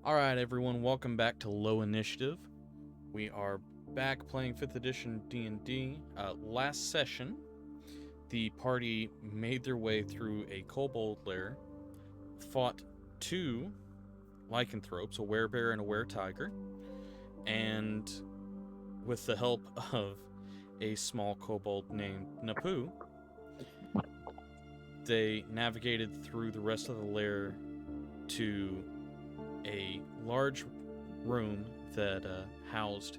Alright everyone, welcome back to Low Initiative. We are back playing 5th edition D&D. Last session, the party made their way through a kobold lair, fought two lycanthropes, a werebear and a were-tiger, and with the help of a small kobold named Napu, they navigated through the rest of the lair to a large room that housed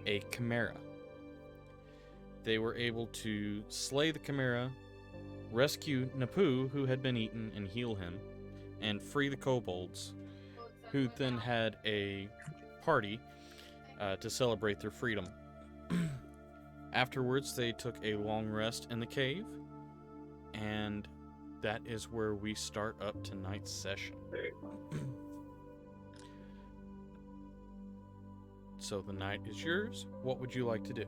a chimera. They were able to slay the chimera, rescue Napu, who had been eaten, and heal him, and free the kobolds, who then had a party to celebrate their freedom. Afterwards, they took a long rest in the cave, and that is where we start up tonight's session. So the night is yours. What would you like to do?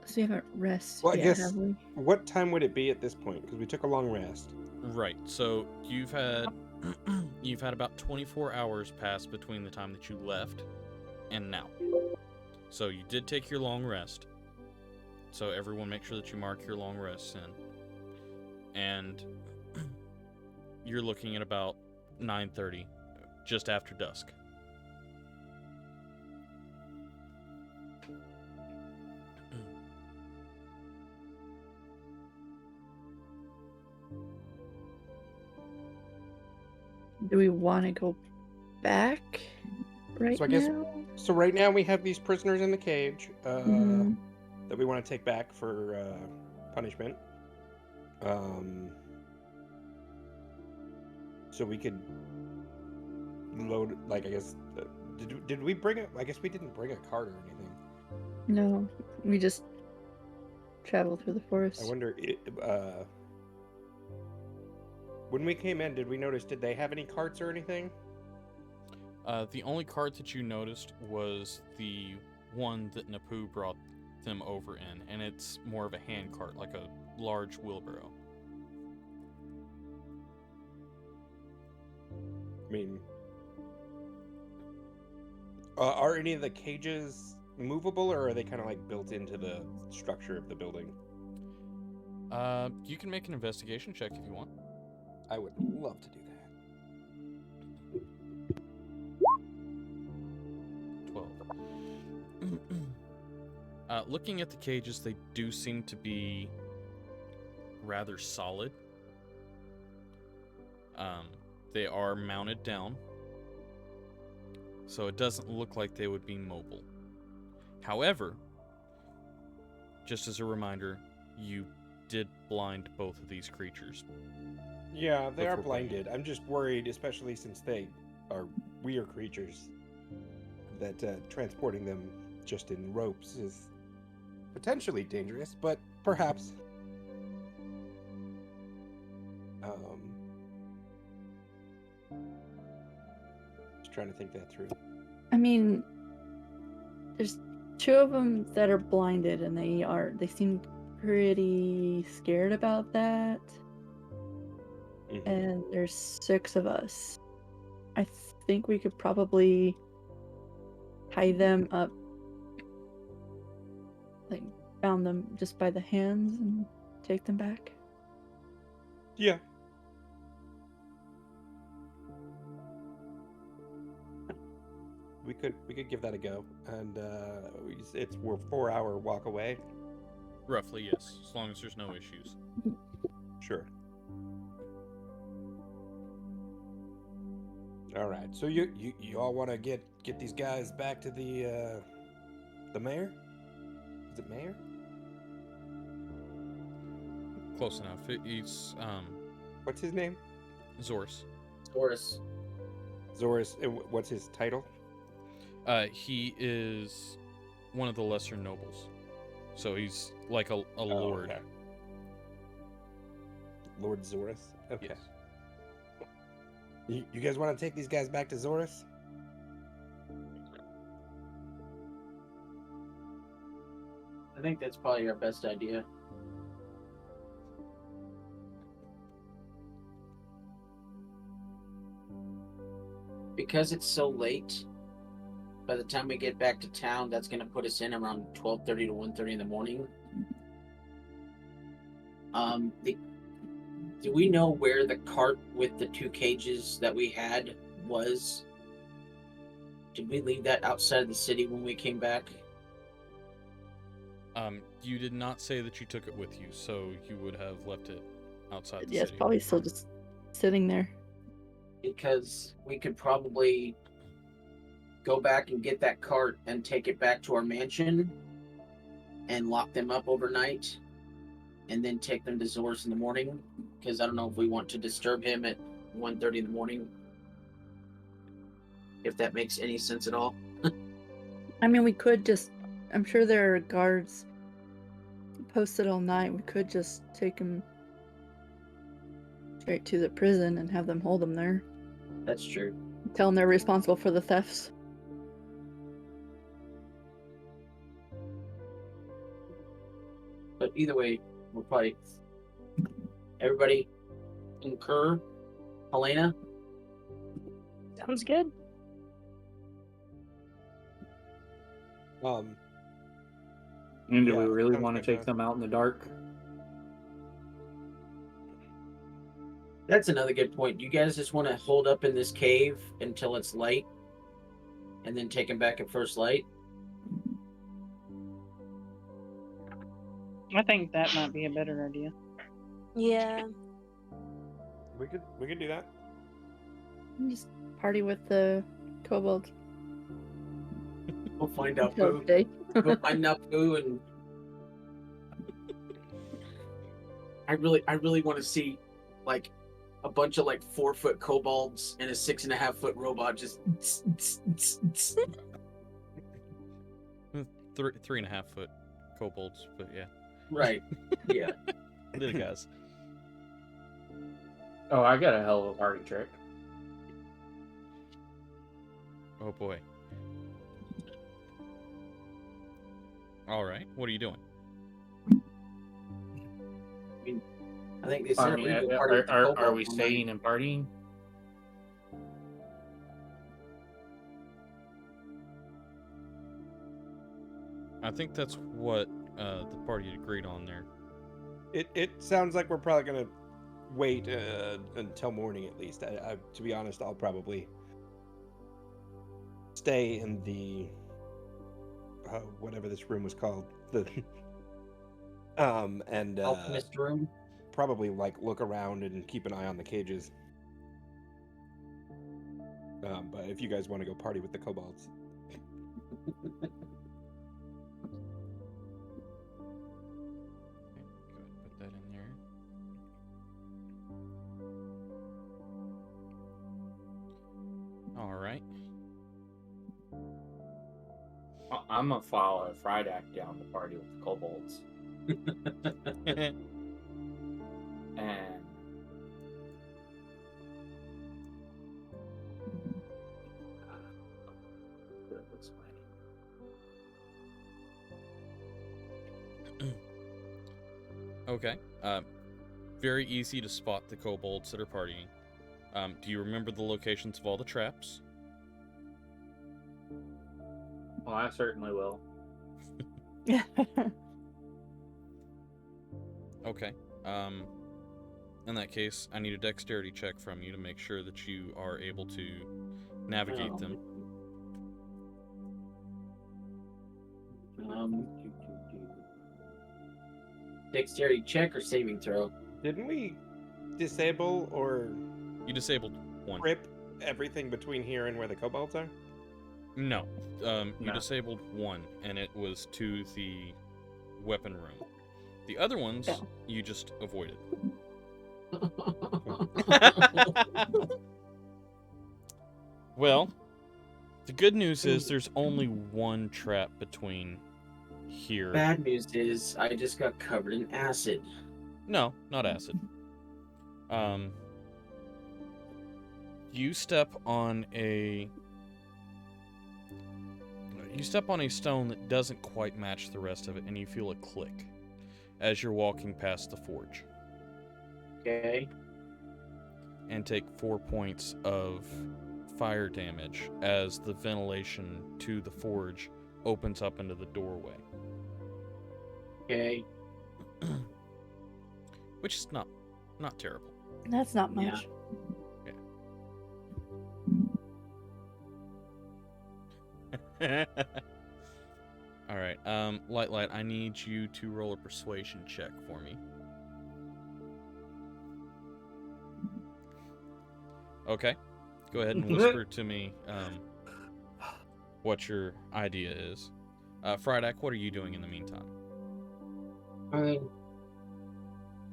So we haven't rested Well, I yet, guess, have we? what time would it be at this point? Because we took a long rest. Right. So you've had about 24 hours pass between the time that you left and now. So you did take your long rest. So everyone make sure that you mark your long rests in. And you're looking at about 9:30, just after dusk. Do we want to go back right So I guess- now? So right now we have these prisoners in the cage Mhm. that we want to take back for punishment. So we could load, like, I guess, did we bring it? I guess we didn't bring a cart or anything. No, we just traveled through the forest. I wonder, when we came in, did we notice, did they have any carts or anything? The only cart that you noticed was the one that Napu brought them over in, and it's more of a hand cart, like a large wheelbarrow. I mean, are any of the cages movable, or are they kind of like built into the structure of the building? You can make an investigation check if you want. I would love to do that. 12. Looking at the cages, they do seem to be rather solid. They are mounted down, so it doesn't look like they would be mobile. However, just as a reminder, you did blind both of these creatures. Yeah, they are Before playing. blinded. I'm just worried, especially since they are weird creatures, that transporting them just in ropes is potentially dangerous, but perhaps. Just trying to think that through. I mean, there's two of them that are blinded, and they seem pretty scared about that. Mhm. And there's 6 of us. I think we could probably tie them up, like bound them just by the hands and take them back. Yeah. We could give that a go, and we're 4-hour walk away. Roughly, yes, as long as there's no issues. Sure. All right. So you all want to get these guys back to the mayor? Is it mayor? Close enough. He's What's his name? Zorus. Taurus. Zorus. What's his title? He is one of the lesser nobles, so he's like a lord. Okay. Lord Zorus. Okay. Yes. You guys want to take these guys back to Zorus? I think that's probably our best idea. because it's so late, by the time we get back to town, that's going to put us in around 12:30 to 1:30 in the morning. Do we know where the cart with the 2 cages that we had was? Did we leave that outside of the city when we came back? You did not say that you took it with you, so you would have left it outside the Yeah, it's city. probably still just sitting there. Because we could probably go back and get that cart and take it back to our mansion and lock them up overnight and then take them to Zor's in the morning. Because I don't know if we want to disturb him at 1:30 in the morning. If that makes any sense at all. I mean, we could just. I'm sure there are guards posted all night. We could just take him straight to the prison and have them hold him there. That's true. Tell them they're responsible for the thefts. But either way, we'll probably... Everybody concur? Helena? Sounds good. Um, And do Yeah, we really sounds want to good, take guys. them out in the dark? That's another good point. You guys just want to hold up in this cave until it's light? And then take them back at first light? I think that might be a better idea. Yeah. we could do that. Just party with the kobolds. We'll find out until who. day. We'll find out who, and I really want to see like a bunch of like 4-foot kobolds and a 6.5-foot robot just 3.5-foot kobolds, but yeah. right. Yeah. Little guys. Oh, I got a hell of a party trick. Oh boy. All right. What are you doing? I think they I said mean, we could party with the are kobolds we all staying night. and partying? I think that's what the party agreed on there. It sounds like we're probably gonna wait until morning at least. To be honest, I'll probably stay in the whatever this room was called, the and Alchemist room. probably like look around and keep an eye on the cages. But if you guys want to go party with the kobolds, Okay, go ahead and put that in there. All right. I'm gonna file a Fright Act down to party with the kobolds. And put it this way. Okay. Very easy to spot the kobolds that are partying. Do you remember the locations of all the traps? Well, I certainly will. Okay. In that case, I need a dexterity check from you to make sure that you are able to navigate them. Dexterity check or saving throw? didn't we disable or You disabled one. rip everything between here and where the kobolds are? No. You No. disabled one, and it was to the weapon room. The other ones, Yeah. you just avoided. Well, the good news is there's only one trap between here. Bad news is I just got covered in acid. No, not acid. You step on a stone that doesn't quite match the rest of it, and you feel a click as you're walking past the forge, Okay. and take 4 points of fire damage as the ventilation to the forge opens up into the doorway. Okay. Which is not terrible. That's not Yeah. much. All right, Light, I need you to roll a persuasion check for me. Okay, go ahead and whisper to me what your idea is. Friedak, what are you doing in the meantime? I mean,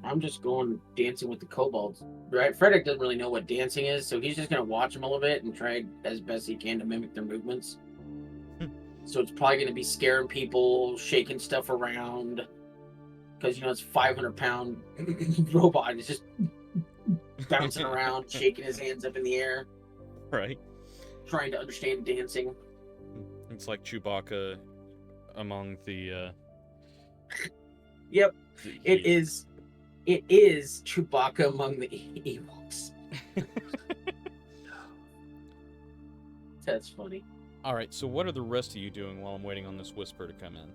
I'm just going dancing with the kobolds. Right? Frederick doesn't really know what dancing is, so he's just gonna watch them a little bit and try as best he can to mimic their movements. So it's probably gonna be scaring people, shaking stuff around, because it's 500-pound robot. It's just bouncing around, shaking his hands up in the air, Right. trying to understand dancing. It's like Chewbacca among the. Yep, the it is. It is Chewbacca among the Ewoks. That's funny. All right. So what are the rest of you doing while I'm waiting on this whisper to come in?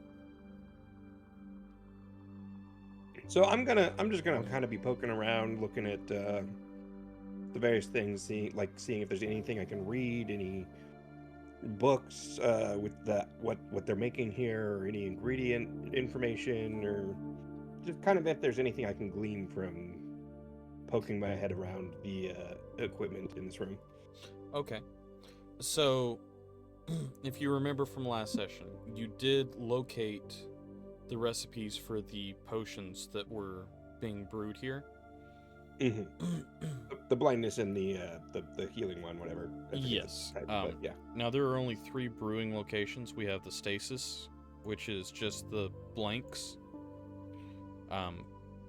So I'm just gonna kind of be poking around, looking at the various things, seeing if there's anything I can read, any books with what they're making here, or any ingredient information, or just kind of if there's anything I can glean from poking my head around the equipment in this room. Okay. So, if you remember from last session, you did locate the recipes for the potions that were being brewed here. Mm-hmm. The blindness and the healing one, whatever. I forget the Yes. type, but yeah. Now, there are only 3 brewing locations. We have the stasis, which is just the blanks,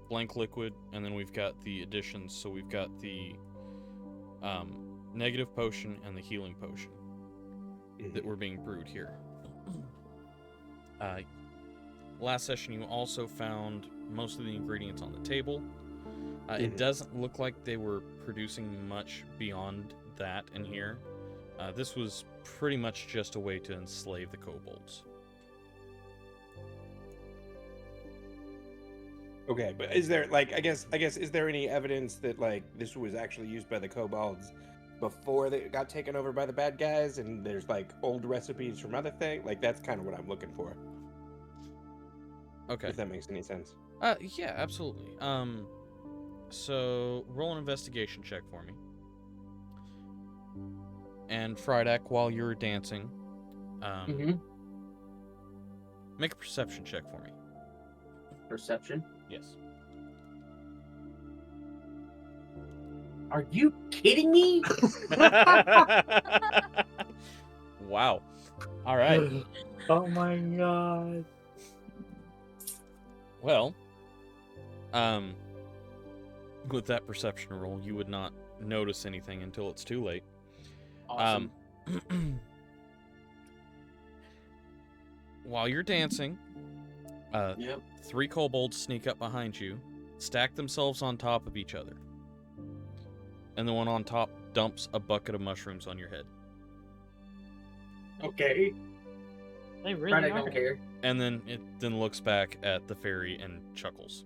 blank liquid, and then we've got the additions. So we've got the negative potion and the healing potion that were being brewed here. Last session, you also found most of the ingredients on the table. It doesn't look like they were producing much beyond that in here. This was pretty much just a way to enslave the kobolds. Okay, but is there I guess is there any evidence that this was actually used by the kobolds before they got taken over by the bad guys, and there's old recipes from other things? That's kind of what I'm looking for. Okay. If that makes any sense. Yeah, absolutely. So roll an investigation check for me. And Friedak, while you're dancing, make a perception check for me. Perception? Yes. Are you kidding me? Wow. All right. Oh my god. Well, with that perception roll, you would not notice anything until it's too late. Awesome. While you're dancing, Yep. 3 kobolds sneak up behind you, stack themselves on top of each other, and the one on top dumps a bucket of mushrooms on your head. Okay. They really Friday are. don't care. And then it looks back at the fairy and chuckles,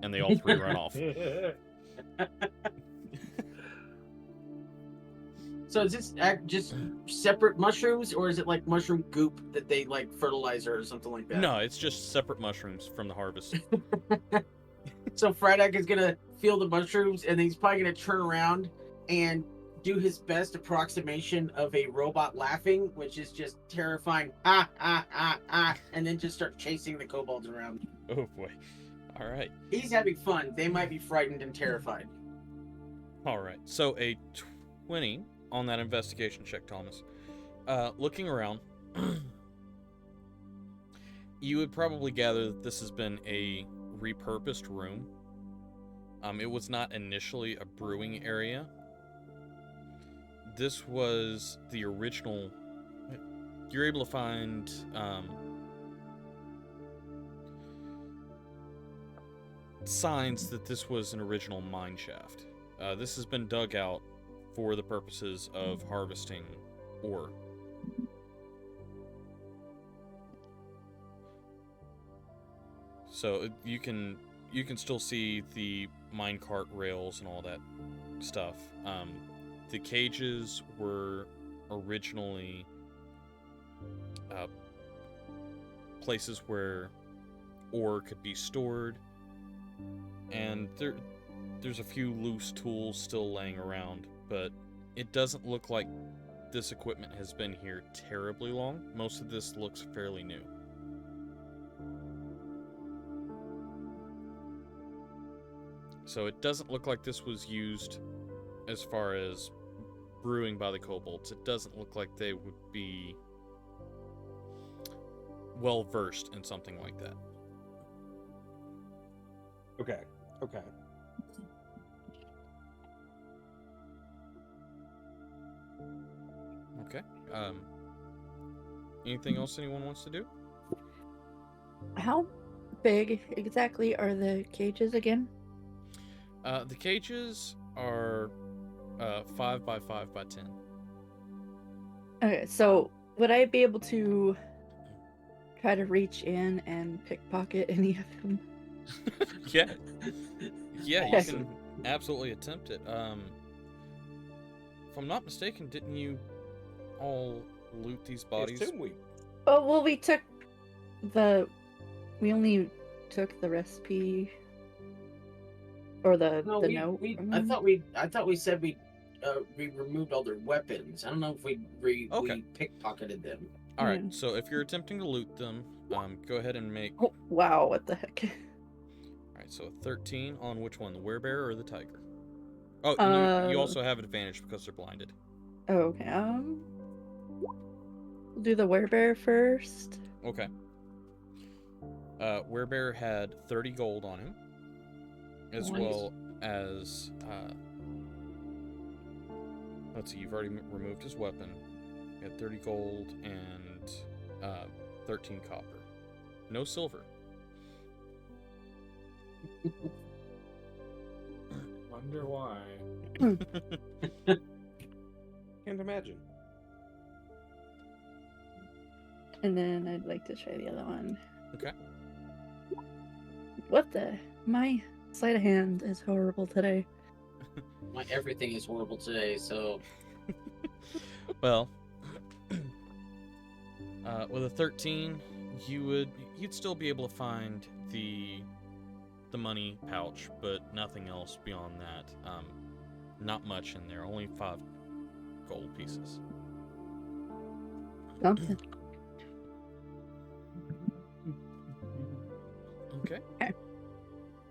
and they all 3 run off. So is this just separate mushrooms, or is it like mushroom goop that they fertilizer or something like that? No, it's just separate mushrooms from the harvest. So Friedak is gonna feel the mushrooms, and then he's probably gonna turn around and do his best approximation of a robot laughing, which is just terrifying. Ha ha ha ha, and then just start chasing the kobolds around. Oh boy. All right. He's having fun. They might be frightened and terrified. All right. So a 20 on that investigation check, Thomas. Looking around, you would probably gather that this has been a repurposed room. It was not initially a brewing area. This was the original. You're able to find signs that this was an original mine shaft. This has been dug out for the purposes of harvesting ore. So you can still see the minecart rails and all that stuff. The cages were originally places where ore could be stored, and there's a few loose tools still laying around, but it doesn't look like this equipment has been here terribly long. Most of this looks fairly new. So it doesn't look like this was used as far as brewing by the kobolds. It doesn't look like they would be well versed in something like that. Okay. Okay. Okay. Anything else anyone wants to do? How big exactly are the cages again? The cages are 5 by 5 by 10. Okay, so would I be able to try to reach in and pickpocket any of them? Yeah. Yeah, you Okay. can absolutely attempt it. If I'm not mistaken, didn't you all loot these bodies? Assume we. Oh, well, we only took the recipe or the No, note. from I them. thought we said we removed all their weapons. I don't know if we Okay. pickpocketed them. All right. Yeah. So if you're attempting to loot them, go ahead and make. Oh, wow, what the heck? All right. So a 13 on which one, the werebear or the tiger? Oh, and you also have advantage because they're blinded. Oh, okay. We'll do the werebear first. Okay. Werebear had 30 gold on him, as Nice. well as let's see, you've already removed his weapon. He had 30 gold and 13 copper. No silver. Wonder why. Can't imagine. And then I'd like to try the other one. Okay. What the? My sleight of hand is horrible today. My everything is horrible today, so Well, with a 13, you'd still be able to find the money pouch, but nothing else beyond that. Not much in there. Only 5 gold pieces. Something. Okay. Okay.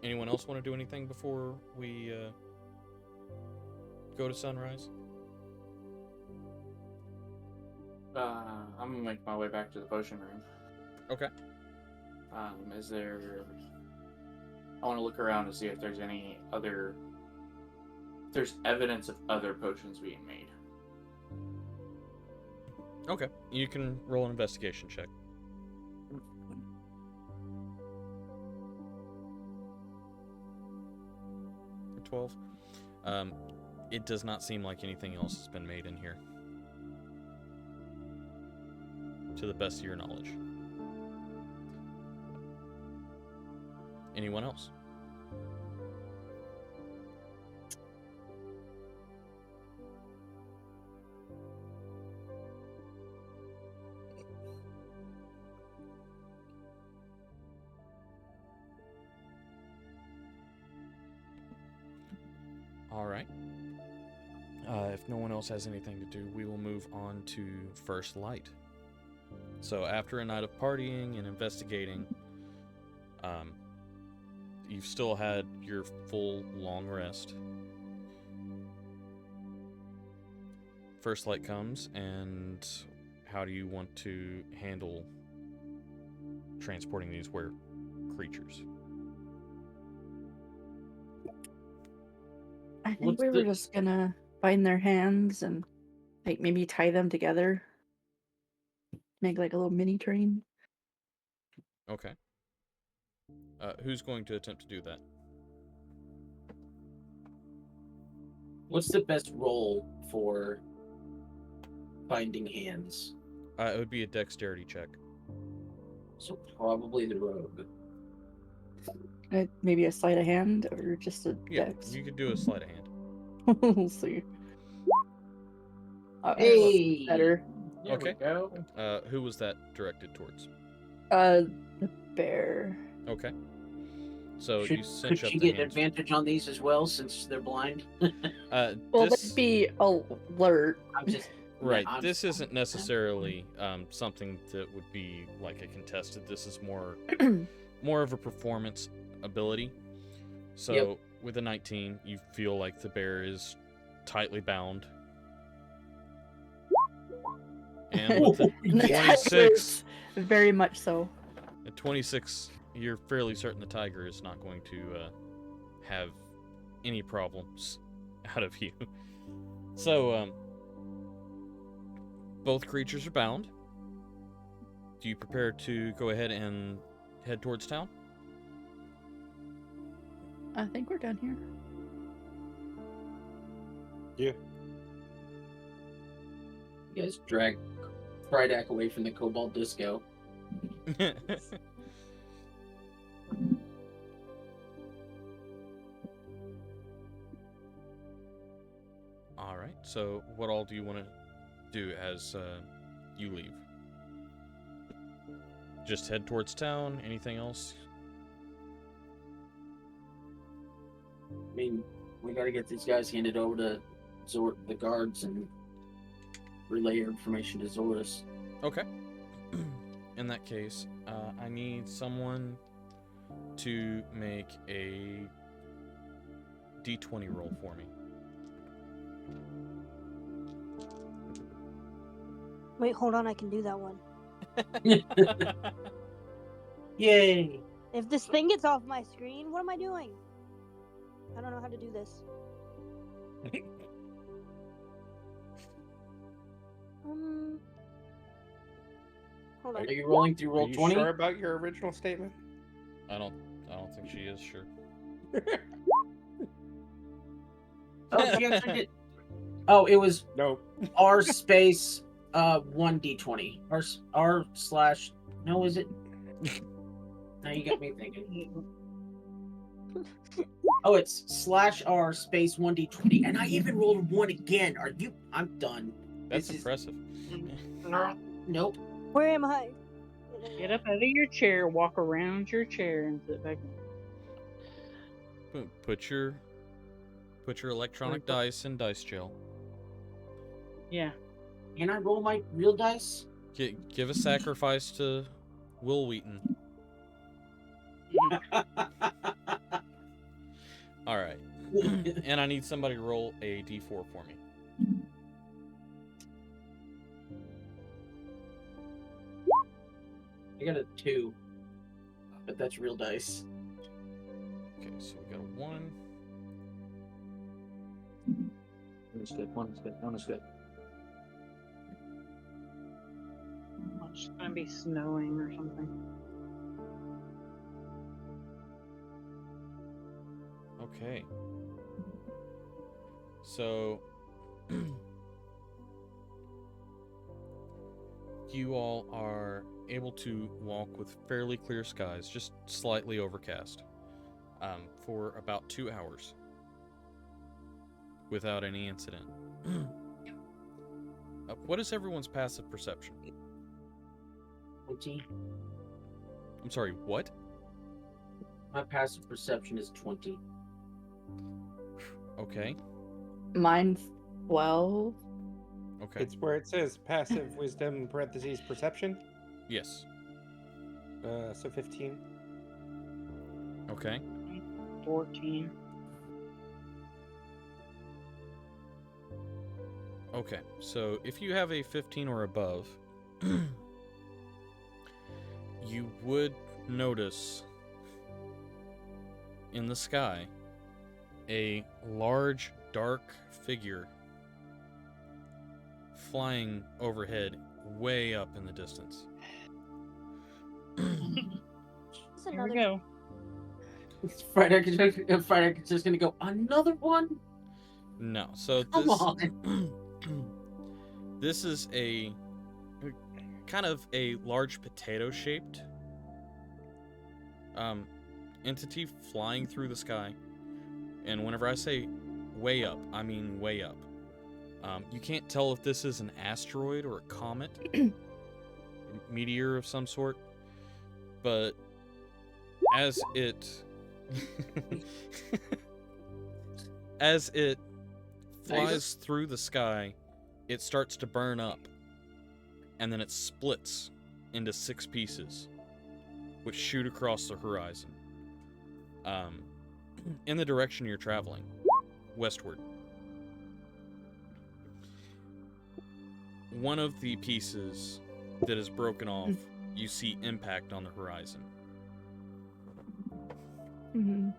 Anyone else want to do anything before we go to sunrise? I'm gonna make my way back to the potion room. Okay. Is there? I want to look around to see if there's any other. If there's evidence of other potions being made. Okay. You can roll an investigation check. 12. It does not seem like anything else has been made in here, to the best of your knowledge. Anyone else? All right. If no one else has anything to do, we will move on to first light. So after a night of partying and investigating, you've still had your full long rest. First light comes, and how do you want to handle transporting these creatures? I think What's we were the- just gonna bind their hands and like maybe tie them together. Make like a little mini train. Okay. Who's going to attempt to do that? What's the best role for finding hands? It would be a dexterity check. So probably the rogue. Maybe a sleight of hand or just a Yeah, dex. you could do a sleight of hand. We'll see. Hey! Better. There Okay. we go. Who was that directed towards? The bear. Okay. So you Could cinch up she the get hands. advantage on these as well since they're blind? Well, This, they'd be alert. I'm just right. I'm- This isn't necessarily something that would be like a contested. This is more of a performance ability. So Yep. with a 19, you feel like the bear is tightly bound. And with the And the 26, tiger's very much so. at 26, you're fairly certain the tiger is not going to have any problems out of you. So, both creatures are bound. Do you prepare to go ahead and head towards town? I think we're done here. Yeah. You guys drag Frydak away from the kobold disco. All right. So, what all do you want to do as you leave? Just head towards town. Anything else? I mean, we gotta get these guys handed over to the guards and relay your information to Zorus. Okay. In that case, I need someone to make a D20 roll for me. Wait, hold on, I can do that one. Yay! If this thing gets off my screen, what am I doing? I don't know how to do this. Hold on. Are you rolling through Are roll you 20? sure about your original statement? I don't think she is sure. Oh, she actually did. Oh, it was No. R space 1d20. R slash. No, is it? Now you got me thinking. Oh, it's slash R space 1d20, and I even rolled a 1 again. Are you? I'm done. That's This is- impressive. Nope. Where am I? Get up out of your chair, walk around your chair, and sit back. Put your electronic dice in dice jail. Yeah. Can I roll my real dice? Give a sacrifice to Will Wheaton. All right. And I need somebody to roll a D4 for me. I got a 2, but that's real dice. Okay, so we got a 1. One is good. One is good. One is good. It's gonna be snowing or something. Okay. So you all are able to walk with fairly clear skies, just slightly overcast, for about 2 hours without any incident. What is everyone's passive perception? 20. I'm sorry, what? My passive perception is 20. Okay. Mine's 12. Okay. It's where it says passive wisdom parentheses perception. Yes. So 15. Okay. 14. Okay. So if you have a 15 or above, you would notice in the sky a large dark figure flying overhead way up in the distance. It's Here we another. go. Frydak is just gonna go, another one? No. So Come this on. this is a kind of a large potato-shaped entity flying through the sky. And whenever I say way up, I mean way up. You can't tell if this is an asteroid or a comet, meteor of some sort, but as it as it flies through the sky, it starts to burn up, and then it splits into 6 pieces, which shoot across the horizon, in the direction you're traveling, westward. One of the pieces that is broken off, you see impact on the horizon. Mm-hmm.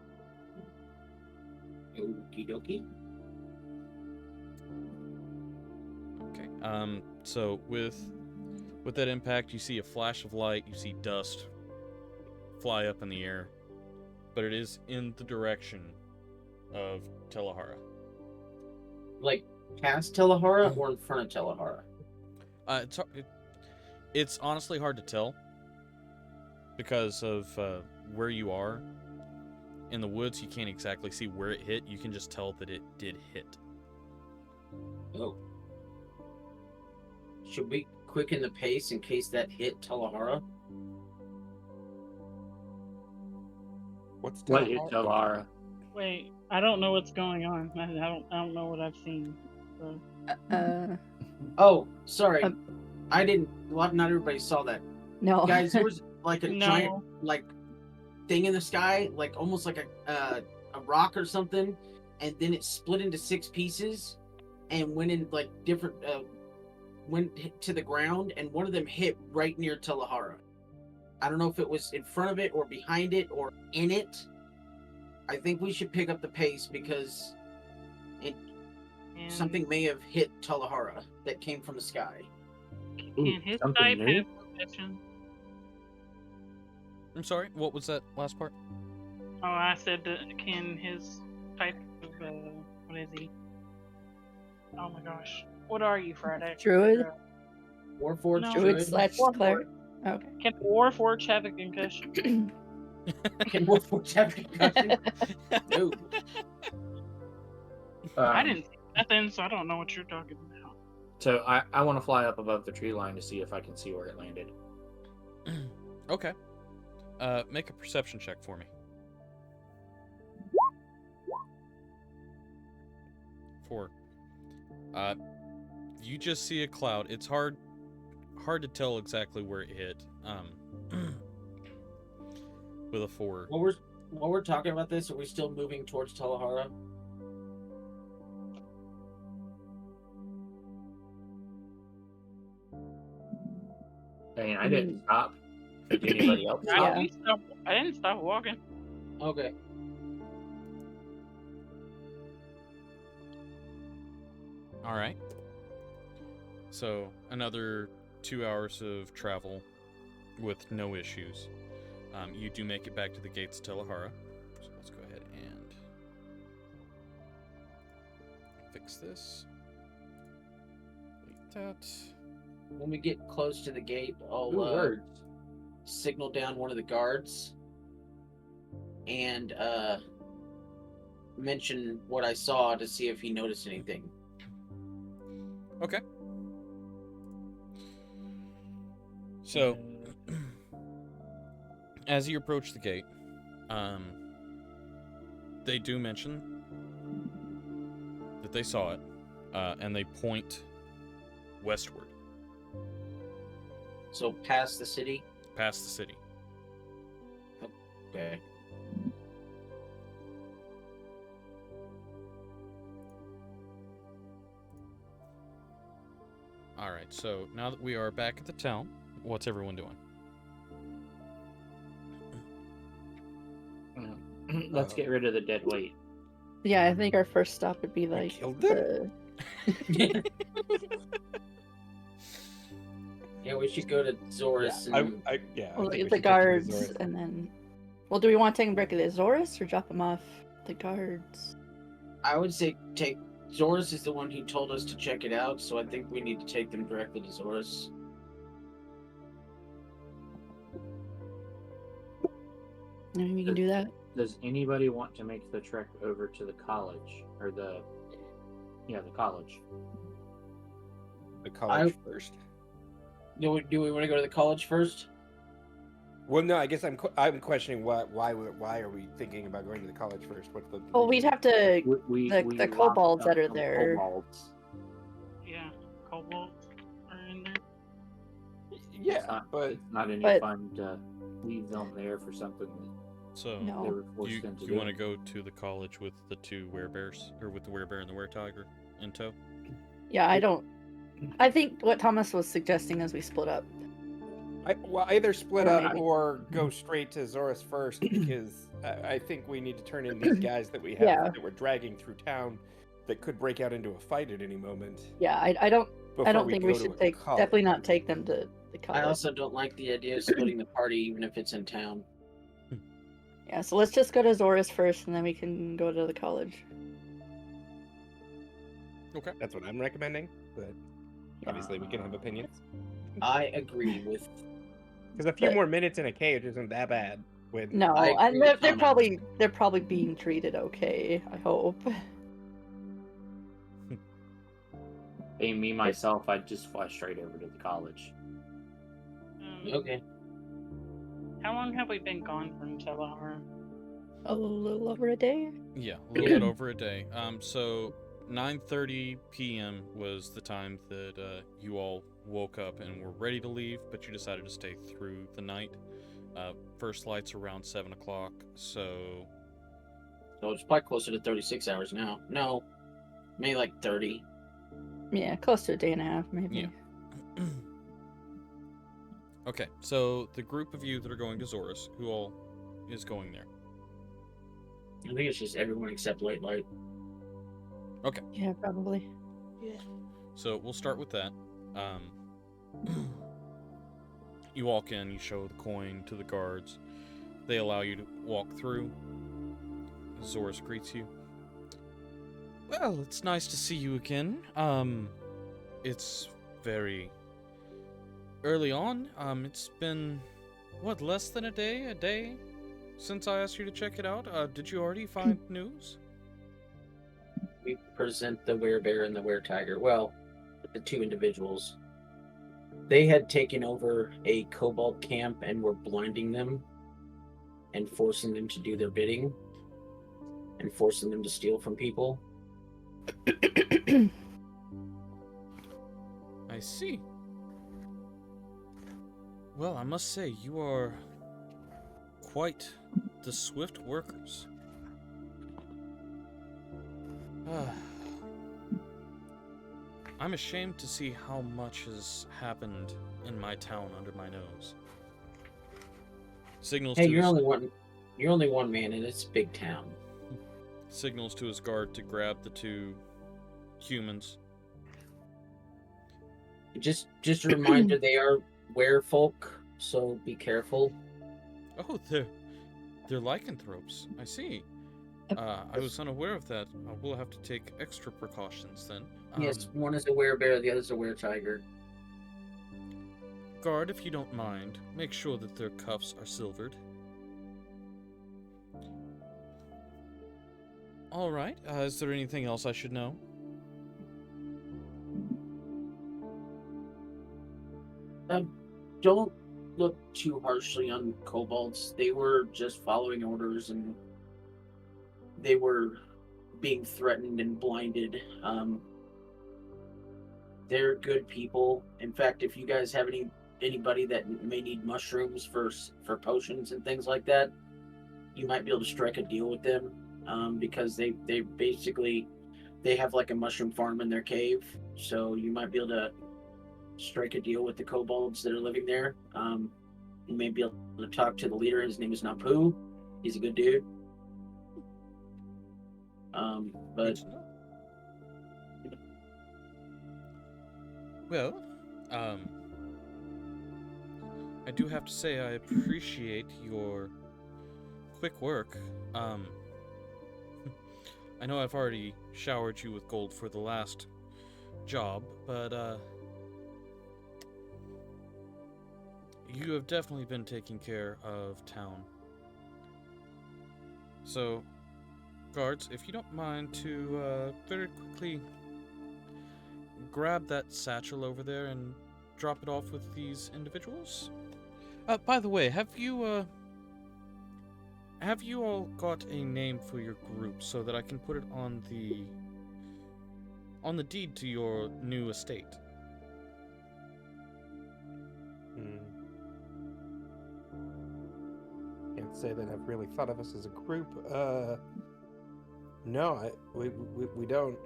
Okie dokie. Okay. So with that impact, you see a flash of light, you see dust fly up in the air, but it is in the direction of Telahara. Like past Telahara or in front of Telahara? It's honestly hard to tell because of where you are. In the woods, you can't exactly see where it hit. You can just tell that it did hit. Oh. Should we quicken the pace in case that hit Telahara? What's What hit Telahara? Telahara? Wait, I don't know what's going on. I don't know what I've seen. So. Oh, sorry. Um, I didn't. Well, not everybody saw that. No. Guys, there was like a No. giant like thing in the sky, like almost like a rock or something, and then it split into 6 pieces and went in like different went to the ground, and one of them hit right near Telahara. I don't know if it was in front of it or behind it or in it. I think we should pick up the pace because And something may have hit Telahara that came from the sky. Can his something type new? have perception? I'm sorry, what was that last part? Oh, I said that. Can his type of what is he? Oh my gosh, what are you, Friday? Druid? Warforged No. Druid Druid? slash Warforged. cleric. Okay. Can Warforged have a concussion? Can Warforged have a concussion? No. I didn't see nothing, so I don't know what you're talking about. So I want to fly up above the tree line to see if I can see where it landed. Okay. Make a perception check for me. 4. You just see a cloud. It's hard to tell exactly where it hit. With a 4. While we're talking about this, are we still moving towards Telahara? I mean, I didn't stop. Did anybody else Yeah. stop? I didn't stop walking. Okay. All right. So another 2 hours of travel with no issues. You do make it back to the gates of Telahara. So let's go ahead and fix this. Delete that. When we get close to the gate, I'll Ooh, words. signal down one of the guards and mention what I saw to see if he noticed anything. Okay. So, as you approach the gate, they do mention that they saw it, and they point westward, So past the city. past the city. Okay. All right. So now that we are back at the town, what's everyone doing? Let's get rid of the dead weight. Yeah, I think our first stop would be like killed them? Yeah, we should go to Zorus. and I think we the should take them to guards, Zorus. and then. Well, do we want to take them back to the Azores or drop them off the guards? I would say take Zorus is the one who told us to check it out, so I think we need to take them directly to Zorus. Maybe we can do that. Does anybody want to make the trek over to the college or the college? The college first. Do we want to go to the college first? Well, no, I guess I'm questioning why are we thinking about going to the college first? What's the Well, we'd reason? have to We the locked kobolds up that are some there. kobolds. Yeah, kobolds are in there. Yeah, but it's not any but- fun to leave them there for something that So No. they were forced you into doing. want to go to the college with the two werebears, or with the werebear and the weretiger in tow? Yeah, I think what Thomas was suggesting is we split up. either split Or up maybe- or go straight to Zorus first, because I think we need to turn in these guys that we have Yeah. that we're dragging through town that could break out into a fight at any moment. Yeah, I don't before think we go to should a definitely college. not take them to the I college. also don't like the idea of splitting the party, even if it's in town. Yeah, so let's just go to Zorus first, and then we can go to the college. Okay. That's what I'm recommending, but obviously we can have opinions. I agree with. Because a few But- more minutes in a cage isn't that bad. When No, I agree and with they're Thomas. probably being treated okay. I hope. Being me myself, I'd just fly straight over to the college. Okay. How long have we been gone from Telahar? A little over a day. Yeah, a little bit over a day. So 9:30 p.m. was the time that you all woke up and were ready to leave, but you decided to stay through the night. First light's around 7 o'clock, so So it's probably closer to 36 hours now. No, maybe like 30. Yeah, close to a day and a half, maybe. Yeah. Okay, so the group of you that are going to Zorus, who all is going there? I think it's just everyone except Late Light. Yeah, probably. So we'll start with that. You walk in, you show the coin to the guards. They allow you to walk through. Zorus greets you. Well, it's nice to see you again. It's very early on. It's been, what, less than a day since I asked you to check it out. Did you already find news? We present the Werebear and the Weretiger. Well, the two individuals. They had taken over a kobold camp and were blinding them and forcing them to do their bidding and forcing them to steal from people. I see. Well, I must say, you are quite the swift workers. I'm ashamed to see how much has happened in my town under my nose. Signals Hey, to you're his, only one man and it's a big town. signals to his guard to grab the two humans. Just a reminder, they are werefolk, so be careful. Oh, they're lycanthropes. I see. I was unaware of that. I will have to take extra precautions then. Yes, one is a werebear, the other is a weretiger. Guard, if you don't mind, make sure that their cuffs are silvered. All right. Is there anything else I should know? Don't look too harshly on kobolds. They were just following orders and they were being threatened and blinded. They're good people. In fact, if you guys have anybody that may need mushrooms for potions and things like that, you might be able to strike a deal with them, because they basically they have like a mushroom farm in their cave, so you might be able to strike a deal with the kobolds that are living there. You may be able to talk to the leader. His name is Napu. He's a good dude. But Well, I do have to say I appreciate your quick work. I know I've already showered you with gold for the last job, but you have definitely been taking care of town. So, guards, if you don't mind to very quickly grab that satchel over there and drop it off with these individuals. By the way, have you all got a name for your group so that I can put it on the deed to your new estate? Can't say that I've really thought of us as a group. No, we don't.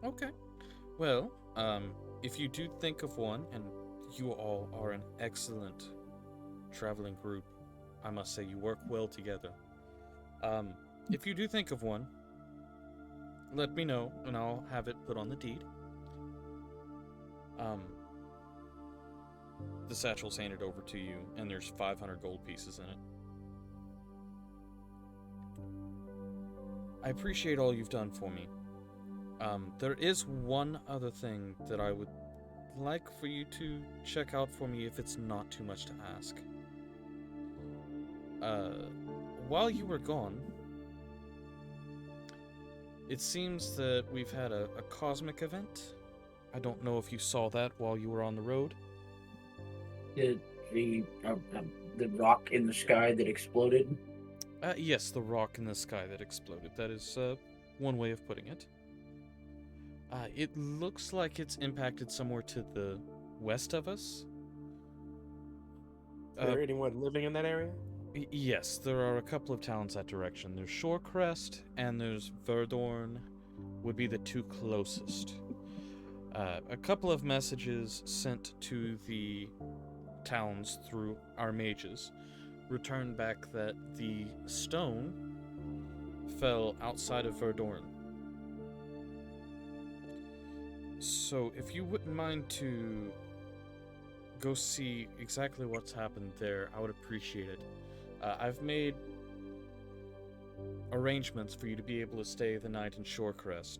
Okay. Well, if you do think of one, and you all are an excellent traveling group, I must say you work well together. If you do think of one, let me know, and I'll have it put on the deed. The satchel's handed over to you, and there's 500 gold pieces in it. I appreciate all you've done for me. There is one other thing that I would like for you to check out for me if it's not too much to ask. While you were gone, it seems that we've had a cosmic event. I don't know if you saw that while you were on the road. The rock in the sky that exploded. Yes, the rock in the sky that exploded. That is one way of putting it. It looks like it's impacted somewhere to the west of us. Is there anyone living in that area? Yes, there are a couple of towns that direction. There's Shorecrest and there's Verdorn would be the two closest. A couple of messages sent to the towns through our mages returned back that the stone fell outside of Verdorn. So if you wouldn't mind to go see exactly what's happened there, I would appreciate it. I've made arrangements for you to be able to stay the night in Shorecrest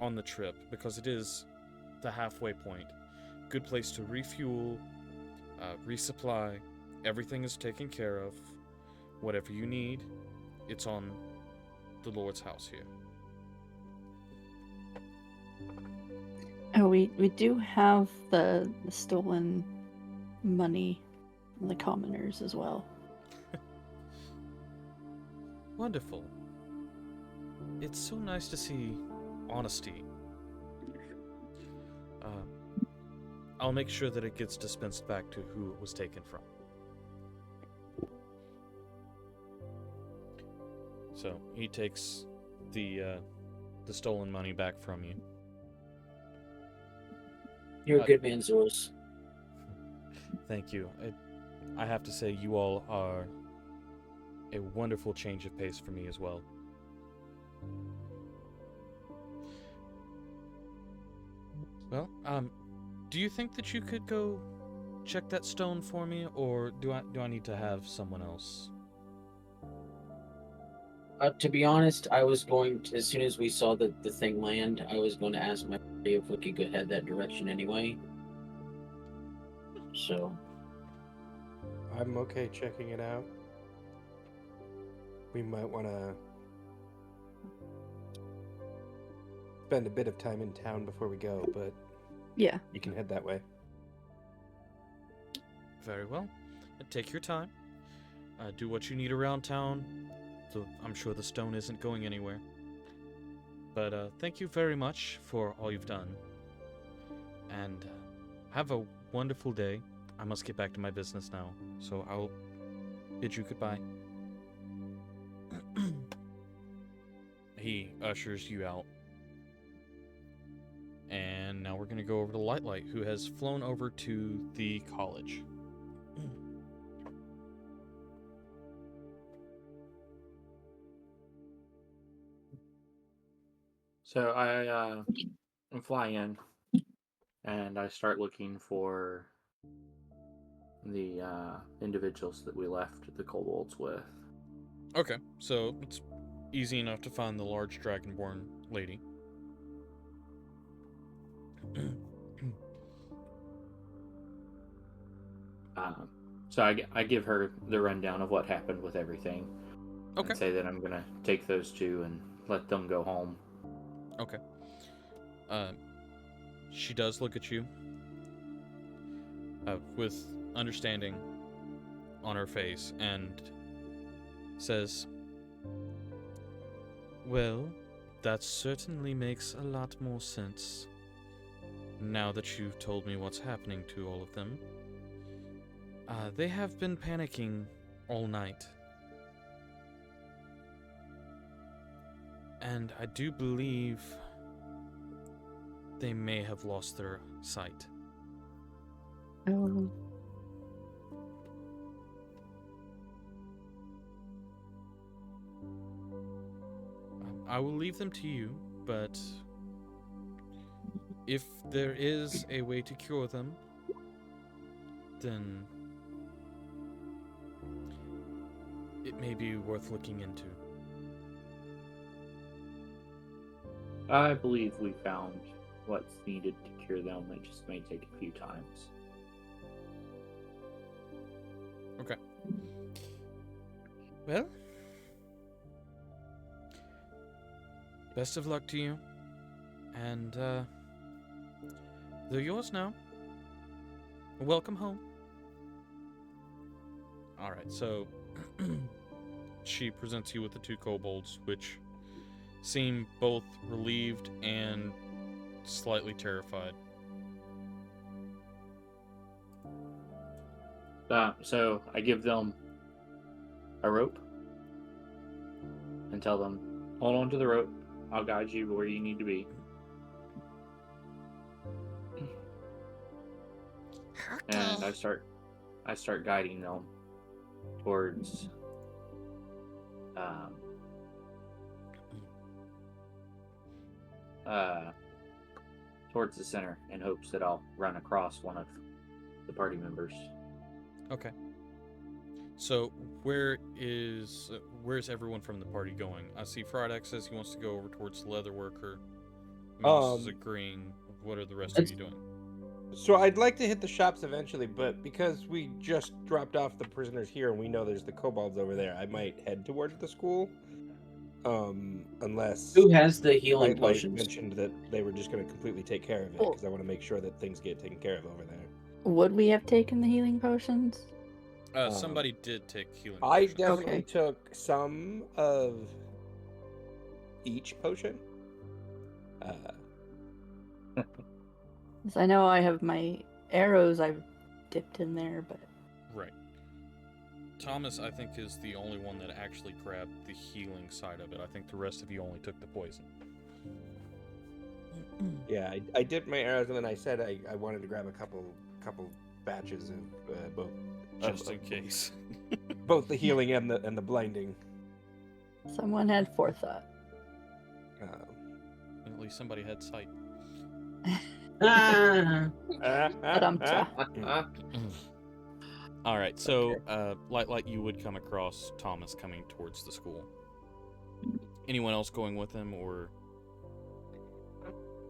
on the trip, because it is the halfway point. Good place to refuel, resupply. Everything is taken care of. Whatever you need, it's on the Lord's house here. Oh, we do have the stolen money from the commoners as well. Wonderful. It's so nice to see honesty. I'll make sure that it gets dispensed back to who it was taken from. So he takes the stolen money back from you. You're a good man, Zorus. Thank you. I have to say, you all are a wonderful change of pace for me as well. Well, do you think that you could go check that stone for me, or do I need to have someone else? To be honest, I was going to, as soon as we saw the thing land, I was going to ask my buddy if we could go head that direction anyway. So I'm okay checking it out. We might want to spend a bit of time in town before we go, but Yeah. you can head that way. Very well. Take your time. Do what you need around town. I'm sure the stone isn't going anywhere. But thank you very much for all you've done. And have a wonderful day. I must get back to my business now, so I'll bid you goodbye. He ushers you out. And now we're going to go over to Lightlight, who has flown over to the college. So I fly in, and I start looking for the individuals that we left the kobolds with. Okay, so it's easy enough to find the large dragonborn lady. So I give her the rundown of what happened with everything. Okay. And say that I'm gonna take those two and let them go home. Okay. She does look at you with understanding on her face and says, "Well, that certainly makes a lot more sense now that you've told me what's happening to all of them. They have been panicking all night. And I do believe they may have lost their sight." Oh. I will leave them to you, but if there is a way to cure them, then it may be worth looking into. I believe we found what's needed to cure them. It just may take a few times. Okay. Well, best of luck to you, and they're yours now. Welcome home. Alright, so she presents you with the two kobolds, which seem both relieved and slightly terrified. So I give them a rope and tell them, hold on to the rope. I'll guide you where you need to be. And I start guiding them towards towards the center in hopes that I'll run across one of the party members. Okay. So where's everyone from the party going? I see Fridax says he wants to go over towards the leatherworker. Moose is agreeing. What are the rest of you doing? So I'd like to hit the shops eventually, but because we just dropped off the prisoners here and we know there's the kobolds over there, I might head towards the school. Unless Who has the healing Nightlight potions? mentioned that they were just going to completely take care of it, because I want to make sure that things get taken care of over there. Would we have taken the healing potions? Somebody did take healing I potions. definitely Okay. took some of each potion. 'Cause I know I have my arrows I've dipped in there, but Right. Thomas, I think, is the only one that actually grabbed the healing side of it. I think the rest of you only took the poison. Yeah, I dipped my arrows, and then I said I wanted to grab a couple batches of both, Just in case. both the healing and the blinding. someone had forethought. At least somebody had sight. All right, so like you would come across Thomas coming towards the school. Anyone else going with him, or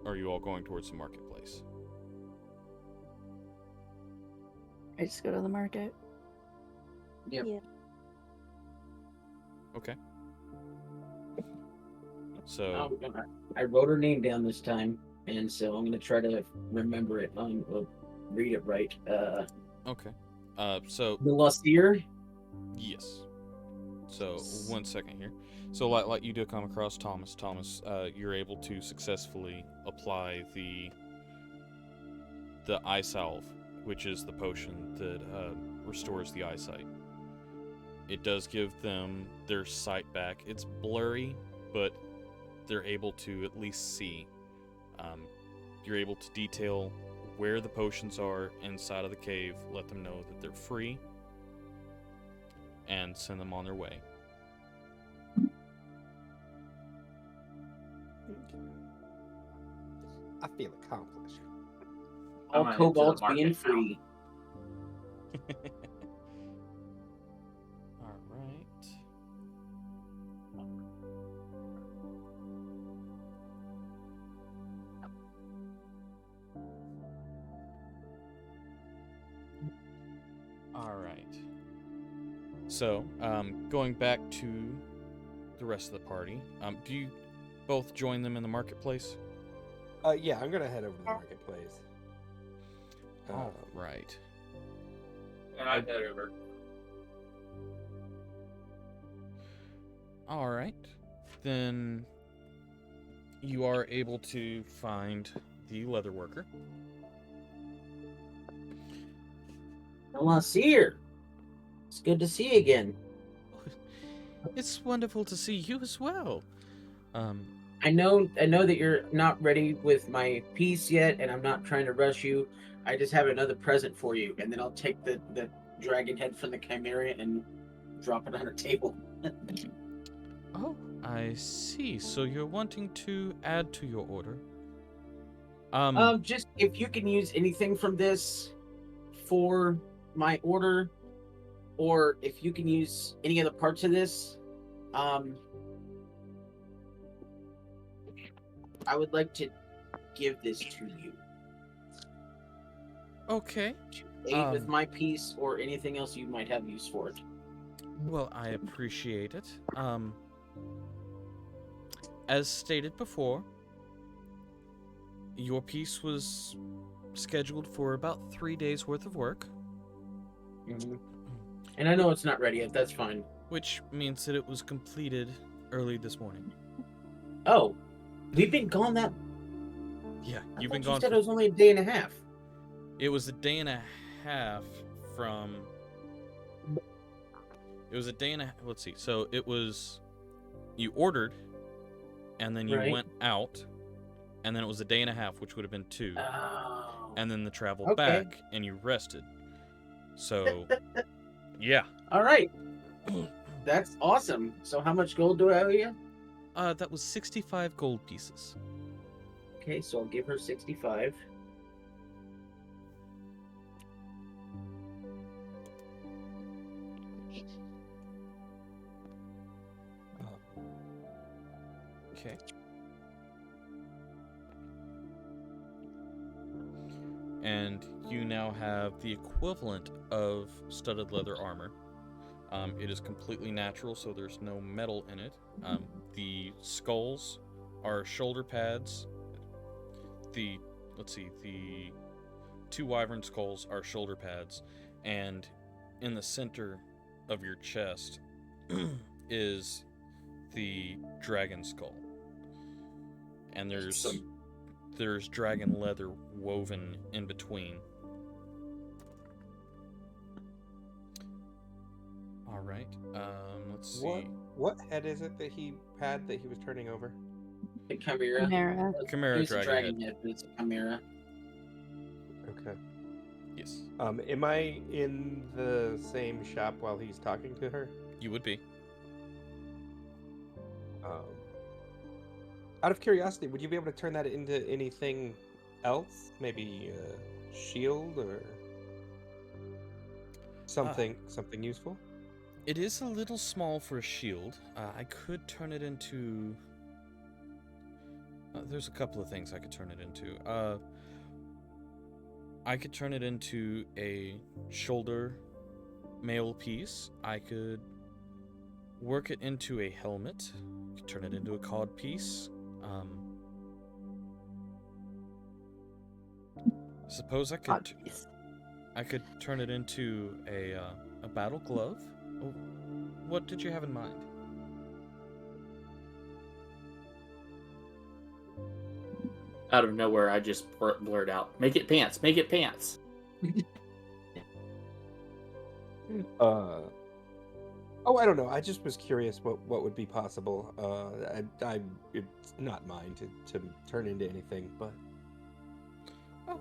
are you all going towards the marketplace? I just go to the market. Yep. Yeah. Okay. So I wrote her name down this time, and so I'm gonna try to remember it. Read it right. okay. So Melasier. yes. So 1 second here. So like you do come across Thomas. Thomas, you're able to successfully apply the eye salve, which is the potion that restores the eyesight. It does give them their sight back. It's blurry, but they're able to at least see. You're able to detail where the potions are inside of the cave, let them know that they're free, and send them on their way. I feel accomplished. All I'm gonna head to the kobolds market being now. free. All right. All right. So, going back to the rest of the party, do you both join them in the marketplace? Yeah, I'm gonna head over to the marketplace. All right. And I head over. All right. Then you are able to find the leather worker. Well, I see her. It's good to see you again. It's wonderful to see you as well. I know that you're not ready with my piece yet, and I'm not trying to rush you. I just have another present for you, and then I'll take the dragon head from the chimera and drop it on her table. Oh, I see. So you're wanting to add to your order. Just if you can use anything from this for my order, or if you can use any other parts of this, I would like to give this to you. Okay. To aid with my piece or anything else you might have use for it. Well, I appreciate it. As stated before, your piece was scheduled for about 3 days worth of work, Mm-hmm. And I know it's not ready yet. That's fine. which means that it was completed early this morning. Oh, we've been gone that. Yeah, I you've been thought you gone. said it was only a day and a half. It was a day and a half from. It was a day and a. Let's see. So it was. You ordered, and then you Right. went out, and then it was a day and a half, which would have been 2, Oh. and then the travel Okay. back, and you rested. So, yeah. All right. That's awesome. So how much gold do I owe you? That was 65 gold pieces. Okay, so I'll give her 65. Okay. And you now have the equivalent of studded leather armor. It is completely natural, so there's no metal in it. The skulls are shoulder pads. The 2 wyvern skulls are shoulder pads, and in the center of your chest is the dragon skull. And there's dragon leather woven in between. All right. Let's see. What head is it that he had that he was turning over? The chimera. Chimera. Chimera It's a dragon head. head, but it's a chimera. Okay. Yes, Am I in the same shop while he's talking to her? you would be. Out of curiosity, would you be able to turn that into anything else? Maybe a shield or something useful? It is a little small for a shield. I could turn it into. There's a couple of things I could turn it into. I could turn it into a shoulder mail piece. I could work it into a helmet. I could turn it into a cod piece. Suppose I could. I could turn it into a battle glove. Oh, what did you have in mind? Out of nowhere, I just blurt out, "Make it pants! Make it pants!" Oh, I don't know. I just was curious what would be possible. It's not mine to turn into anything, but Oh.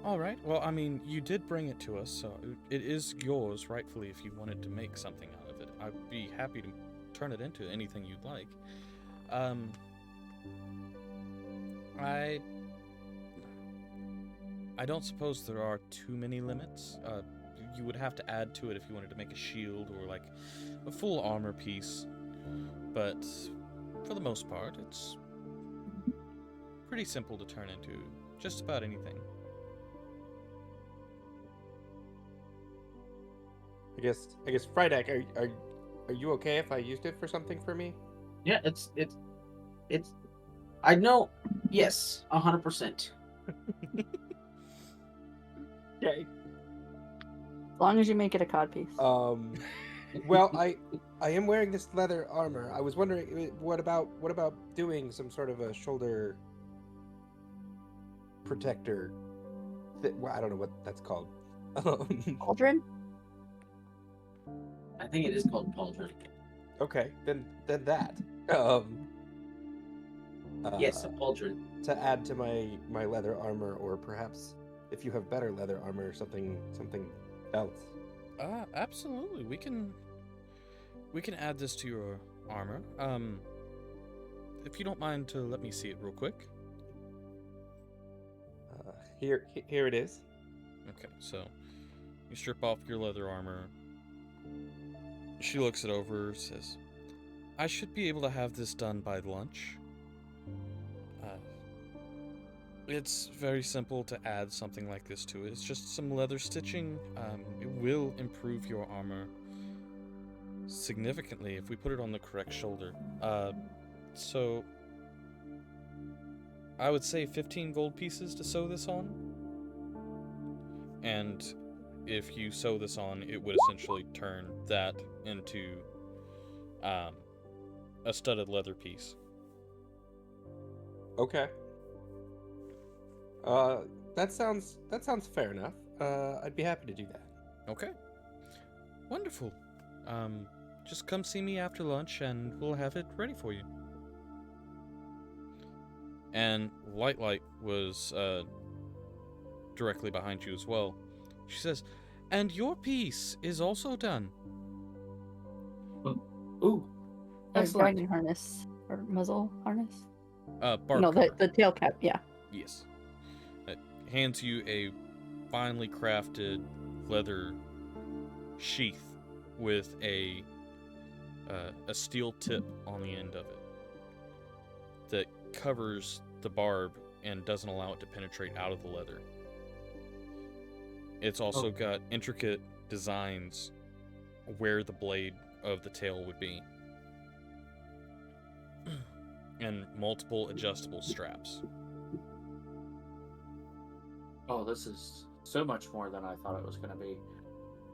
All right. Well, I mean, you did bring it to us, so it is yours rightfully if you wanted to make something out of it. I'd be happy to turn it into anything you'd like. I I don't suppose there are too many limits. You would have to add to it if you wanted to make a shield or like a full armor piece. But for the most part, it's pretty simple to turn into just about anything. I guess Frydek, are you okay if I used it for something for me? Yeah, it's. I know. Yes, 100%. Okay. As long as you make it a codpiece. Well, I am wearing this leather armor. I was wondering, what about doing some sort of a shoulder protector? Well, I don't know what that's called. Cauldron? I think it is called pauldron. Okay, then that. Yes, a pauldron. To add to my leather armor, or perhaps if you have better leather armor, something else. Absolutely. We can add this to your armor. If you don't mind to let me see it real quick. Here it is. Okay, so you strip off your leather armor. She looks it over, says, I should be able to have this done by lunch. It's very simple to add something like this to it. It's just some leather stitching. It will improve your armor significantly if we put it on the correct shoulder. So I would say 15 gold pieces to sew this on. And if you sew this on, it would essentially turn that into a studded leather piece. Okay. That sounds fair enough. I'd be happy to do that. Okay. Wonderful. Just come see me after lunch and we'll have it ready for you. And Light was directly behind you as well. She says, and your piece is also done. Ooh, excellent. Guiding harness or muzzle harness? Barb No, cover. the tail cap, yeah. Yes. It hands you a finely crafted leather sheath with a steel tip on the end of it that covers the barb and doesn't allow it to penetrate out of the leather. It's also got intricate designs where the blade of the tail would be. And multiple adjustable straps. Oh, this is so much more than I thought it was going to be.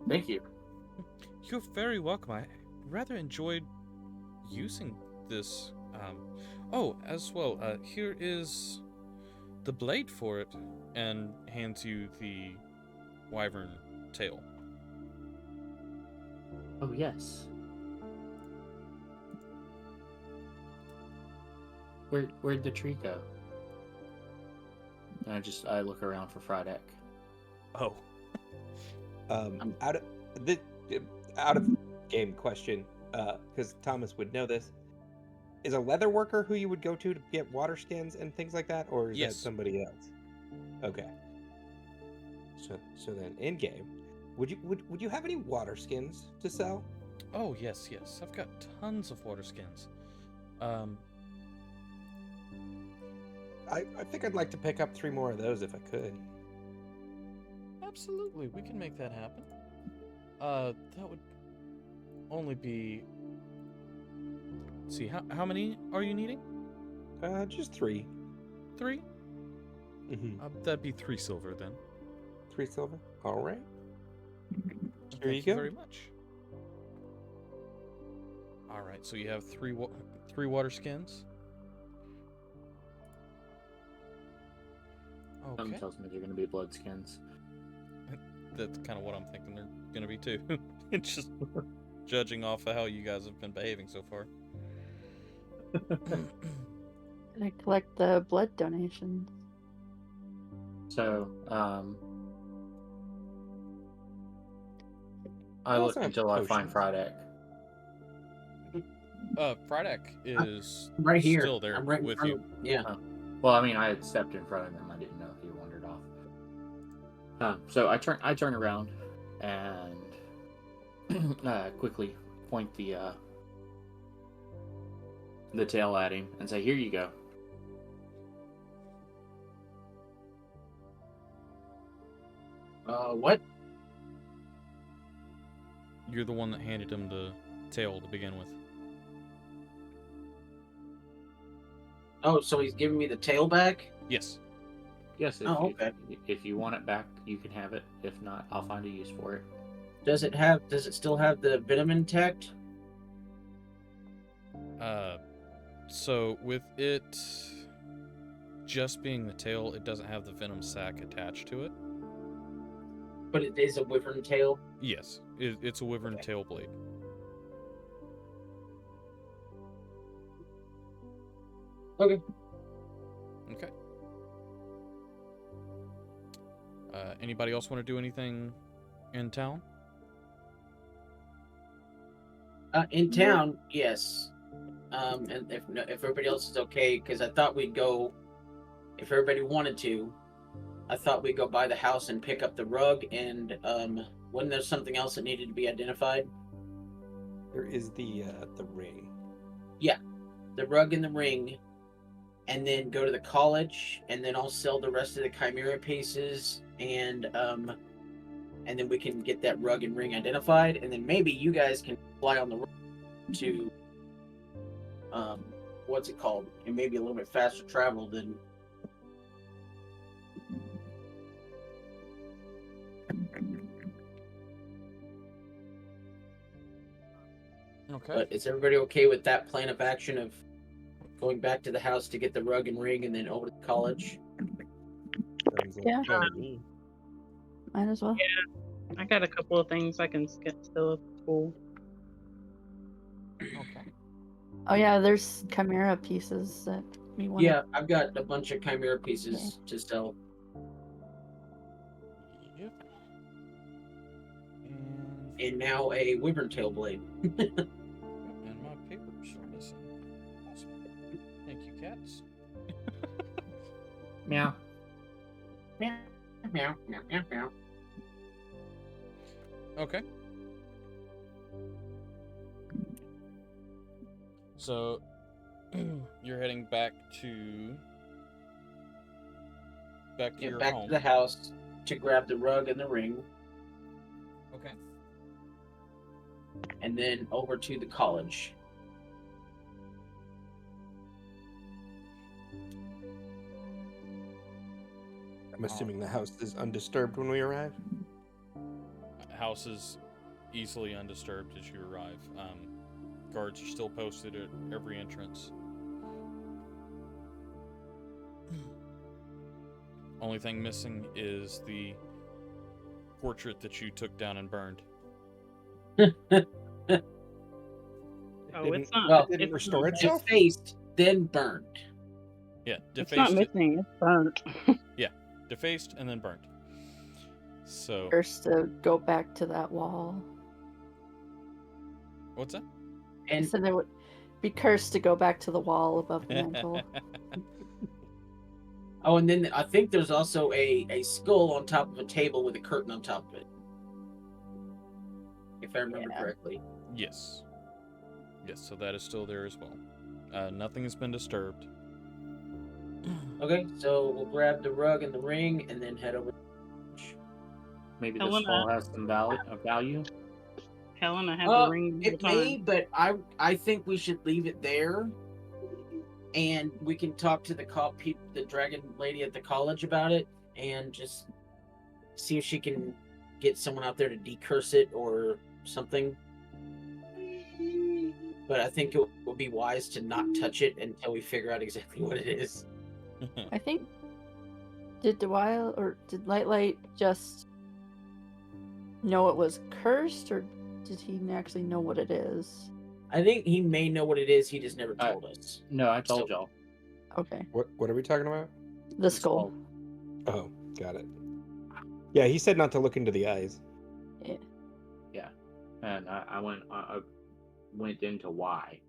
Thank you. You're very welcome. I rather enjoyed using this. As well, here is the blade for it, and hands you the wyvern tail. Oh, yes. Where'd the tree go? And I look around for Frydek. Oh. Out of game question, because Thomas would know this. Is a leather worker who you would go to get water skins and things like that, or is Yes. that somebody else? Okay. So then in game, would you have any water skins to sell? Oh, yes. I've got tons of water skins. I think I'd like to pick up 3 more of those if I could. Absolutely, we can make that happen. That would only be... Let's see, how many are you needing? Just 3. 3? Mm-hmm. That'd be 3 silver then. 3 silver. All right. Here Thank you you go. very much. All right, so you have 3 water skins. Something Okay, tells me they're going to be bloodskins. that's kind of what I'm thinking they're gonna be too. It's just judging off of how you guys have been behaving so far. I collect the blood donations. So, I We look also have until I find potions. Frydek. Frydek is Right here. still there I'm right in with front you. of- Yeah. Well, I mean, I had stepped in front of him. I didn't know if he wandered off. So I turn around and quickly point the tail at him and say, "Here you go." What? You're the one that handed him the tail to begin with. Oh, so he's giving me the tail back? Yes. Yes, Oh, okay. if you want it back, you can have it. If not, I'll find a use for it. Does it still have the venom intact? So with it just being the tail, it doesn't have the venom sac attached to it. But it is a wyvern tail? Yes, it's a wyvern tail blade. Okay. Okay. Anybody else want to do anything in town? In town, yes. And if everybody else is okay, because I thought we'd go, if everybody wanted to, I thought we'd go by the house and pick up the rug, and wasn't there something else that needed to be identified? There is the ring. The rug and the ring, and then go to the college, and then I'll sell the rest of the chimera pieces, and then we can get that rug and ring identified, and then maybe you guys can fly on the rug to what's it called? And maybe a little bit faster travel than. Okay. But is everybody okay with that plan of action of going back to the house to get the rug and ring and then over to college? Sounds like Yeah. a plan to me. Might as well. I got a couple of things I can still at school. Okay. Oh yeah, there's chimera pieces that we want. Yeah, I've got a bunch of chimera pieces to sell. Yep. And now a wyvern tail blade. And my papers are missing. Awesome. Thank you, cats. Meow. Meow, meow, meow, meow, meow. Okay. So you're heading back to your Back home. to the house to grab the rug and the ring, Okay. and then over to the college. I'm assuming the house is undisturbed when we arrive. House is easily undisturbed as you arrive. Guards are still posted at every entrance. Only thing missing is the portrait that you took down and burned. Oh, Didn't- it's not. well, Didn't it's restore not, itself. Defaced, then burned. Yeah, It's not defaced, missing. It's burnt. defaced, and then burned. So, First to go back to that wall. what's that? I And said it would be cursed to go back to the wall above the mantle. oh, and then I think there's also a skull on top of a table with a curtain on top of it. If I remember Yeah. correctly. Yes. Yes, so that is still there as well. Nothing has been disturbed. Okay, so we'll grab the rug and the ring and then head over. Maybe Helena. the skull has some value. Helen, I have the ring the It whole may, time. but I think we should leave it there, and we can talk to the dragon lady at the college about it, and just see if she can get someone out there to decurse it or something. But I think it would be wise to not touch it until we figure out exactly what it is. I think did Lightlight just know it was cursed, or did he actually know what it is? I think he may know what it is. He just never told us. No, I told So- y'all. Okay, What are we talking about? the skull. Oh, got it. Yeah, he said not to look into the eyes. Yeah. And I went into why.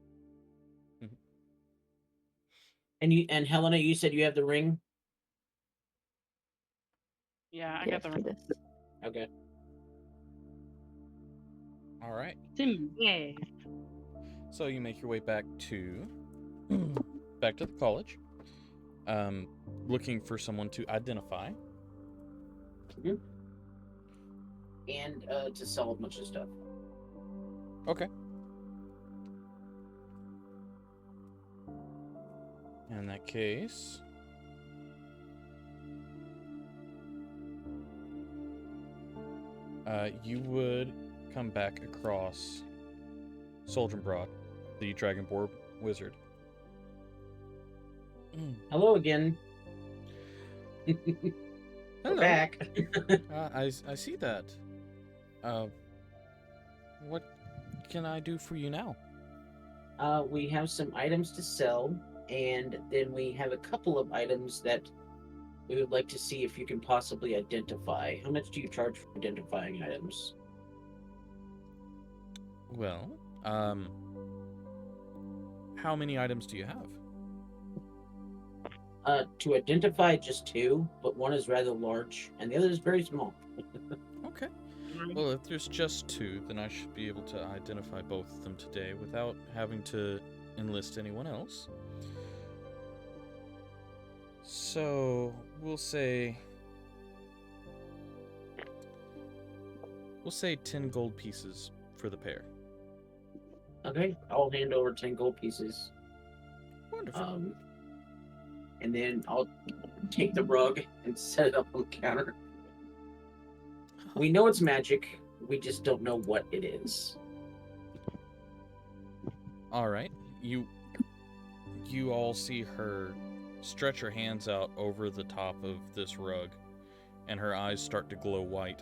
And Helena, you said you have the ring. Yeah, I Yeah, got the for this. Okay. All right. Yeah. So you make your way back to the college, looking for someone to identify. And to sell a bunch of stuff. Okay. In that case, you would come back across Soldier the Dragonborn wizard. Hello again. We're Hello. back. I see that. What can I do for you now? We have some items to sell, and then we have a couple of items that we would like to see if you can possibly identify. How much do you charge for identifying items? Well, how many items do you have? To identify, just 2, but one is rather large, and the other is very small. Okay. Well, if there's just 2, then I should be able to identify both of them today without having to enlist anyone else. So, we'll say 10 gold pieces for the pair. Okay, I'll hand over 10 gold pieces. Wonderful. And then I'll take the rug and set it up on the counter. We know it's magic, we just don't know what it is. All right. You all see her stretch her hands out over the top of this rug, and her eyes start to glow white.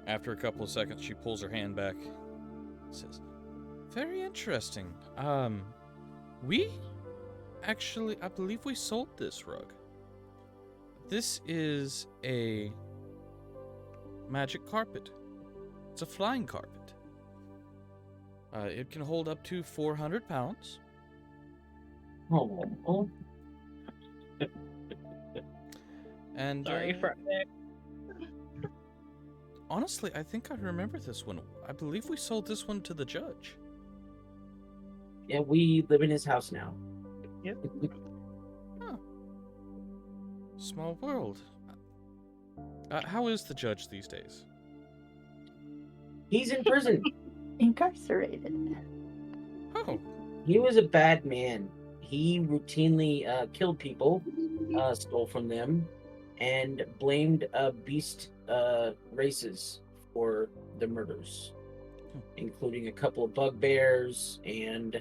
After a couple of seconds, she pulls her hand back and says, "Very interesting. We actually, I believe we sold this rug. This is a magic carpet. It's a flying carpet. It can hold up to 400 pounds. Oh. And Sorry, Friday. honestly, I think I remember this one. I believe we sold this one to the judge. Yeah, we live in his house now. Yep. Small world. How is the judge these days? He's in prison. Incarcerated. Oh, He was a bad man. He routinely killed people, stole from them, and blamed beast races for the murders, including a couple of bugbears and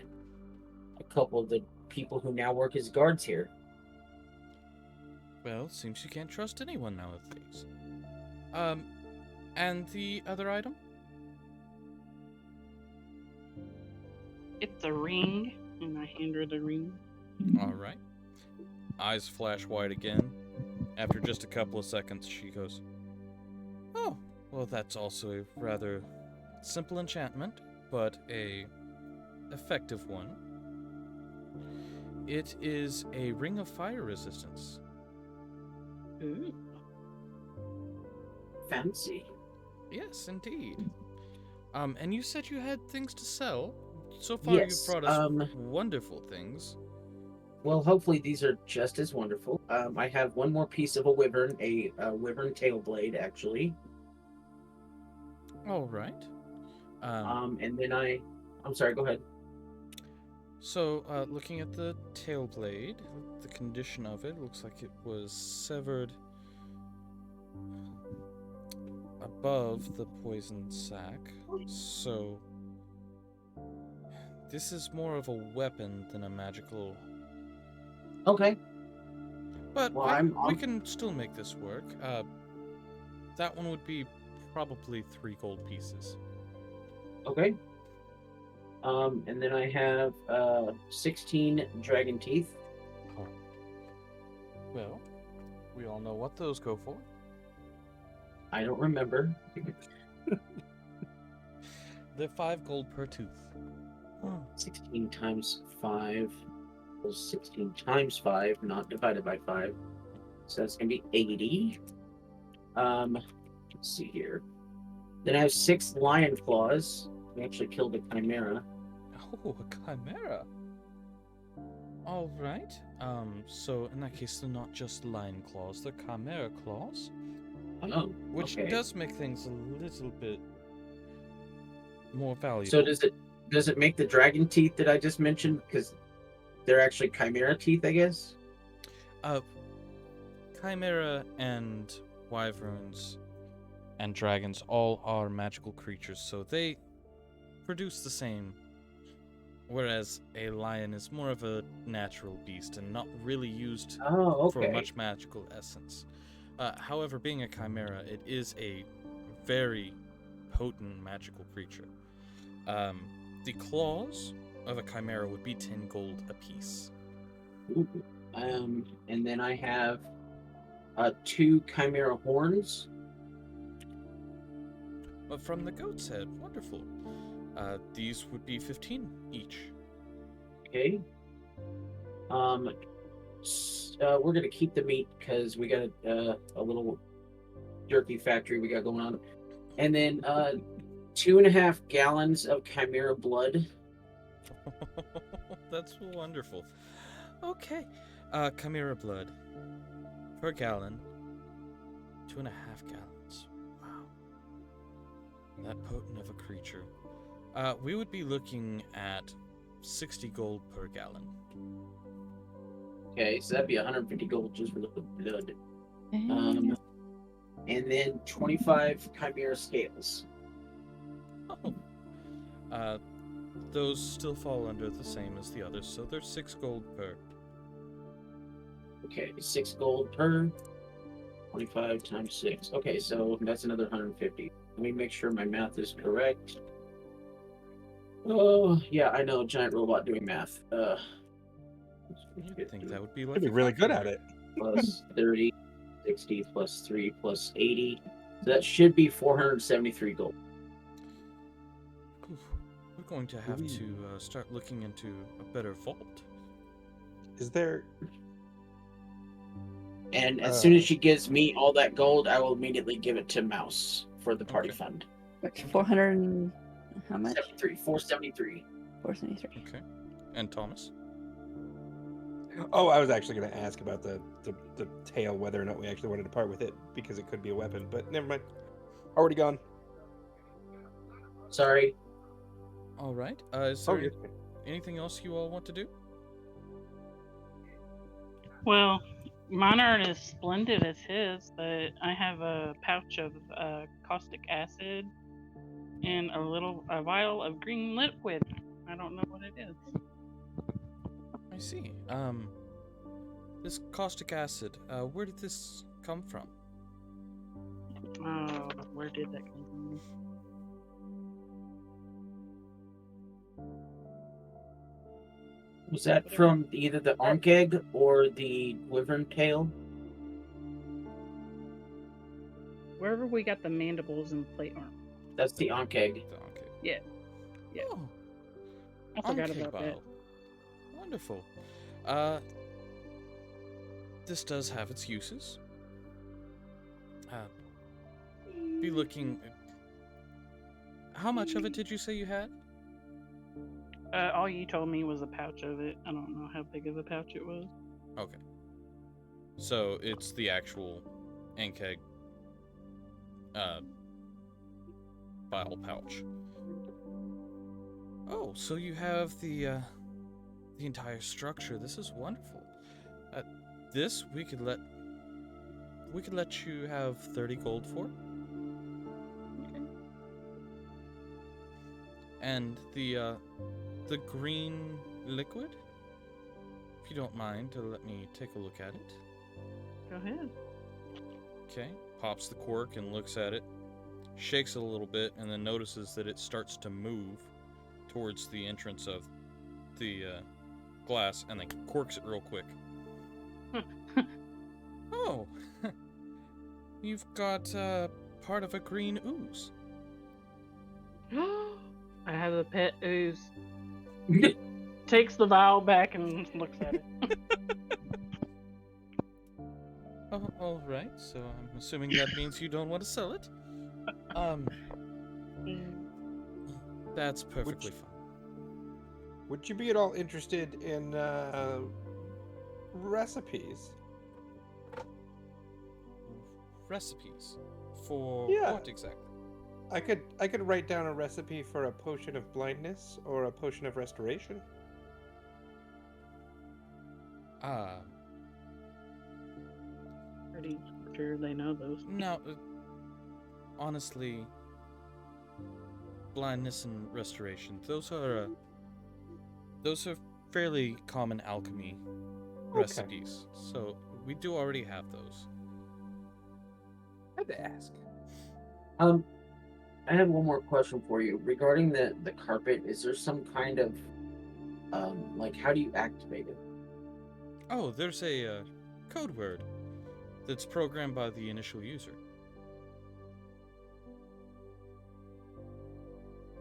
a couple of the people who now work as guards here. well, seems you can't trust anyone nowadays. And the other item? It's a ring, and I hand her the ring. All right. Eyes flash white again. After just a couple of seconds, she goes, "Oh, well, that's also a rather simple enchantment, but a effective one. It is a ring of fire resistance." Ooh. Fancy. Yes, indeed. And you said you had things to sell. So far, Yes, you've brought us wonderful things. Well, hopefully these are just as wonderful. I have one more piece of a wyvern tail blade, actually. All right. And then I'm sorry, go ahead. So, looking at the tail blade, the condition of it looks like it was severed above the poison sac. So, this is more of a weapon than a magical. Okay. But Well, we can still make this work. That one would be probably 3 gold pieces. Okay. And then I have 16 dragon teeth. Well, we all know what those go for. I don't remember. They're 5 gold per tooth. 16 times 5. 16 times 5, not divided by 5. So that's going to be 80. Let's see here. Then I have 6 lion claws. We actually killed a chimera. Oh, a chimera. All right. So in that case, they're not just lion claws; they're chimera claws, Oh, which okay. does make things a little bit more valuable. So does it make the dragon teeth that I just mentioned? Because they're actually chimera teeth, I guess. Chimera and wyverns and dragons all are magical creatures, so they produce the same. Whereas a lion is more of a natural beast and not really used Oh, for okay. much magical essence. However, being a chimera, it is a very potent magical creature. The claws of a chimera would be 10 gold apiece. Ooh. And then I have 2 chimera horns. But from the goat's head, wonderful. These would be 15 each. Okay. We're gonna keep the meat because we got a little jerky factory we got going on, and then 2.5 gallons of chimera blood. That's wonderful. Okay. Chimera blood per gallon. 2.5 gallons. Wow. That potent of a creature. We would be looking at 60 gold per gallon. Okay, so that'd be 150 gold just for the blood. And And then 25 chimera scales. Oh. Those still fall under the same as the others, so they're 6 gold per. Okay, 6 gold per. 25 times 6. Okay, so that's another 150. Let me make sure my math is correct. Oh, yeah, I know, giant robot doing math. You'd think that would be like Could be a really good at calculator. it. Plus 30, 60, plus 3, plus 80. So that should be 473 gold. Oof. We're going to have to start looking into a better vault. Is there? And as soon as she gives me all that gold, I will immediately give it to Mouse for the party Okay. fund. 400 and how much? 473. 473. Okay. And Thomas? Oh, I was actually going to ask about the tail, whether or not we actually wanted to part with it because it could be a weapon, but never mind. Already gone. Sorry. All right. Is there anything else you all want to do? Well, mine aren't as splendid as his, but I have a pouch of caustic acid and a vial of green liquid. I don't know what it is. I see. This caustic acid, where did this come from? Oh, where did that come from? Was that from either the Ankh egg or the wyvern tail? Wherever we got the mandibles and plate armor. That's the Ankh egg. Okay. Yeah. Yeah. Oh, I forgot Ankh about that. vial. Wonderful. This does have its uses. Be looking. How much of it did you say you had? All you told me was a pouch of it. I don't know how big of a pouch it was. Okay. So it's the actual Ankeg vial pouch. Oh, so you have the entire structure. This is wonderful. This we could let you have 30 gold for. Okay. And the green liquid, if you don't mind to let me take a look at it. Go ahead. Okay, pops the cork and looks at it, shakes it a little bit, and then notices that it starts to move towards the entrance of the glass, and then corks it real quick. Oh, you've got part of a green ooze. I have a pet ooze. takes the vial back and looks at it. Oh, all right. So I'm assuming that means you don't want to sell it. That's perfectly fine. Would you be at all interested in recipes? Recipes for Yeah. what exactly? I could write down a recipe for a potion of blindness or a potion of restoration. Pretty sure they know those. No, honestly, blindness and restoration, those are fairly common alchemy recipes. So we do already have those. I had to ask. I have one more question for you regarding the carpet. Is there some kind of like how do you activate it? Oh, there's a code word that's programmed by the initial user.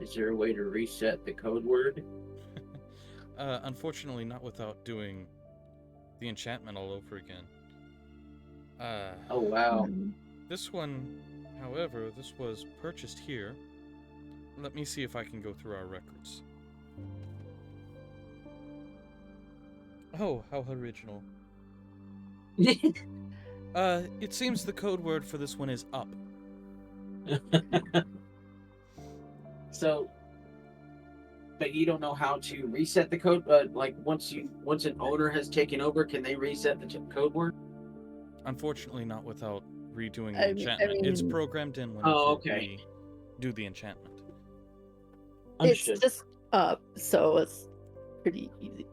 Is there a way to reset the code word? Unfortunately, not without doing the enchantment all over again. Oh wow. This one, however, this was purchased here. Let me see if I can go through our records. Oh, how original. It seems the code word for this one is up. So, but you don't know how to reset the code. Like once an owner has taken over, can they reset the code word? Unfortunately, not without redoing the I enchantment. It's mean- programmed in whenever we do the enchantment. Understood. It's just up, so it's pretty easy.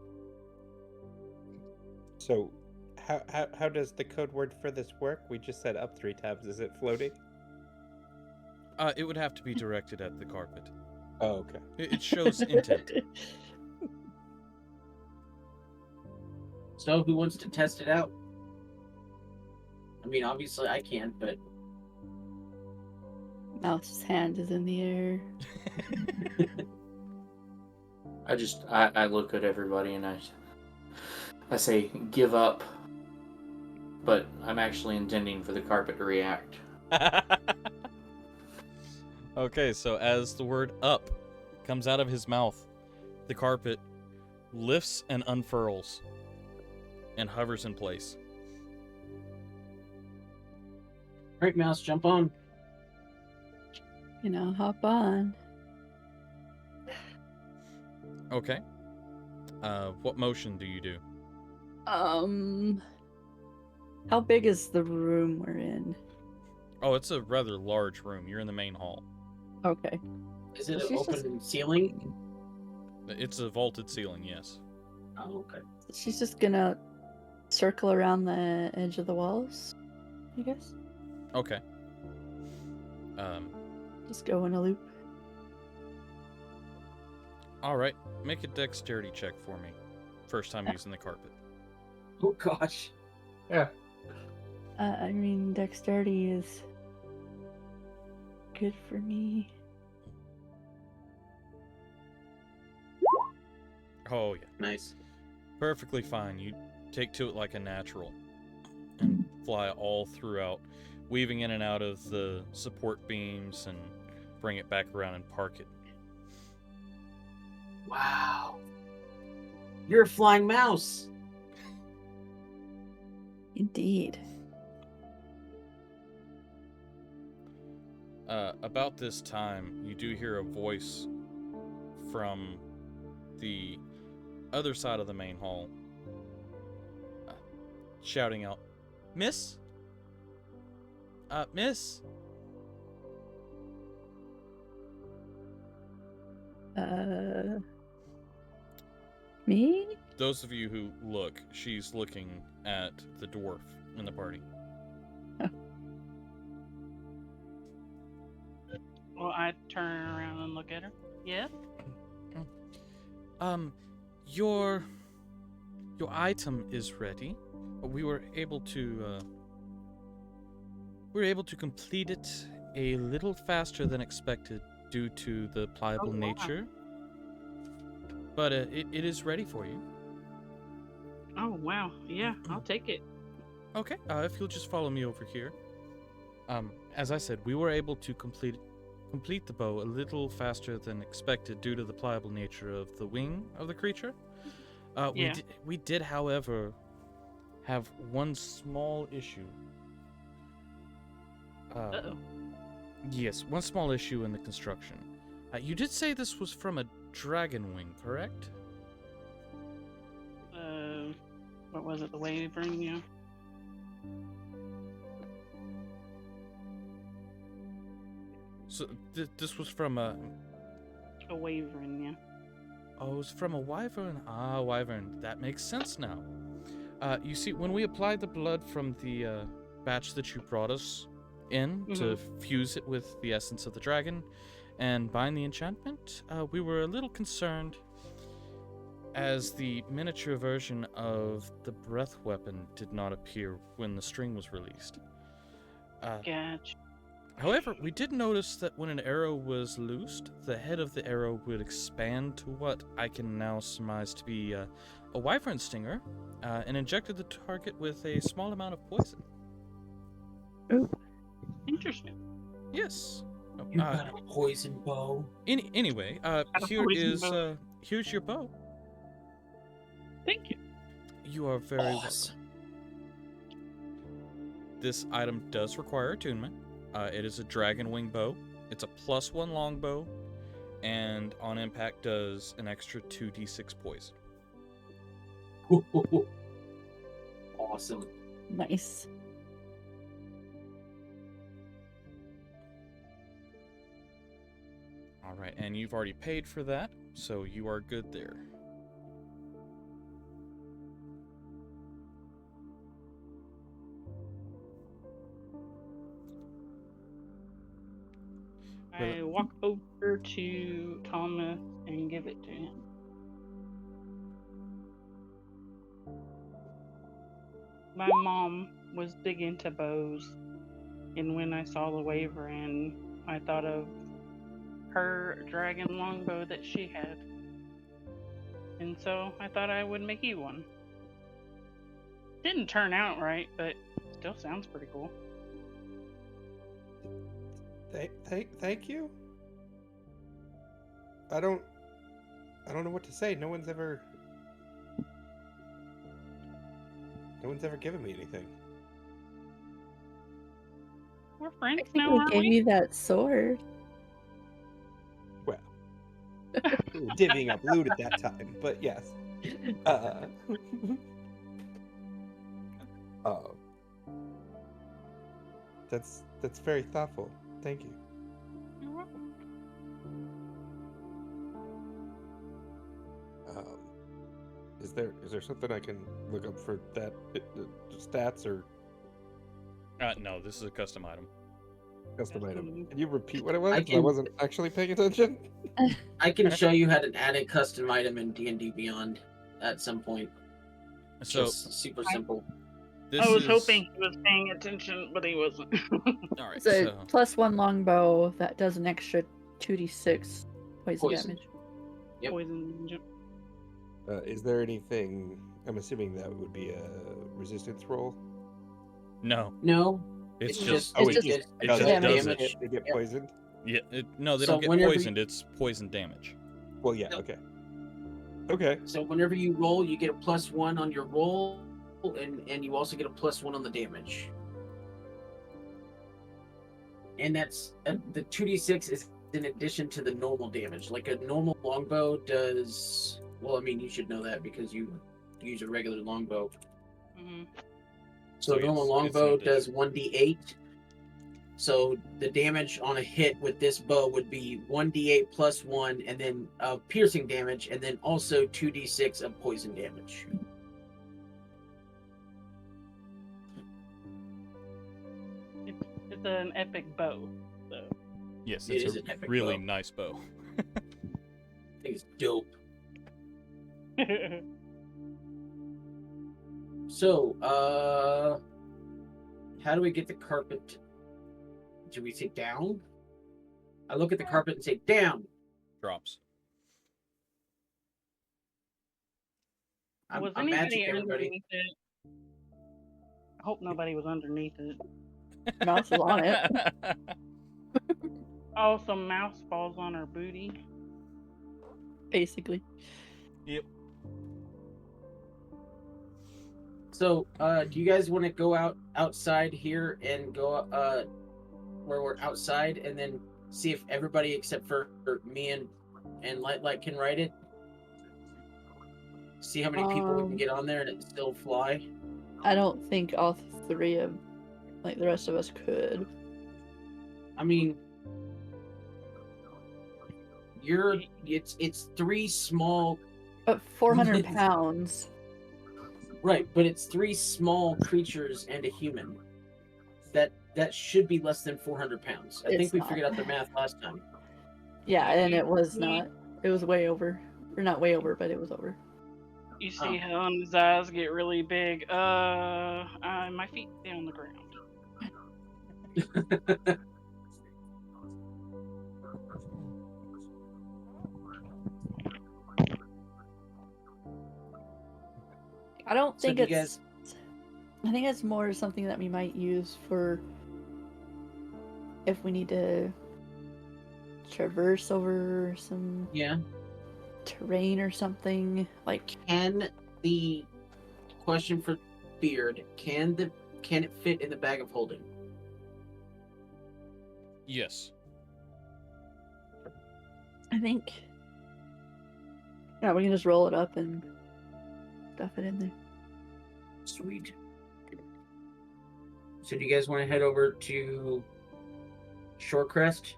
So, how does the code word for this work? We just said up 3 tabs. Is it floating? It would have to be directed at the carpet. Oh, okay. It shows intent. So who wants to test it out? I mean, obviously I can't, but Mouse's hand is in the air. I look at everybody and I say, give up. But I'm actually intending for the carpet to react. Okay, so as the word up comes out of his mouth, the carpet lifts and unfurls and hovers in place. Great Mouse, jump on. Hop on. Okay. What motion do you do? How big is the room we're in? Oh, it's a rather large room. You're in the main hall. Okay. Is it Well, an she's open ceiling? It's a vaulted ceiling, yes. Oh, okay. She's just gonna circle around the edge of the walls, I guess. Okay. Just go in a loop. All right. Make a dexterity check for me. First time using the carpet. Oh gosh. Yeah. I mean, dexterity is good for me. Oh, yeah. Nice. Perfectly fine. You take to it like a natural and fly all throughout, weaving in and out of the support beams and bring it back around and park it. Wow. You're a flying mouse. Indeed. About this time, you do hear a voice from the other side of the main hall shouting out, Miss? Miss? Me? Those of you who look, she's looking at the dwarf in the party. Well, I turn around and look at her. Yes? Your item is ready. We were able to complete it a little faster than expected due to the pliable Oh, wow. nature. but it is ready for you. Oh wow, yeah, I'll take it. Okay, if you'll just follow me over here. As I said, we were able to complete the bow a little faster than expected due to the pliable nature of the wing of the creature. Yeah. We did, however, have one small issue. Uh-oh. Yes, one small issue in the construction. You did say this was from a dragon wing, correct? What was it? The Wavering, yeah. So this was from a... A Wavering, yeah. Oh, it was from a wyvern. Ah, wyvern. That makes sense now. You see, when we applied the blood from the batch that you brought us in to fuse it with the essence of the dragon and bind the enchantment, we were a little concerned as the miniature version of the breath weapon did not appear when the string was released. Gotcha. However, we did notice that when an arrow was loosed, the head of the arrow would expand to what I can now surmise to be a wyvern stinger, and injected the target with a small amount of poison. Ooh. Interesting. Yes. You got a poison bow. Anyway, a here poison is bow. here's your bow. Thank you. You are very Awesome. welcome. This item does require attunement. It is a dragon wing bow. It's a +1 longbow, and on impact does an extra 2d6 poison. Awesome. Nice. All right, and you've already paid for that, so you are good there. I walk over to Thomas and give it to him. My mom was big into bows, and when I saw the Wavering, I thought of her dragon longbow that she had. And so I thought I would make you one. Didn't turn out right, but still sounds pretty cool. Thank you. I don't know what to say. No one's ever given me anything. We're friends I think now, we aren't gave we? you that sword. Well, we were divvying up loot at that time, but yes. That's very thoughtful. Thank you. You're welcome. Is there something I can look up for that stats or No, this is a custom item. custom item? Custom. Can you repeat what it was? I 'Cause I can- wasn't actually paying attention. I can show you how to add a custom item in D&D Beyond at some point. So Just super simple. this I was is... hoping he was paying attention, but he wasn't. All right, It's a so +1 longbow that does an extra 2d6 poison Poison. damage. Yep. Poison. Yep. Is there anything? I'm assuming that would be a resistance roll. no, No, it's it's just oh, it's it just it does just it. does damage. it. They get Yep. poisoned. Yeah, no, they So don't get whenever you- poisoned. It's poison damage. Well, yeah. Yep. Okay. Okay. So whenever you roll, you get a +1 on your roll, and you also get a +1 on the damage. And that's the 2d6 is in addition to the normal damage. Like a normal longbow does. Well, I mean, you should know that because you use a regular longbow. Mhm. So So a normal it's an longbow addition. does 1d8. So the damage on a hit with this bow would be 1d8 +1, and then piercing damage, and then also 2d6 of poison damage. It's an epic bow. So Yes, It it's is a an epic really bow. nice bow. I think it's dope. So, how do we get the carpet? Do we say down? I look at the carpet and say down. Drops. I'm Was magic, anybody everybody. underneath it? I hope nobody was underneath it. Mouse is on it. Oh, so Mouse falls on her booty. Basically. Yep. So, do you guys want to go outside here and go where we're outside, and then see if everybody except for me and Light can ride it? See how many people we can get on there and it still fly. I don't think all three of, like, the rest of us could. I mean, it's three small, But 400 pounds. right? But it's three small creatures and a human. That should be less than 400 pounds. I It's think we not. figured out the math last time. Yeah, and it was See- not. It was way over. Or not way over, but it was over. You see Helen's eyes get really big. My feet stay on the ground. I don't So think do it's. you guys- I think it's more something that we might use for if we need to traverse over some Yeah. terrain or something. Like, Can the question for Beard? Can it fit in the bag of holding? Yes. I think. Yeah, we can just roll it up and stuff it in there. Sweet. So do you guys want to head over to Shorecrest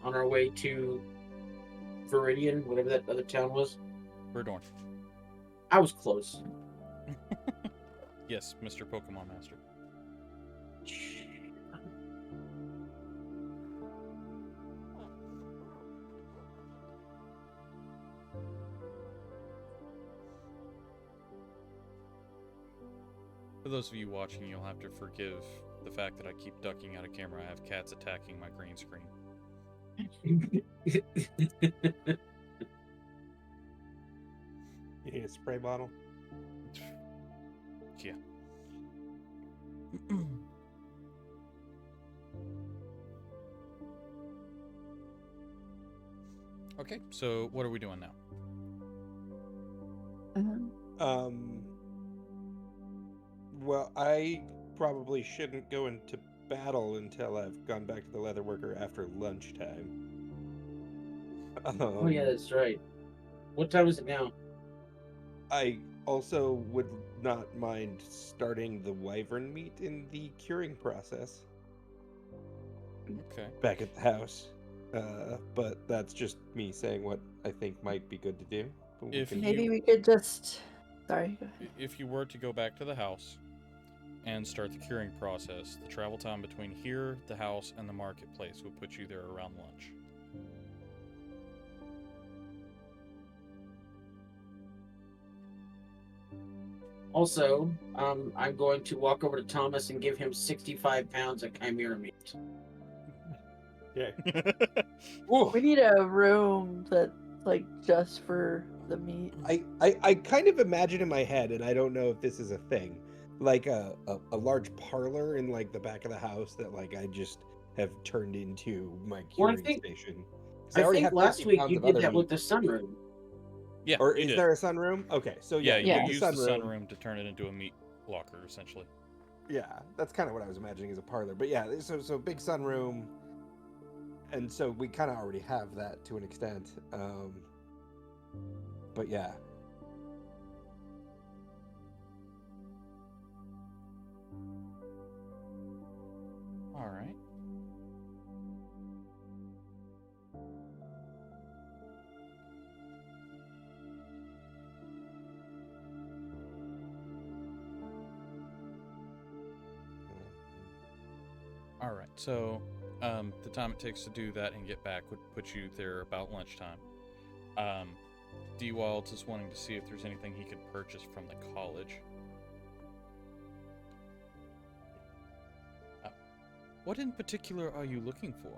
on our way to Viridian, whatever that other town was? Verdorn. I was close. Yes, Mr. Pokemon Master. For those of you watching, you'll have to forgive the fact that I keep ducking out of camera. I have cats attacking my green screen. You need a spray bottle? Yeah. Okay, so what are we doing now? Well, I probably shouldn't go into battle until I've gone back to the leatherworker after lunchtime. Oh yeah, that's right. What time is it now? I also would not mind starting the wyvern meat in the curing process Okay. back at the house. But that's just me saying what I think might be good to do. But we If can- Maybe you- we could just. Sorry. Go ahead. If you were to go back to the house and start the curing process, the travel time between here, the house, and the marketplace would put you there around lunch. Also, I'm going to walk over to Thomas and give him 65 pounds of chimera meat. Yeah. We need a room that's like just for the meat. I kind of imagine in my head, and I don't know if this is a thing, like a large parlor in like the back of the house that like I just have turned into my Well, I curing think- station. 'Cause I already think have last 50 week pounds you of did other that with meat. the sunroom. Yeah, Or you is did. there a sunroom? Okay, so Yeah, yeah, you the use the sunroom to turn it into a meat locker, essentially. Yeah, that's kind of what I was imagining as a parlor. But yeah, so big sunroom, and so we kind of already have that to an extent. But yeah, All right. All right. So, the time it takes to do that and get back would put you there about lunchtime. D-Wilds is wanting to see if there's anything he could purchase from the college. What in particular are you looking for?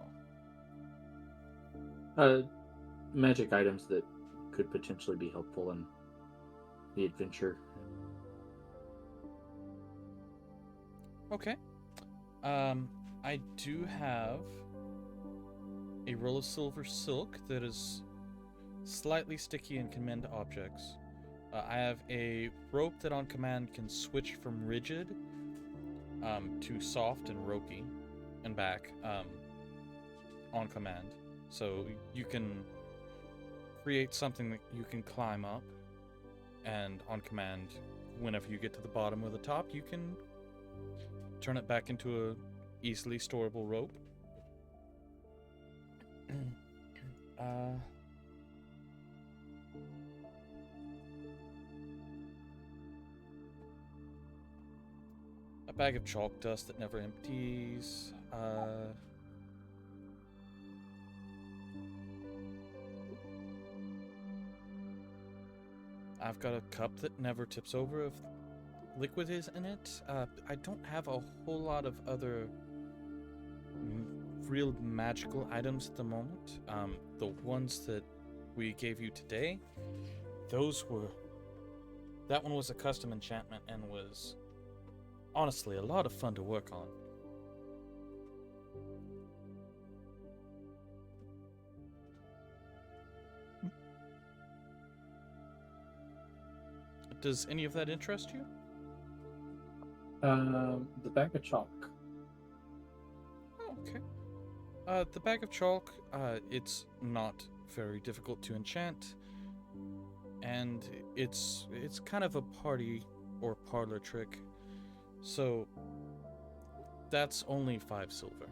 Magic items that could potentially be helpful in the adventure. Okay. I do have a roll of silver silk that is slightly sticky and can mend objects. I have a rope that on command can switch from rigid to soft and ropey and back on command. So you can create something that you can climb up, and on command, whenever you get to the bottom or the top, you can turn it back into a easily storable rope. A bag of chalk dust that never empties. I've got a cup that never tips over if liquid is in it. I don't have a whole lot of other real magical items at the moment. The ones that we gave you today, that one was a custom enchantment and was honestly a lot of fun to work on. Does any of that interest you? The bag of chalk. Oh, okay. The bag of chalk, it's not very difficult to enchant, and it's kind of a party or parlor trick, so that's only 5 silver.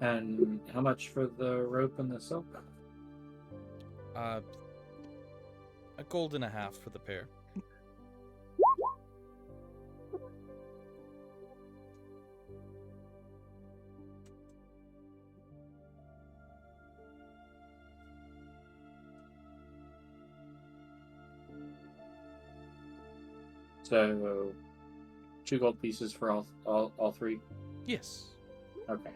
And how much for the rope and the silk? A gold and a half for the pair. So, 2 gold pieces for all 3? Yes. Okay.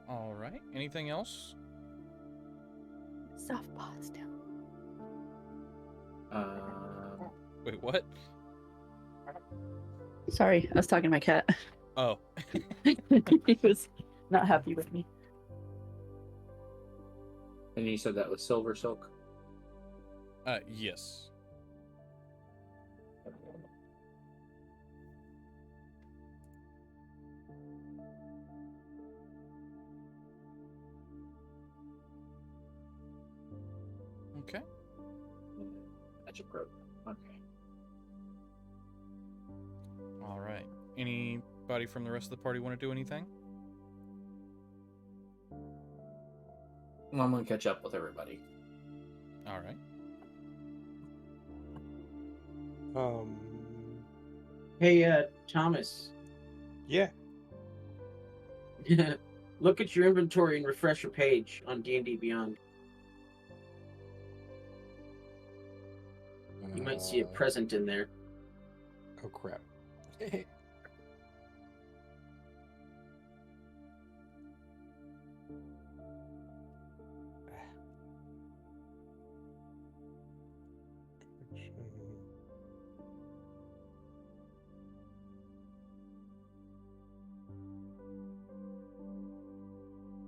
All right. Anything else? Soft paws down. Wait, what? Sorry, I was talking to my cat. Oh. He was not happy with me. And you said that was silver silk? Yes. Okay. Magic rope. Okay. All right. Anybody from the rest of the party want to do anything? Well, I'm gonna catch up with everybody. All right. Hey, Thomas. Yeah. Look at your inventory and refresh your page on D&D Beyond. You might see a present in there. Oh crap.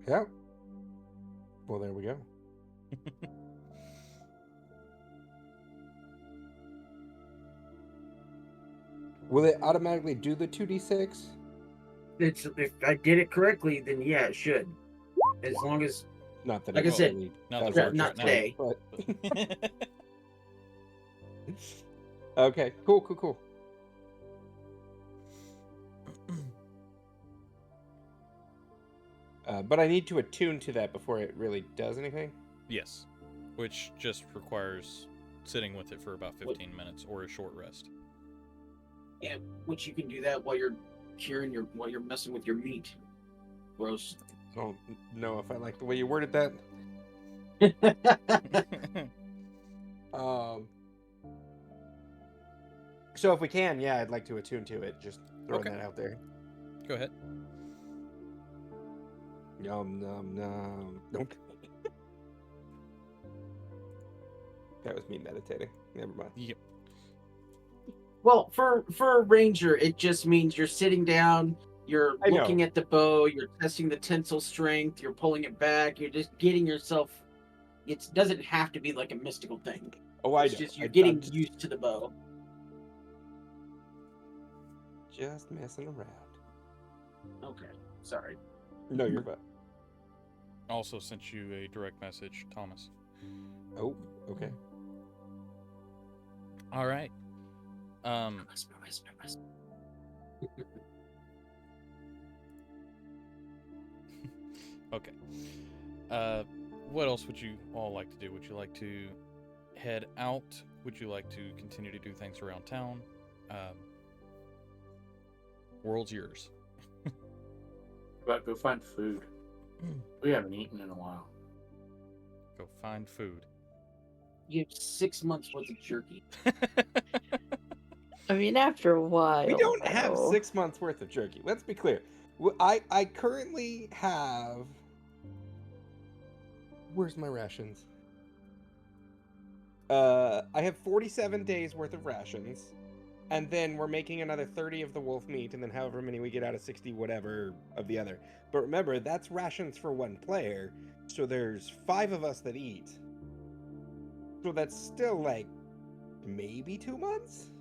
Yeah. Well, there we go. Will it automatically do the 2d6? If I did it correctly, then yeah, it should. As long as, Not that like it I said, really not does that work not that today. way, but okay, cool. But I need to attune to that before it really does anything. Yes. Which just requires sitting with it for about 15 minutes or a short rest. Yeah, which you can do that while you're while you're messing with your meat. Gross. I don't know if I like the way you worded that. So if we can, yeah, I'd like to attune to it. Just throwing Okay. that out there. Go ahead. Yum nom nom. Nope. That was me meditating. Never mind. Yep. Well, for a ranger, it just means you're sitting down, you're I know. looking at the bow, you're testing the tensile strength, you're pulling it back, you're just getting yourself. It doesn't have to be like a mystical thing. Oh, I It's know. just you're I'm getting just, used to the bow. just messing around. Okay, sorry. No, you're fine. Also sent you a direct message, Thomas. Oh, okay. All right. Whisper. Okay. What else would you all like to do? Would you like to head out? Would you like to continue to do things around town? World's yours. But go find food. We haven't eaten in a while. Go find food. You have 6 months worth of jerky. I mean, after a while. We don't have though. 6 months worth of jerky. Let's be clear. I currently have. Where's my rations? I have 47 days worth of rations, and then we're making another 30 of the wolf meat, and then however many we get out of 60 whatever of the other. But remember, that's rations for one player, so there's 5 of us that eat. So that's still like maybe 2 months?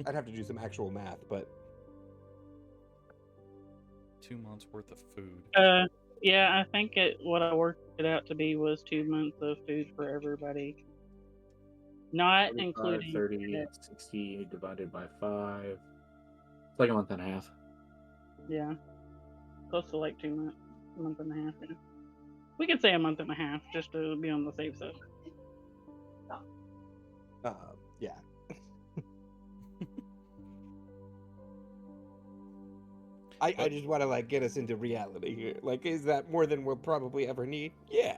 I'd have to do some actual math, but 2 months worth of food. Yeah, I think what I worked it out to be was 2 months of food for everybody. Not 45, including 30, 60 divided by 5. It's like a month and a half. Yeah. Close to like 2 months, a month and a half. Yeah. We could say a month and a half just to be on the safe side. yeah. I just want to like get us into reality here. Like, is that more than we'll probably ever need? Yeah,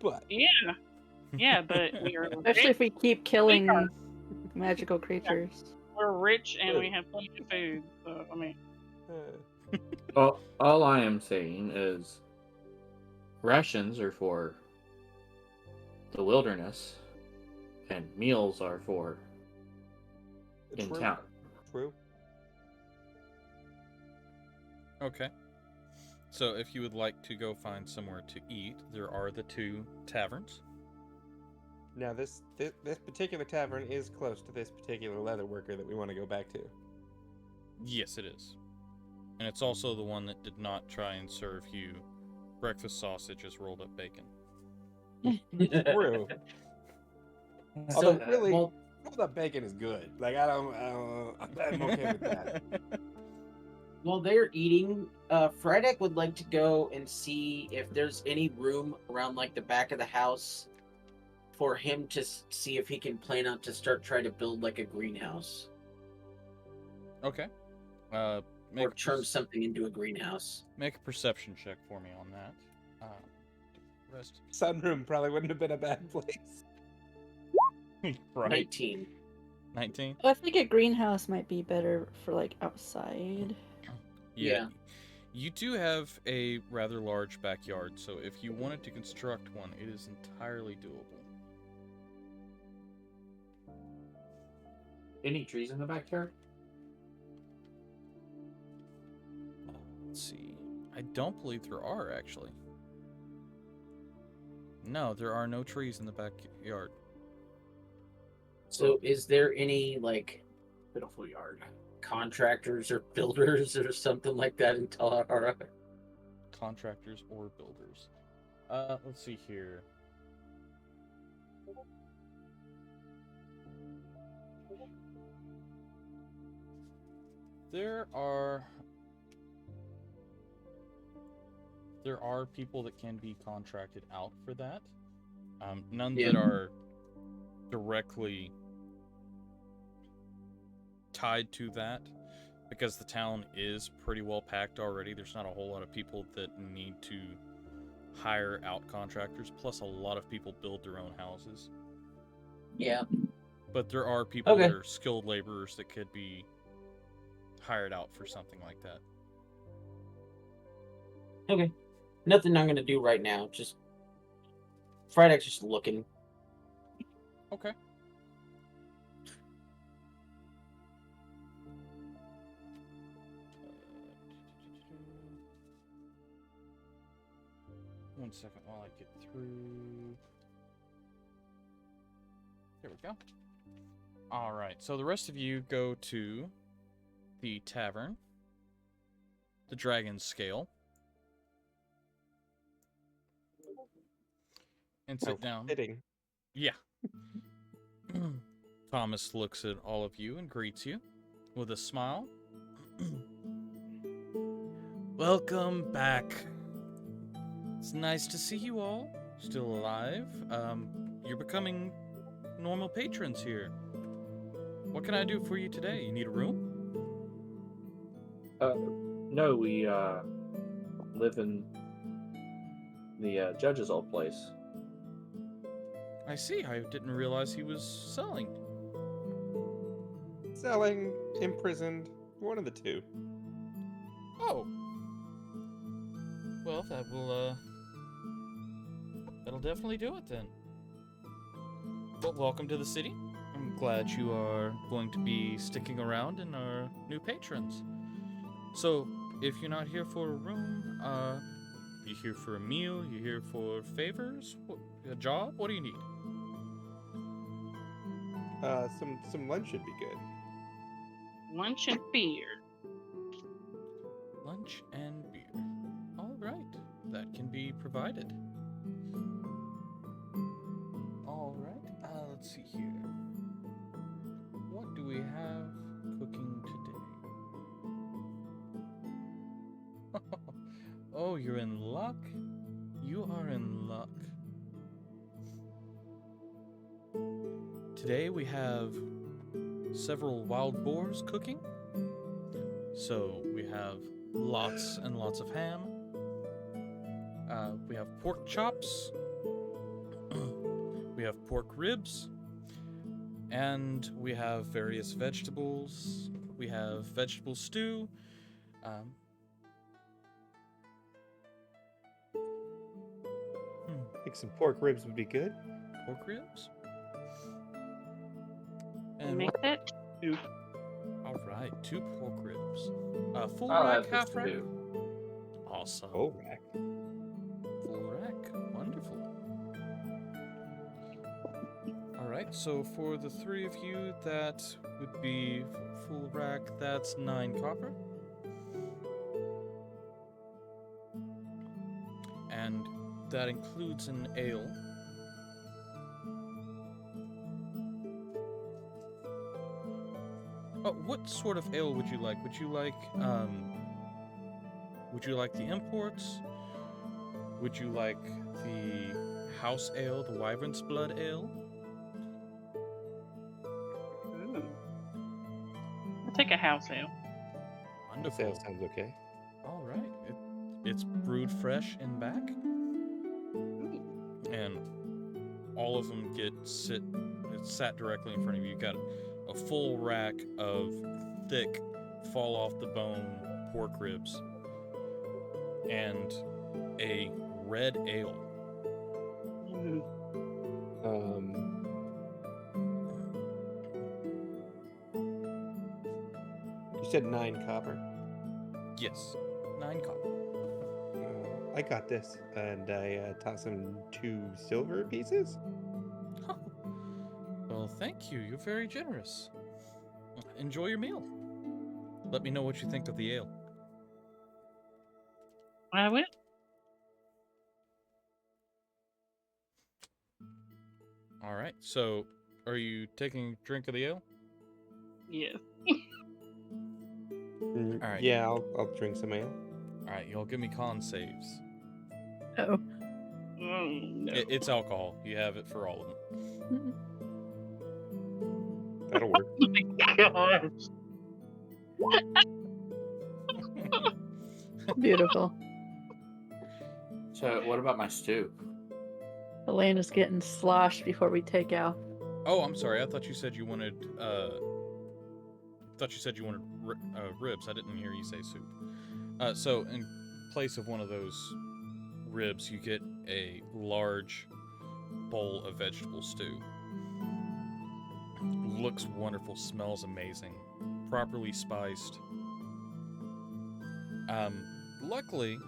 but Yeah, but we're Especially if we keep killing magical creatures. we're rich and we have plenty of food. So I mean, All I am saying is rations are for the wilderness, and meals are for in true. town. True. Okay. So if you would like to go find somewhere to eat, there are the 2 taverns. Now this particular tavern is close to this particular leather worker that we want to go back to. Yes, it is. And it's also the one that did not try and serve you breakfast sausage as rolled up bacon. True. So, Although really, well, rolled up bacon is good. Like I'm okay with that. while they're eating, Frydek would like to go and see if there's any room around like the back of the house for him to see if he can plan out to trying to build like a greenhouse Okay. or turn something into a greenhouse. Make a perception check for me on that. Rest. Sunroom probably wouldn't have been a bad place. Right. 19. 19? I think a greenhouse might be better for like outside. Yeah. You do have a rather large backyard, so if you wanted to construct one, it is entirely doable. Any trees in the backyard? Let's see. I don't believe there are, actually. No, there are no trees in the backyard. So is there any like Pitiful yard. contractors or builders or something like that in Talara? Contractors or builders. Let's see here. There are people that can be contracted out for that. None that are directly tied to that, because the town is pretty well packed already. There's not a whole lot of people that need to hire out contractors. Plus, a lot of people build their own houses. Yeah. But there are people that Okay. are skilled laborers that could be hired out for something like that. Okay. Nothing I'm gonna do right now. Just Friday's just looking. Okay. One second while I get through. There we go. All right. So the rest of you go to the tavern, the Dragon's Scale, and sit down. Fitting. Yeah. Thomas looks at all of you and greets you with a smile. Welcome back. It's nice to see you all still alive. You're becoming normal patrons here. What can I do for you today? You need a room? No, we live in the judge's old place. I see. I didn't realize he was selling. Selling, imprisoned, one of the two. Oh. Well, that'll definitely do it then. Well, welcome to the city. I'm glad you are going to be sticking around and are new patrons. So, if you're not here for a room, you here for a meal, you here for favors, a job, what do you need? Some lunch should be good. Lunch and beer. Lunch and beer. All right, that can be provided. All right, let's see here. What do we have cooking today? Oh, you're in luck. You are in luck. Today we have several wild boars cooking. So we have lots and lots of ham. We have pork chops. We have pork ribs. And we have various vegetables. We have vegetable stew. I think some pork ribs would be good. Pork ribs. Make that two. All right, 2 pork ribs. Full I'll rack, have this half rack. too. Awesome. Oh, rack. Full rack. Wonderful. All right, so for the 3 of you, that would be full rack. That's 9 copper. And that includes an ale. Oh, what sort of ale would you like? Would you like the imports? Would you like the house ale, the Wyvern's Blood ale? I'll take a house ale. Wonderful. That sounds okay. All right. It's brewed fresh in back. And all of them it's sat directly in front of you. You got a full rack of thick, fall off the bone pork ribs and a red ale. You said 9 copper. Yes, 9 copper. I got this, and I toss him 2 silver pieces. Oh. Well, thank you. You're very generous. Enjoy your meal. Let me know what you think of the ale. I will. All right. So, are you taking a drink of the ale? Yes. All right. Yeah, I'll drink some ale. All right. Y'all give me con saves. Oh. No. It's alcohol. You have it for all of them. That'll work. Oh my gosh. Beautiful. So, what about my stew? Elena's getting sloshed before we take out. Oh, I'm sorry. I thought you said you wanted. Ribs. I didn't hear you say soup. So in place of one of those ribs, you get a large bowl of vegetable stew. Looks wonderful. Smells amazing. Properly spiced. Luckily,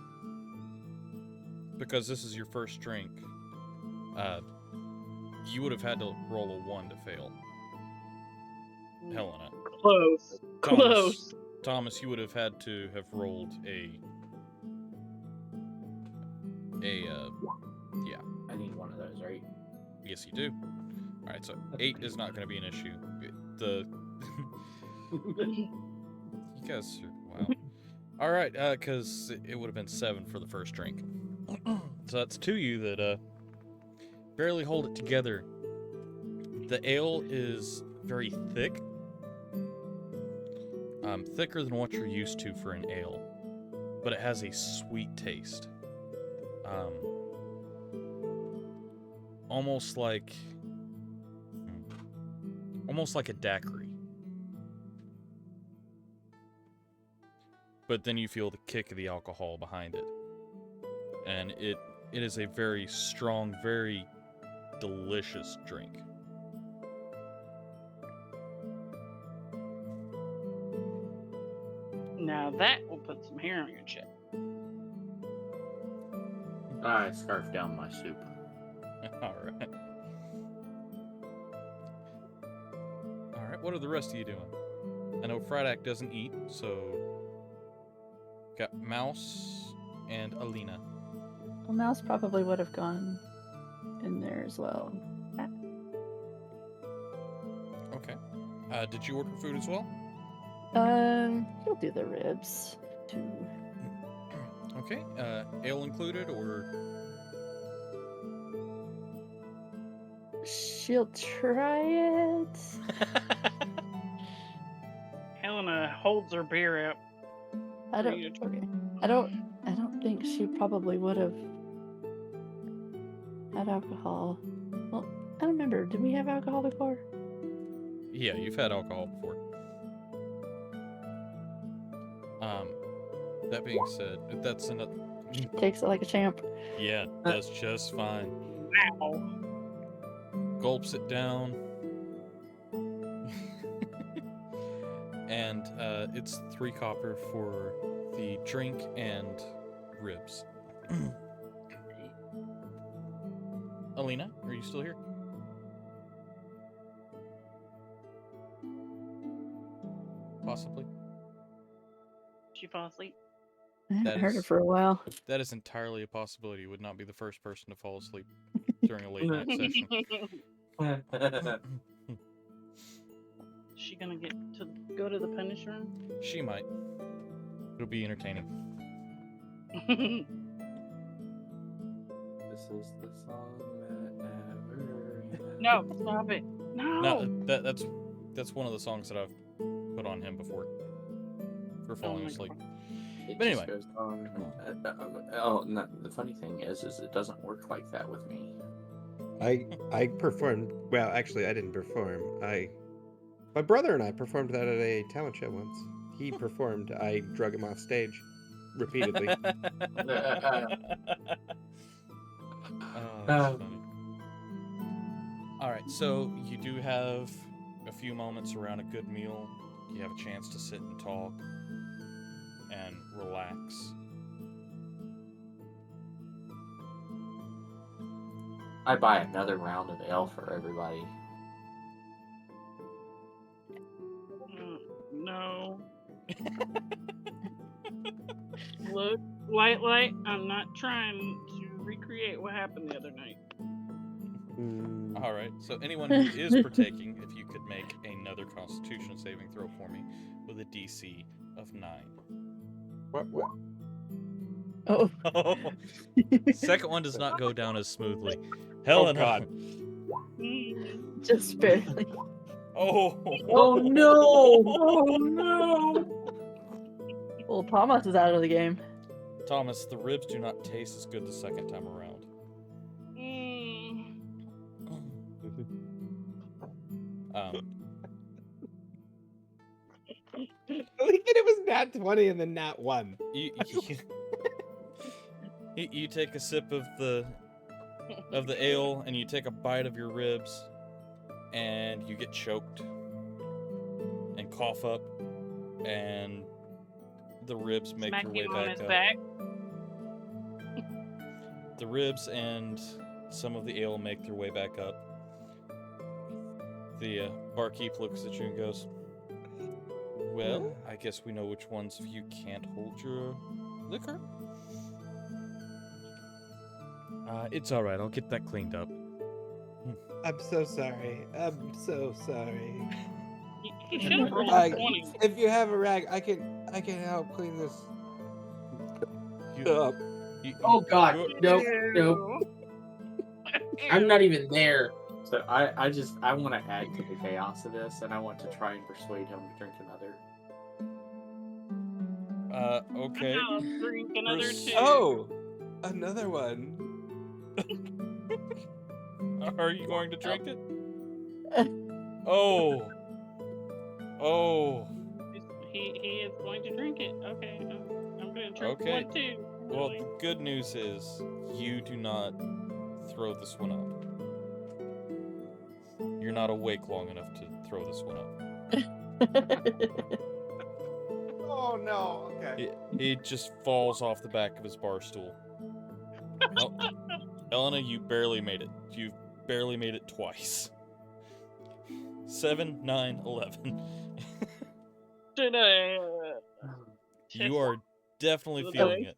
because this is your first drink, you would have had to roll a 1 to fail. Helena. Close. Close. Thomas, you would have had to have rolled a yeah. I need one of those, right? Yes, you do. All right, so 8 is not going to be an issue. You guys are, wow. All right, because it would have been 7 for the first drink. So that's 2 of you that barely hold it together. The ale is very thick. Thicker than what you're used to for an ale, but it has a sweet taste. Almost like a daiquiri. But then you feel the kick of the alcohol behind it. And it is a very strong, very delicious drink. Now that will put some hair on your chest. I scarf down my soup. Alright. Alright, what are the rest of you doing? I know Fridak doesn't eat, so... Got Mouse and Alina. Well, Mouse probably would have gone in there as well. Okay. Did you order food as well? He'll do the ribs too. Okay. Ale included, or... She'll try it. Helena holds her beer out. I don't. Okay. I don't think she probably would have had alcohol. Well, I don't remember. Did we have alcohol before? Yeah, you've had alcohol before. That being said, that's another... She takes it like a champ. Yeah, does just fine. Wow. Gulps it down. And it's 3 copper for the drink and ribs. Alina, are you still here? Possibly. She fall asleep. I haven't That heard her is- for a while. That is entirely a possibility. You would not be the first person to fall asleep during a late night session. She gonna get to go to the punish room? She might. It'll be entertaining. This is the song that never ends. No, stop it. No. No, that's one of the songs that I've put on him before for falling my asleep. It But just anyway. goes on. No, the funny thing is it doesn't work like that with me. I performed. Well, actually, I didn't perform. My brother and I performed that at a talent show once. He performed. I drug him off stage repeatedly. Oh, that's funny. All right, so you do have a few moments around a good meal. You have a chance to sit and talk and relax. I buy another round of ale for everybody. No. Look, light. I'm not trying to recreate what happened the other night. All right, so anyone who is partaking, if you could make another Constitution saving throw for me with a DC of 9. What? Oh. Second one does not go down as smoothly. Oh Helena. God! Just barely. Oh. Oh no! Oh no! Well, Thomas is out of the game. Thomas, the ribs do not taste as good the second time around. Mm. At least it was nat 20 and then nat 1. You take a sip of the ale and you take a bite of your ribs and you get choked and cough up and the ribs make Smack their way him on back his up. back. The ribs and some of the ale make their way back up. The barkeep looks at you and goes, "Well, I guess we know which ones of you can't hold your liquor." It's all right. I'll get that cleaned up. I'm so sorry. I'm so sorry. He should have rolled I- a 20. If you have a rag, I can help clean this up. Oh God, nope, nope. I'm not even there. So I want to add to the chaos of this, and I want to try and persuade him to drink another. Okay. I'll drink another Pers- 2. Oh, another one. Are you going to drink it? Oh. He is going to drink it. Okay, I'm going to drink Okay. one too. Well, the good news is you do not throw this one up. You're not awake long enough to throw this one up. Oh no. Okay. It just falls off the back of his bar stool. Elena, you barely made it. You've barely made it twice. 7, 9, 11. Should I, You are definitely Okay. feeling it.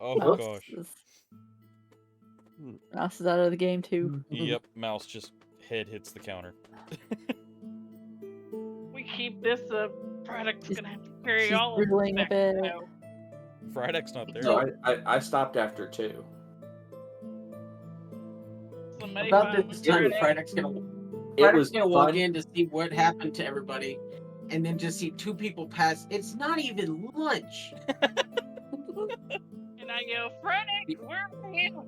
Oh Mouse gosh. Mouse is out of the game too. Yep, mouse just head hits the counter. we keep this up, Braddock's She's- gonna have to carry she's all of drooling it a back bit. now. Frydek's not there. So I stopped after 2. Somebody About find this time, Braddock. It was gonna walk fun. in to see what happened to everybody, and then just see 2 people pass. It's not even lunch. And I go, Braddock, where are you?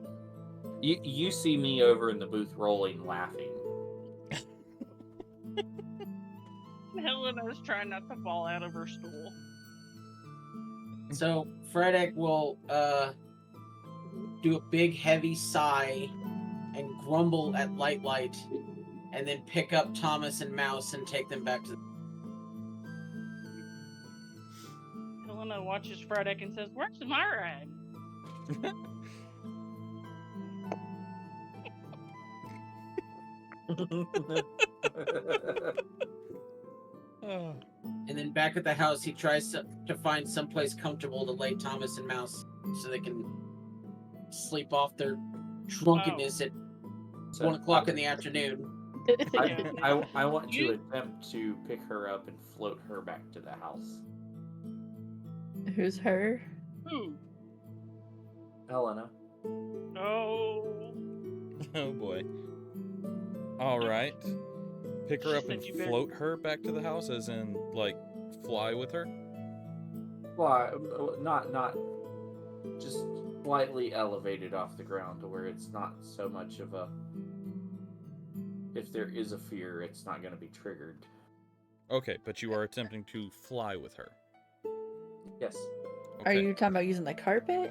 You see me over in the booth rolling, laughing. Helena's trying not to fall out of her stool. So Fredek will do a big heavy sigh and grumble at Light, and then pick up Thomas and Mouse and take them back to. Helena watches Braddock and says, "Where's my rag?" Oh. And then back at the house, he tries to find someplace comfortable to lay Thomas and Mouse so they can sleep off their drunkenness at So 1 o'clock in the afternoon. I want to You- attempt to pick her up and float her back to the house. Who's her? Who? Helena. Oh. Oh boy. Alright. Pick her She up said and you better- float her back to the house, as in, like, fly with her? Well, not just slightly elevated off the ground to where it's not so much of a. If there is a fear, it's not going to be triggered. Okay, but you are attempting to fly with her. Yes. Are Okay. you talking about using the carpet?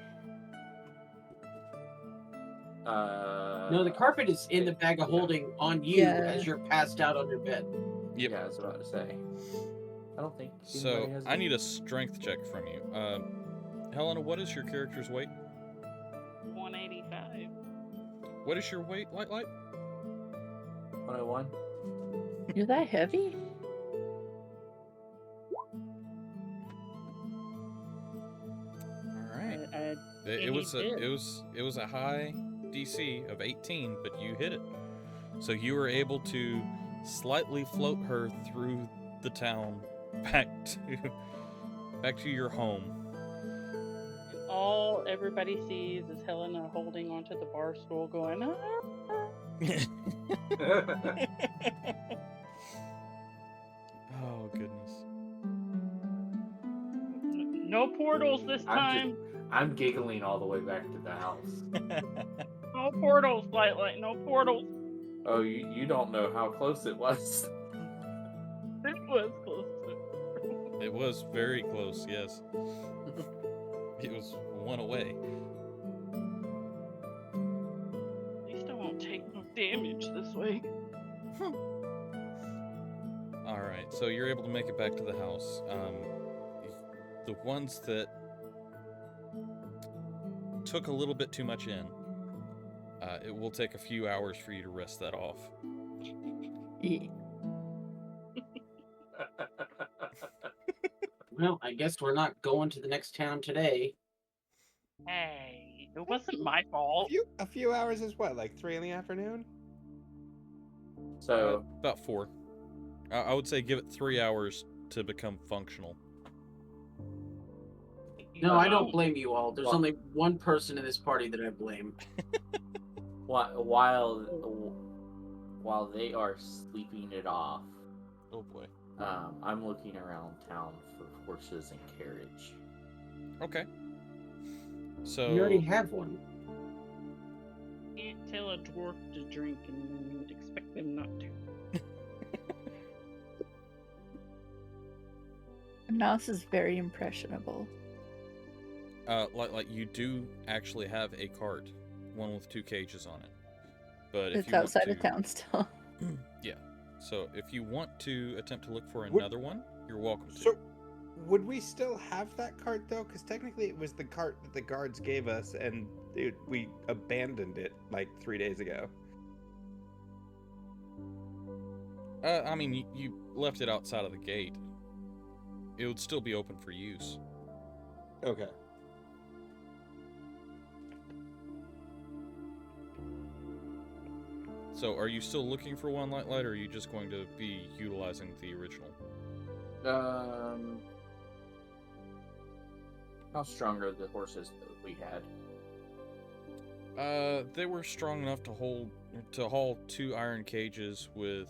No, the carpet is in the bag of holding on you Yeah. as you're passed out on your bed. Yep. Yeah, I was about to say. I don't think. So, anybody has I need a strength check from you. Helena, what is your character's weight? 185. What is your weight, Light? 101. You're that heavy? Alright. I It was he did. it was a high DC of 18, but you hit it. So you were able to slightly float her through the town back to your home. All everybody sees is Helena holding onto the bar stool going, "Ah." Oh goodness. No portals this time. I'm giggling all the way back to the house. No portals, Lightlight, no portals. Oh, you don't know how close it was. It was close to. It was very close, yes. It was one away. At least I won't take no damage this way. Alright, so you're able to make it back to the house. The ones that took a little bit too much in, it will take a few hours for you to rest that off. Yeah. Well, I guess we're not going to the next town today. Hey, it wasn't my fault. A few hours is what, like 3 in the afternoon? So, About 4. I would say give it 3 hours to become functional. No, I don't blame you all. There's Well- only one person in this party that I blame. while they are sleeping it off, Oh boy. I'm looking around town for horses and carriage. Okay. So You already have one. Can't tell a dwarf to drink and expect them not to. Nas is very impressionable. like you do actually have a cart, one with 2 cages on it. But if It's you want outside to, of town still. Yeah. So if you want to attempt to look for Would- another one, you're welcome to. So, would we still have that cart though? Because technically, it was the cart that the guards gave us, and we abandoned it like 3 days ago. I mean, you left it outside of the gate. It would still be open for use. Okay. So are you still looking for one light, or are you just going to be utilizing the original? How strong are the horses that we had? They were strong enough to haul 2 iron cages with